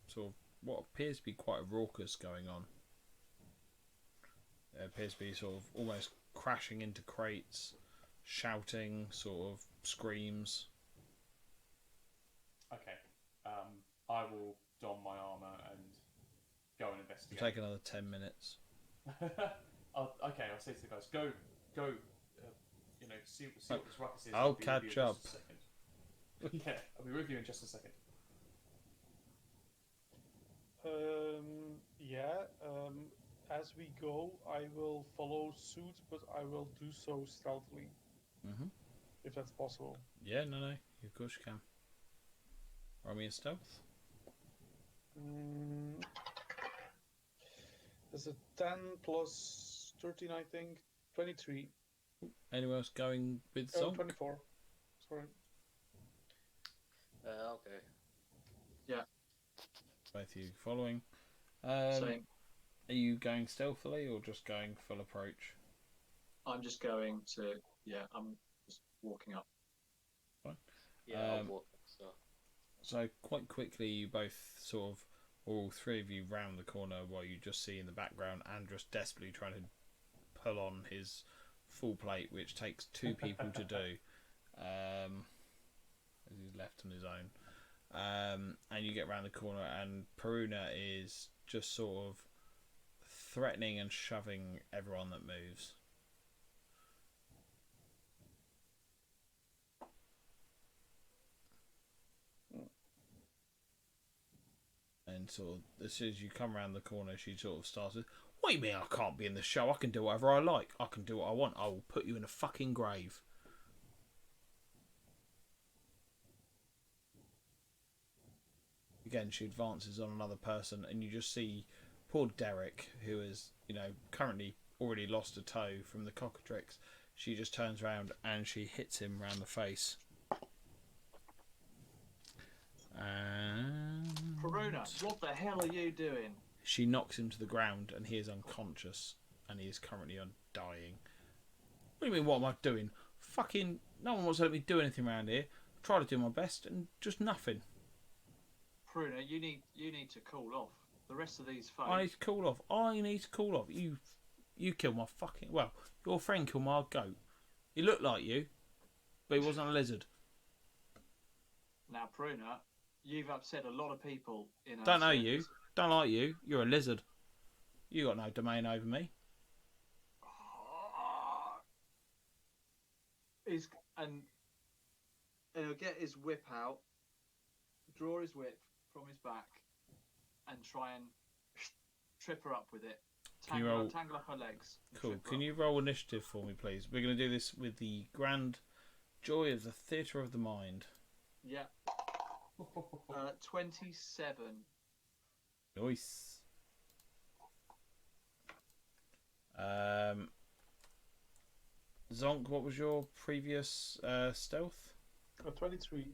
sort of what appears to be quite a raucous going on. It appears to be sort of almost crashing into crates, shouting, sort of screams. Okay. I will don my armour and go and investigate. It'll take another 10 minutes. I'll say to the guys, go. See what this ruckus is. I'll be with you in catch just up. a second. Yeah, I'll be with you in just a second. As we go, I will follow suit, but I will do so stealthily, if that's possible. Yeah, no, of course you can. Roll me a stealth. There's a 10 plus 13, I think. 23. Anyone else going with Oh, Zonk? 24. Sorry. I'll go. Both of you following. Same. Are you going stealthily or just going full approach? I'm just going to. Yeah, I'm just walking up. Fine. Yeah, I'll walk. So quite quickly, you both sort of, all 3 of you, round the corner while you just see in the background Andrus desperately trying to pull on his full plate, which takes 2 people to do. As he's left on his own. And you get round the corner and Peruna is just sort of threatening and shoving everyone that moves. And sort of, as soon as you come around the corner, she sort of starts with, "What do you mean I can't be in the show? I can do whatever I like. I can do what I want. I will put you in a fucking grave." Again, she advances on another person, and you just see poor Derek, who is, currently already lost a toe from the cockatrix. She just turns around and she hits him round the face. And Peruna, what the hell are you doing? she knocks him to the ground, and he is unconscious, and he is currently dying. What do you mean, what am I doing? Fucking, no one wants to let me do anything around here. I try to do my best, and just nothing. Peruna, you need to cool off. The rest of these folk. I need to cool off. You killed my fucking... Well, your friend killed my goat. He looked like you, but he wasn't a lizard. Now, Peruna, you've upset a lot of people in our Don't know service. you. Don't like you. You're a lizard. You got no domain over me. And he'll get his whip out, draw his whip from his back, and try and trip her up with it. Tangle up her legs. Cool. Can you roll initiative for me, please? We're going to do this with the grand joy of the theatre of the mind. Yeah. 27. Nice. Zonk, what was your previous stealth? 23.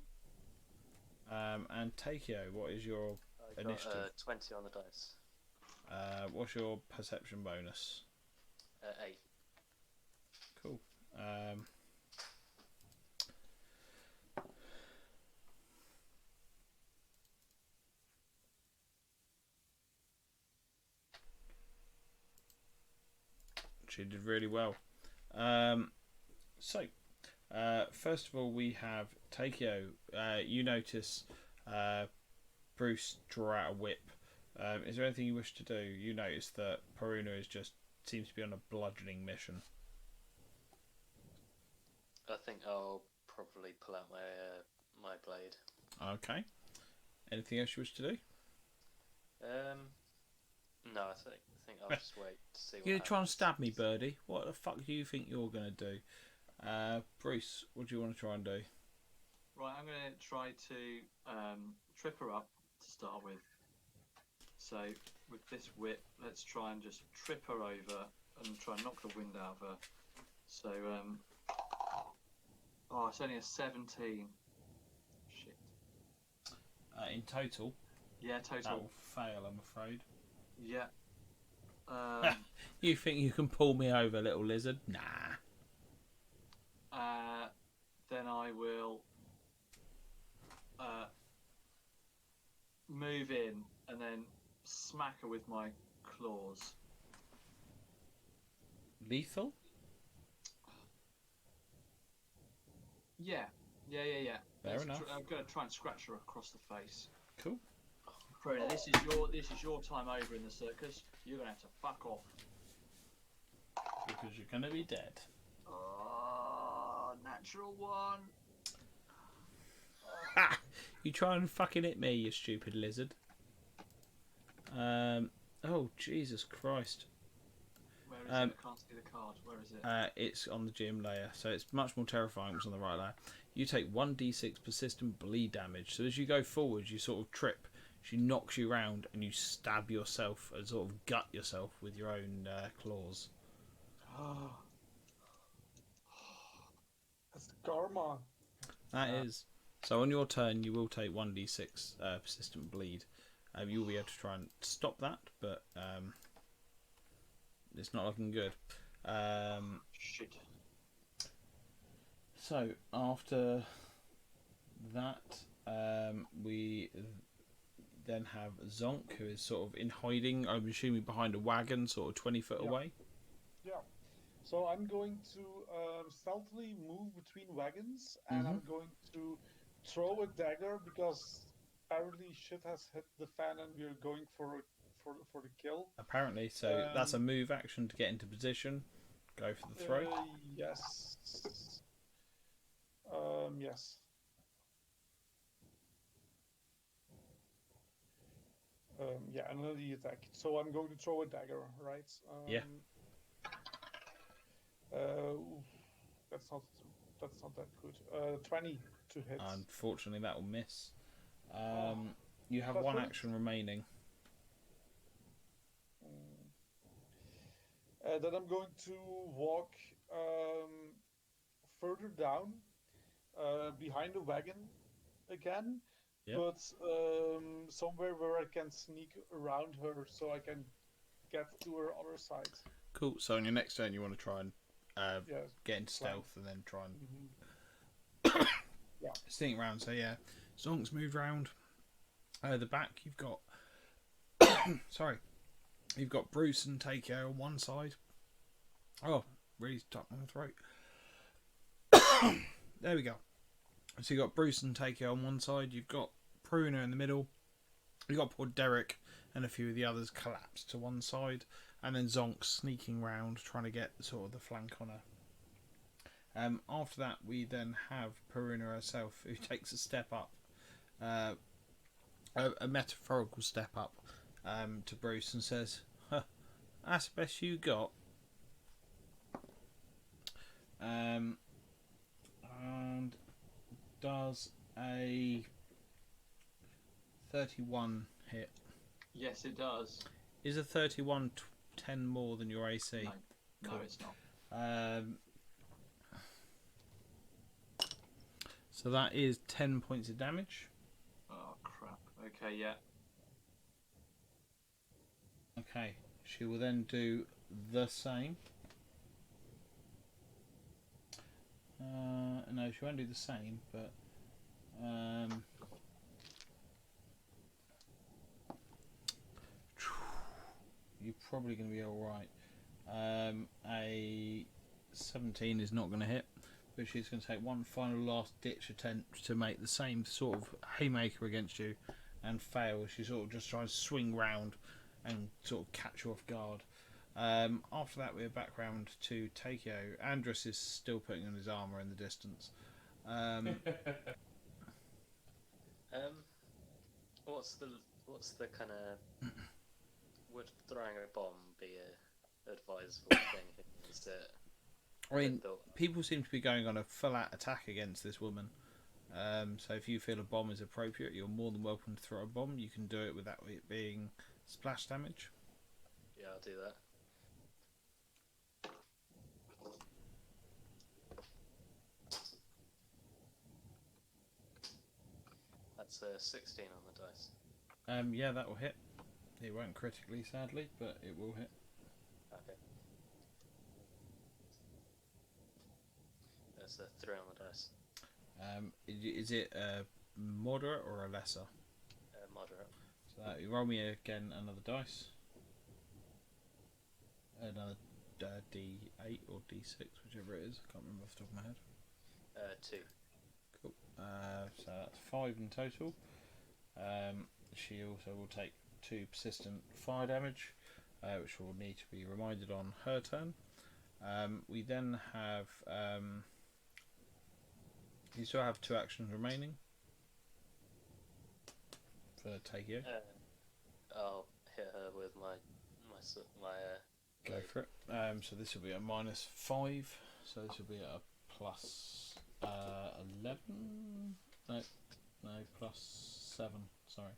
And Takeo, what is your I got initiative? 20 on the dice. What's your perception bonus? 8. Cool. She did really well. First of all, we have Takeo. You notice Bruce draw out a whip. Is there anything you wish to do? You notice that Peruna seems to be on a bludgeoning mission. I think I'll probably pull out my blade. Okay. Anything else you wish to do? No, I think I'll just wait to see what You're gonna try and happens. stab me, Birdie? What the fuck do you think you're gonna do? Bruce, what do you want to try and do? Right, I'm going to try to trip her up to start with. So with this whip, let's try and just trip her over and try and knock the wind out of her. So, it's only a 17. Shit. In total, Yeah, that total. will fail, I'm afraid. Yeah. You think you can pull me over, little lizard? Nah. Then I will move in and then smack her with my claws. Lethal? Yeah. Fair enough. I'm going to try and scratch her across the face. Cool. Corona, this is your time over in the circus. You're going to have to fuck off. Because you're going to be dead. Oh, natural one. Ha! You try and fucking hit me, you stupid lizard. Oh, Jesus Christ. Where is it? I can't see the card. Where is it? It's on the gym layer, so it's much more terrifying. It's on the right layer. You take 1d6 persistent bleed damage. So as you go forward, you sort of trip. She knocks you round and you stab yourself and sort of gut yourself with your own claws. That's karma. That is. So on your turn, you will take 1d6 persistent bleed. You'll be able to try and stop that, but it's not looking good. Shit. So after that, we then have Zonk, who is sort of in hiding, I'm assuming behind a wagon, sort of 20 foot away. Yeah. So I'm going to stealthily move between wagons, and I'm going to throw a dagger because apparently shit has hit the fan, and we're going for the kill. Apparently, so that's a move action to get into position. Go for the throw. Yes. Yes. Another attack. So I'm going to throw a dagger, right? Yeah. That's not that good. 20 to hit. Unfortunately, that will miss. You have That one hurts. action remaining. Then I'm going to walk further down behind the wagon again, Yep. but somewhere where I can sneak around her so I can get to her other side. Cool. So on your next turn, you want to try and Yeah. get into stealth and then try and Yeah. sneak around. So yeah, Zonk's moved round. The back, you've got sorry, you've got Bruce and Takeo on one side. Oh, really stuck my throat. There we go. So you've got Bruce and Takeo on one side. You've got Pruna in the middle. You've got poor Derek and a few of the others collapsed to one side, and then Zonk sneaking round trying to get sort of the flank on her. After that, we then have Peruna herself, who takes a step up, a metaphorical step up, to Bruce and says, huh, "That's the best you got." And does a 31 hit? Yes, it does. Is a 31 10 more than your AC? No, Cool. no, it's not. So that is 10 points of damage. Oh crap. Okay, yeah. Okay, she will then do the same. No, she won't do the same, but you're probably going to be alright. A 17 is not going to hit, but she's going to take one final last ditch attempt to make the same sort of haymaker against you and fail. She sort of just tries to swing round and sort of catch you off guard. After that, we're back round to Takeo. Andrus is still putting on his armour in the distance. What's the kind of would throwing a bomb be a advisable thing? Is it? I mean, people seem to be going on a full-out attack against this woman. So if you feel a bomb is appropriate, you're more than welcome to throw a bomb. You can do it without it being splash damage. Yeah, I'll do that. That's a 16 on the dice. Yeah, that will hit. It won't critically, sadly, but it will hit. Okay. That's a 3 on the dice. Is it a moderate or a lesser? Moderate. So you roll me again another dice. Another D8 or D6, whichever it is. I can't remember off the top of my head. 2. Cool. So that's 5 in total. She also will take 2 persistent fire damage, which will need to be reminded on her turn. We then have... you still have 2 actions remaining for Takeo. I'll hit her with my Go for it. So this will be a -5. So this will be a plus 11. No, plus 7. Sorry.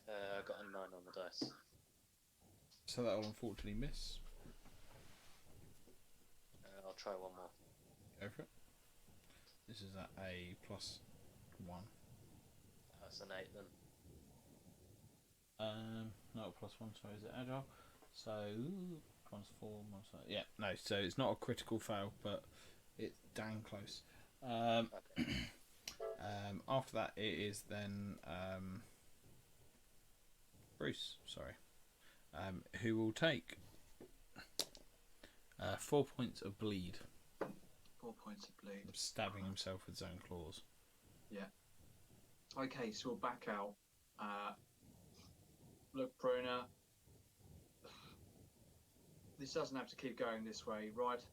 I got a 9 on the dice. So that will unfortunately miss. I'll try one more. Go for it. This is at a +1. That's an 8 then. Not a +1. Sorry, is it agile? So +4. Yeah, no. So it's not a critical fail, but it's dang close. Okay. After that, it is then Bruce. Sorry, who will take 4 points of bleed. 4 points of bleed. Stabbing himself with his own claws. Yeah. Okay, so we'll back out. Look, Bruna, this doesn't have to keep going this way, right?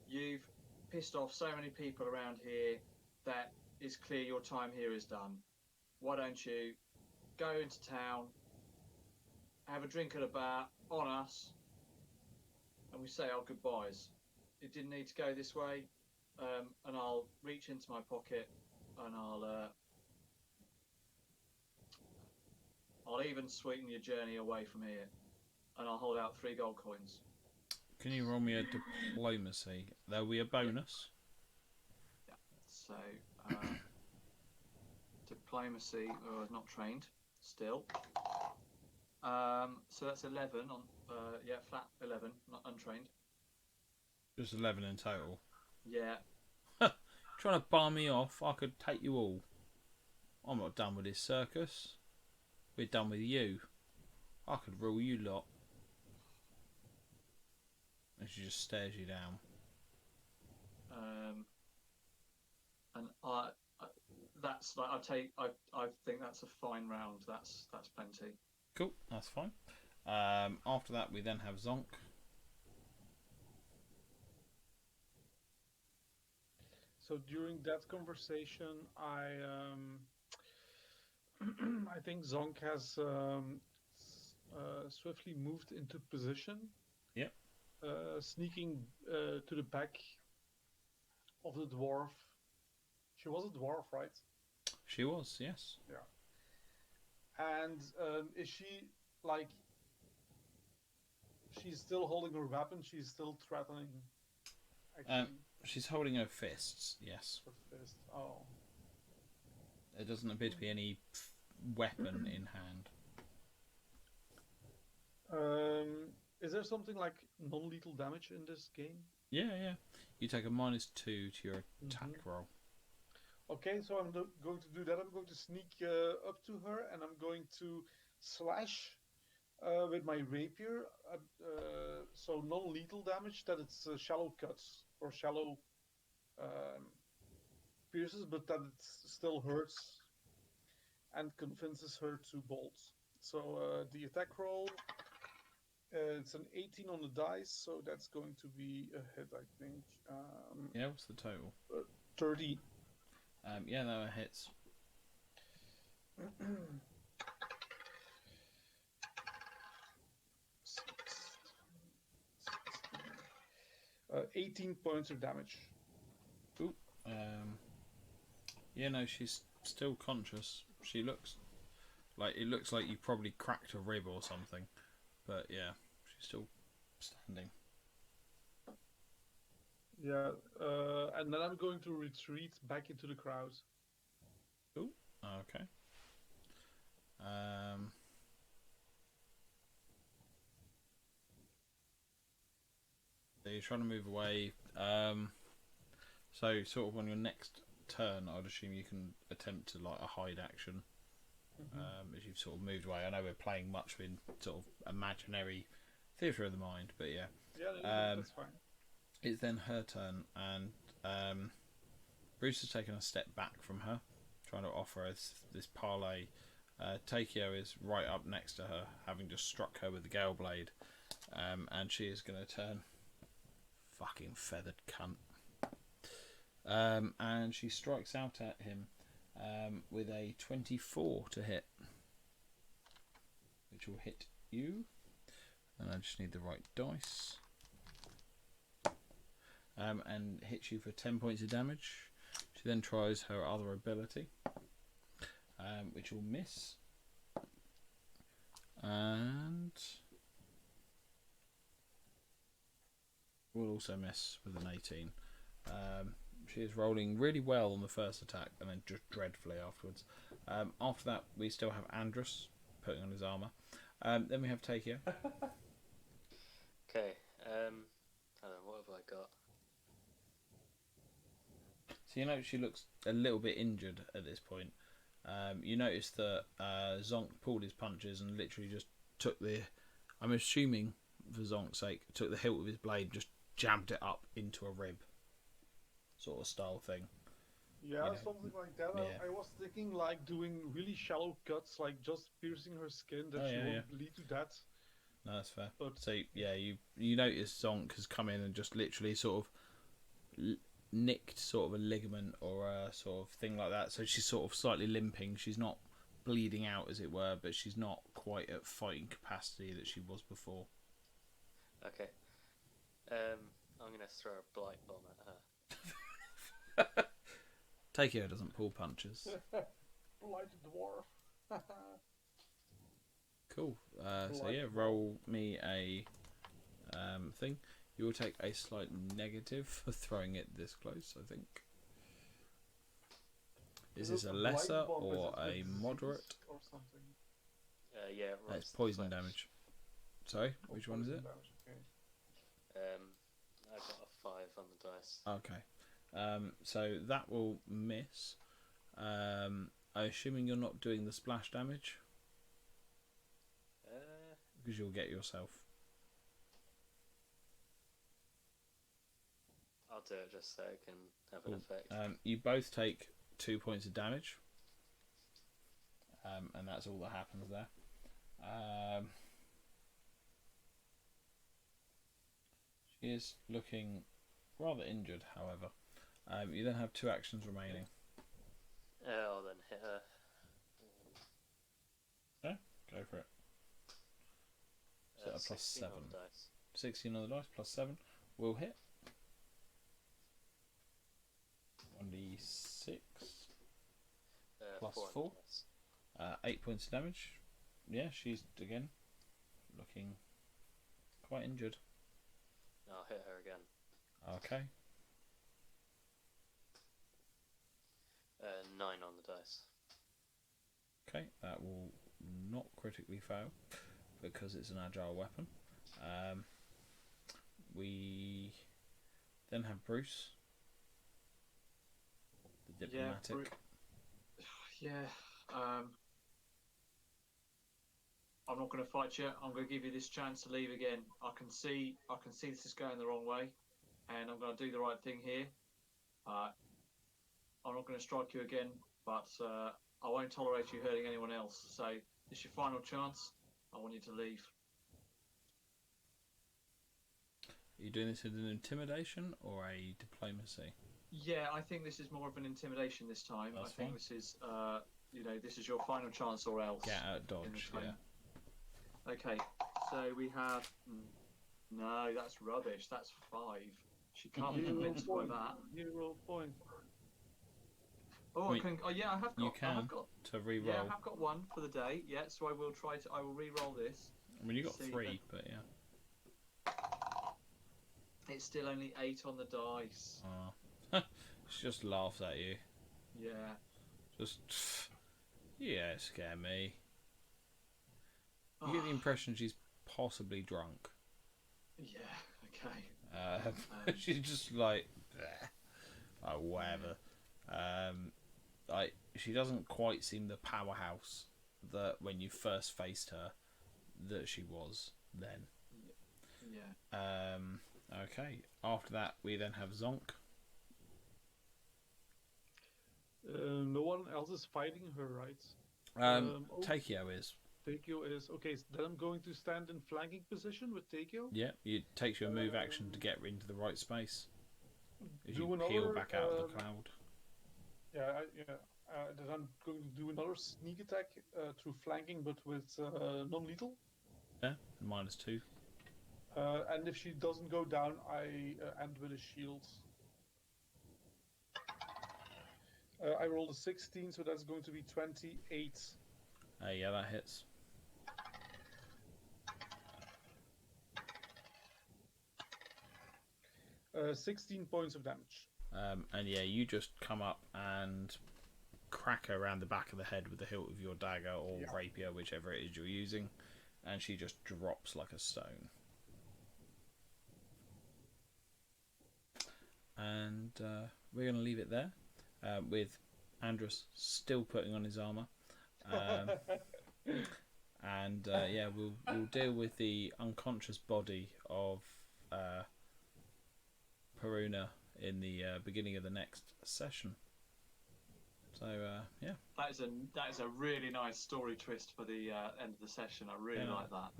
You've pissed off so many people around here that it's clear your time here is done. Why don't you go into town, have a drink at a bar on us, and we say our goodbyes. It didn't need to go this way, and I'll reach into my pocket and I'll even sweeten your journey away from here, and I'll hold out 3 gold coins. Can you roll me a diplomacy? There'll be a bonus. Yeah. So diplomacy, not trained still. So that's 11 on. Yeah, flat 11, not untrained. Just 11 in total. Yeah. Trying to bar me off? I could take you all. I'm not done with this circus. We're done with you. I could rule you lot. And she just stares you down. And that's like I think that's a fine round. That's plenty. Cool, that's fine. After that, we then have Zonk. So during that conversation, I think Zonk has swiftly moved into position. Yep. Sneaking to the back of the dwarf. She was a dwarf, right? She was, yes. Yeah. And is she like? She's still holding her weapon. She's still threatening. Actually, She's holding her fists. Yes. her fist. Oh. There doesn't appear to be any weapon in hand. Is there something like non-lethal damage in this game? Yeah. You take a -2 to your attack roll. Okay, so I'm going to do that. I'm going to sneak up to her and I'm going to slash with my rapier. So non-lethal damage, that it's shallow cuts or shallow pierces, but that it still hurts and convinces her to bolt. So the attack roll, it's an 18 on the dice, so that's going to be a hit, I think. Yeah, what's the total? 30. Yeah, that hits. 18 points of damage. Ooh. Yeah, no, she's still conscious. She looks like you probably cracked a rib or something, but yeah, she's still standing. Yeah, and then I'm going to retreat back into the crowd. Ooh. Okay. So you're trying to move away. So sort of on your next turn, I'd assume you can attempt to like a hide action. As you've sort of moved away. I know we're playing much in sort of imaginary theatre of the mind, but yeah. Yeah, that's fine. It's then her turn, and Bruce has taken a step back from her, trying to offer her this parley. Takeo is right up next to her, having just struck her with the gale blade, and she is going to turn. Fucking feathered cunt. And she strikes out at him with a 24 to hit, which will hit you. And I just need the right dice. And hits you for 10 points of damage. She then tries her other ability, which will miss. And will also miss with an 18. She is rolling really well on the first attack and then just dreadfully afterwards. After that, we still have Andrus putting on his armour. Then we have Takeo. Okay, hold on, what have I got? So you know she looks a little bit injured at this point. You notice that Zonk pulled his punches and literally just took I'm assuming for Zonk's sake, took the hilt of his blade and just jammed it up into a rib. Sort of style thing. Yeah, you know, something like that. yeah. I was thinking like doing really shallow cuts, like just piercing her skin, that she won't bleed to death. No, that's fair. But so yeah, you notice Zonk has come in and just literally sort of nicked sort of a ligament or a sort of thing like that. So she's sort of slightly limping. She's not bleeding out, as it were, but she's not quite at fighting capacity that she was before. Okay. I'm going to throw a blight bomb at her. Takeo doesn't pull punches. Blighted dwarf. Cool. So yeah, roll me a thing. You will take a slight negative for throwing it this close, I think. Is this a lesser or a moderate? Or something? Yeah, right. It's poison damage. Sorry, which one is it? Damage, okay. I got a 5 on the dice. Okay. So that will miss. I'm assuming you're not doing the splash damage? Because you'll get yourself. I'll do it just so it can have an effect. You both take 2 points of damage. And that's all that happens there. She is looking rather injured, however. You then have 2 actions remaining. I'll then hit her. Yeah, go for it. So a plus 7. On the dice. 16 on the dice, plus 7 will hit. 1d6 plus 4. 8 points of damage. Yeah, she's again looking quite injured. I'll hit her again. Okay, dice. Okay, that will not critically fail because it's an agile weapon. We then have Bruce, the diplomatic. Yeah. I'm not going to fight you. I'm going to give you this chance to leave again. I can see this is going the wrong way, and I'm going to do the right thing here. I'm not going to strike you again, but I won't tolerate you hurting anyone else. So this is your final chance. I want you to leave. Are you doing this as an intimidation or a diplomacy? Yeah, I think this is more of an intimidation this time. That's I think fine. this is, this is your final chance or else. Get out, dodge. Yeah. Okay, so we have. No, that's rubbish. That's 5. She can't be convinced by that. 0 point. Oh, Wait, I can. Oh, yeah, I have got. You can I have got. to re-roll. Yeah, I have got 1 for the day. Yeah, so I will try to. I will re-roll this. I mean, you got See 3, but yeah. It's still only 8 on the dice. She just laughs at you. Yeah. Just, yeah, scare me. You get the impression she's possibly drunk. Yeah. Okay. She's just like, whatever. Like she doesn't quite seem the powerhouse that when you first faced her that she was then. Yeah. Okay. After that, we then have Zonk. No one else is fighting her, right? Takeo is. Takeo is okay. So then I'm going to stand in flanking position with Takeo. Yeah, it takes your move action to get into the right space. As Do you another, peel back out of the cloud. Then I'm going to do another sneak attack through flanking, but with non-lethal. Yeah, -2. And if she doesn't go down, I end with a shield. I rolled a 16, so that's going to be 28. Yeah, that hits. Uh, 16 points of damage. And yeah, you just come up and crack her around the back of the head with the hilt of your dagger or rapier, whichever it is you're using, and she just drops like a stone. And we're going to leave it there with Andrus still putting on his armour. And we'll deal with the unconscious body of Peruna in the beginning of the next session. So yeah, that is a really nice story twist for the end of the session. I really like that.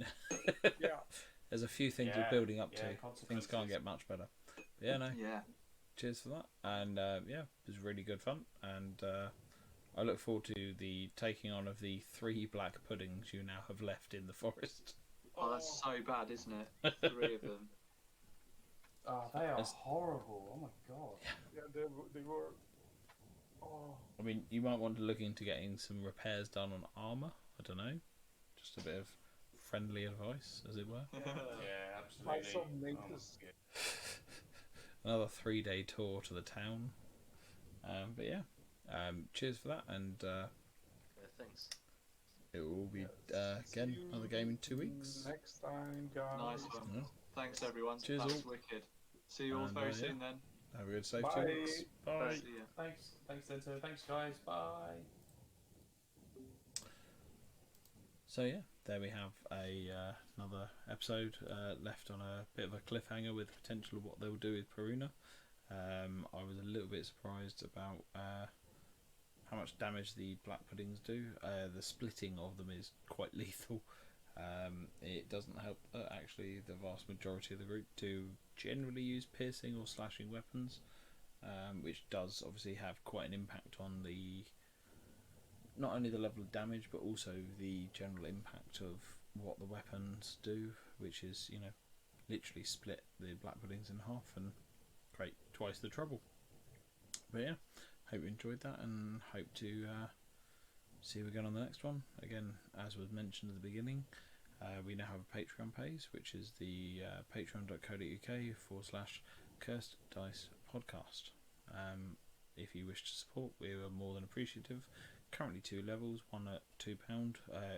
Yeah, there's a few things we're building up to. Things can't get much better. But yeah, no. Yeah. Cheers for that. And it was really good fun. And I look forward to the taking on of the 3 black puddings you now have left in the forest. Oh, that's so bad, isn't it? 3 of them. Oh, they are horrible. Oh my god. yeah, they were. Oh. I mean, you might want to look into getting some repairs done on armour. I don't know. Just a bit of friendly advice, as it were. Yeah, Buy absolutely. some natives. Another 3-day tour to the town. But yeah, cheers for that. And Thanks. it will be again another game in 2 weeks. Next time, guys. Nice one. Yeah. Thanks, everyone. Cheers, That was all. wicked. See you all And, very yeah. soon then. Have a good safe Bye. 2 weeks. Bye. See ya. Thanks, Dento. Thanks, guys. Bye. So yeah, there we have another episode left on a bit of a cliffhanger with the potential of what they'll do with Peruna. I was a little bit surprised about how much damage the black puddings do. The splitting of them is quite lethal. It doesn't help that actually the vast majority of the group do generally use piercing or slashing weapons, which does obviously have quite an impact on the not only the level of damage but also the general impact of what the weapons do, which is, you know, literally split the black puddings in half and create twice the trouble. But yeah, hope you enjoyed that and hope to see you again on the next one. Again, as was mentioned at the beginning, we now have a Patreon page, which is the patreon.co.uk/Cursed Dice Podcast. if you wish to support, we are more than appreciative. Currently 2 levels, one at £2.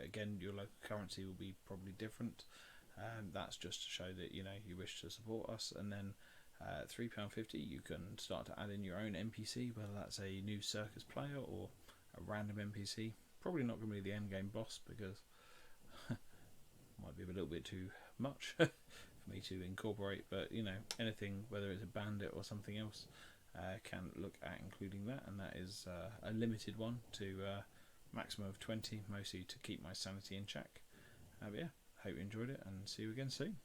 Again, your local currency will be probably different. That's just to show that you wish to support us. And then £3.50, you can start to add in your own NPC, whether that's a new circus player or a random NPC. Probably not going to be the end game boss, because might be a little bit too much for me to incorporate, but anything, whether it's a bandit or something else, can look at including that, and that is a limited one to maximum of 20, mostly to keep my sanity in check. But yeah, hope you enjoyed it, and see you again soon.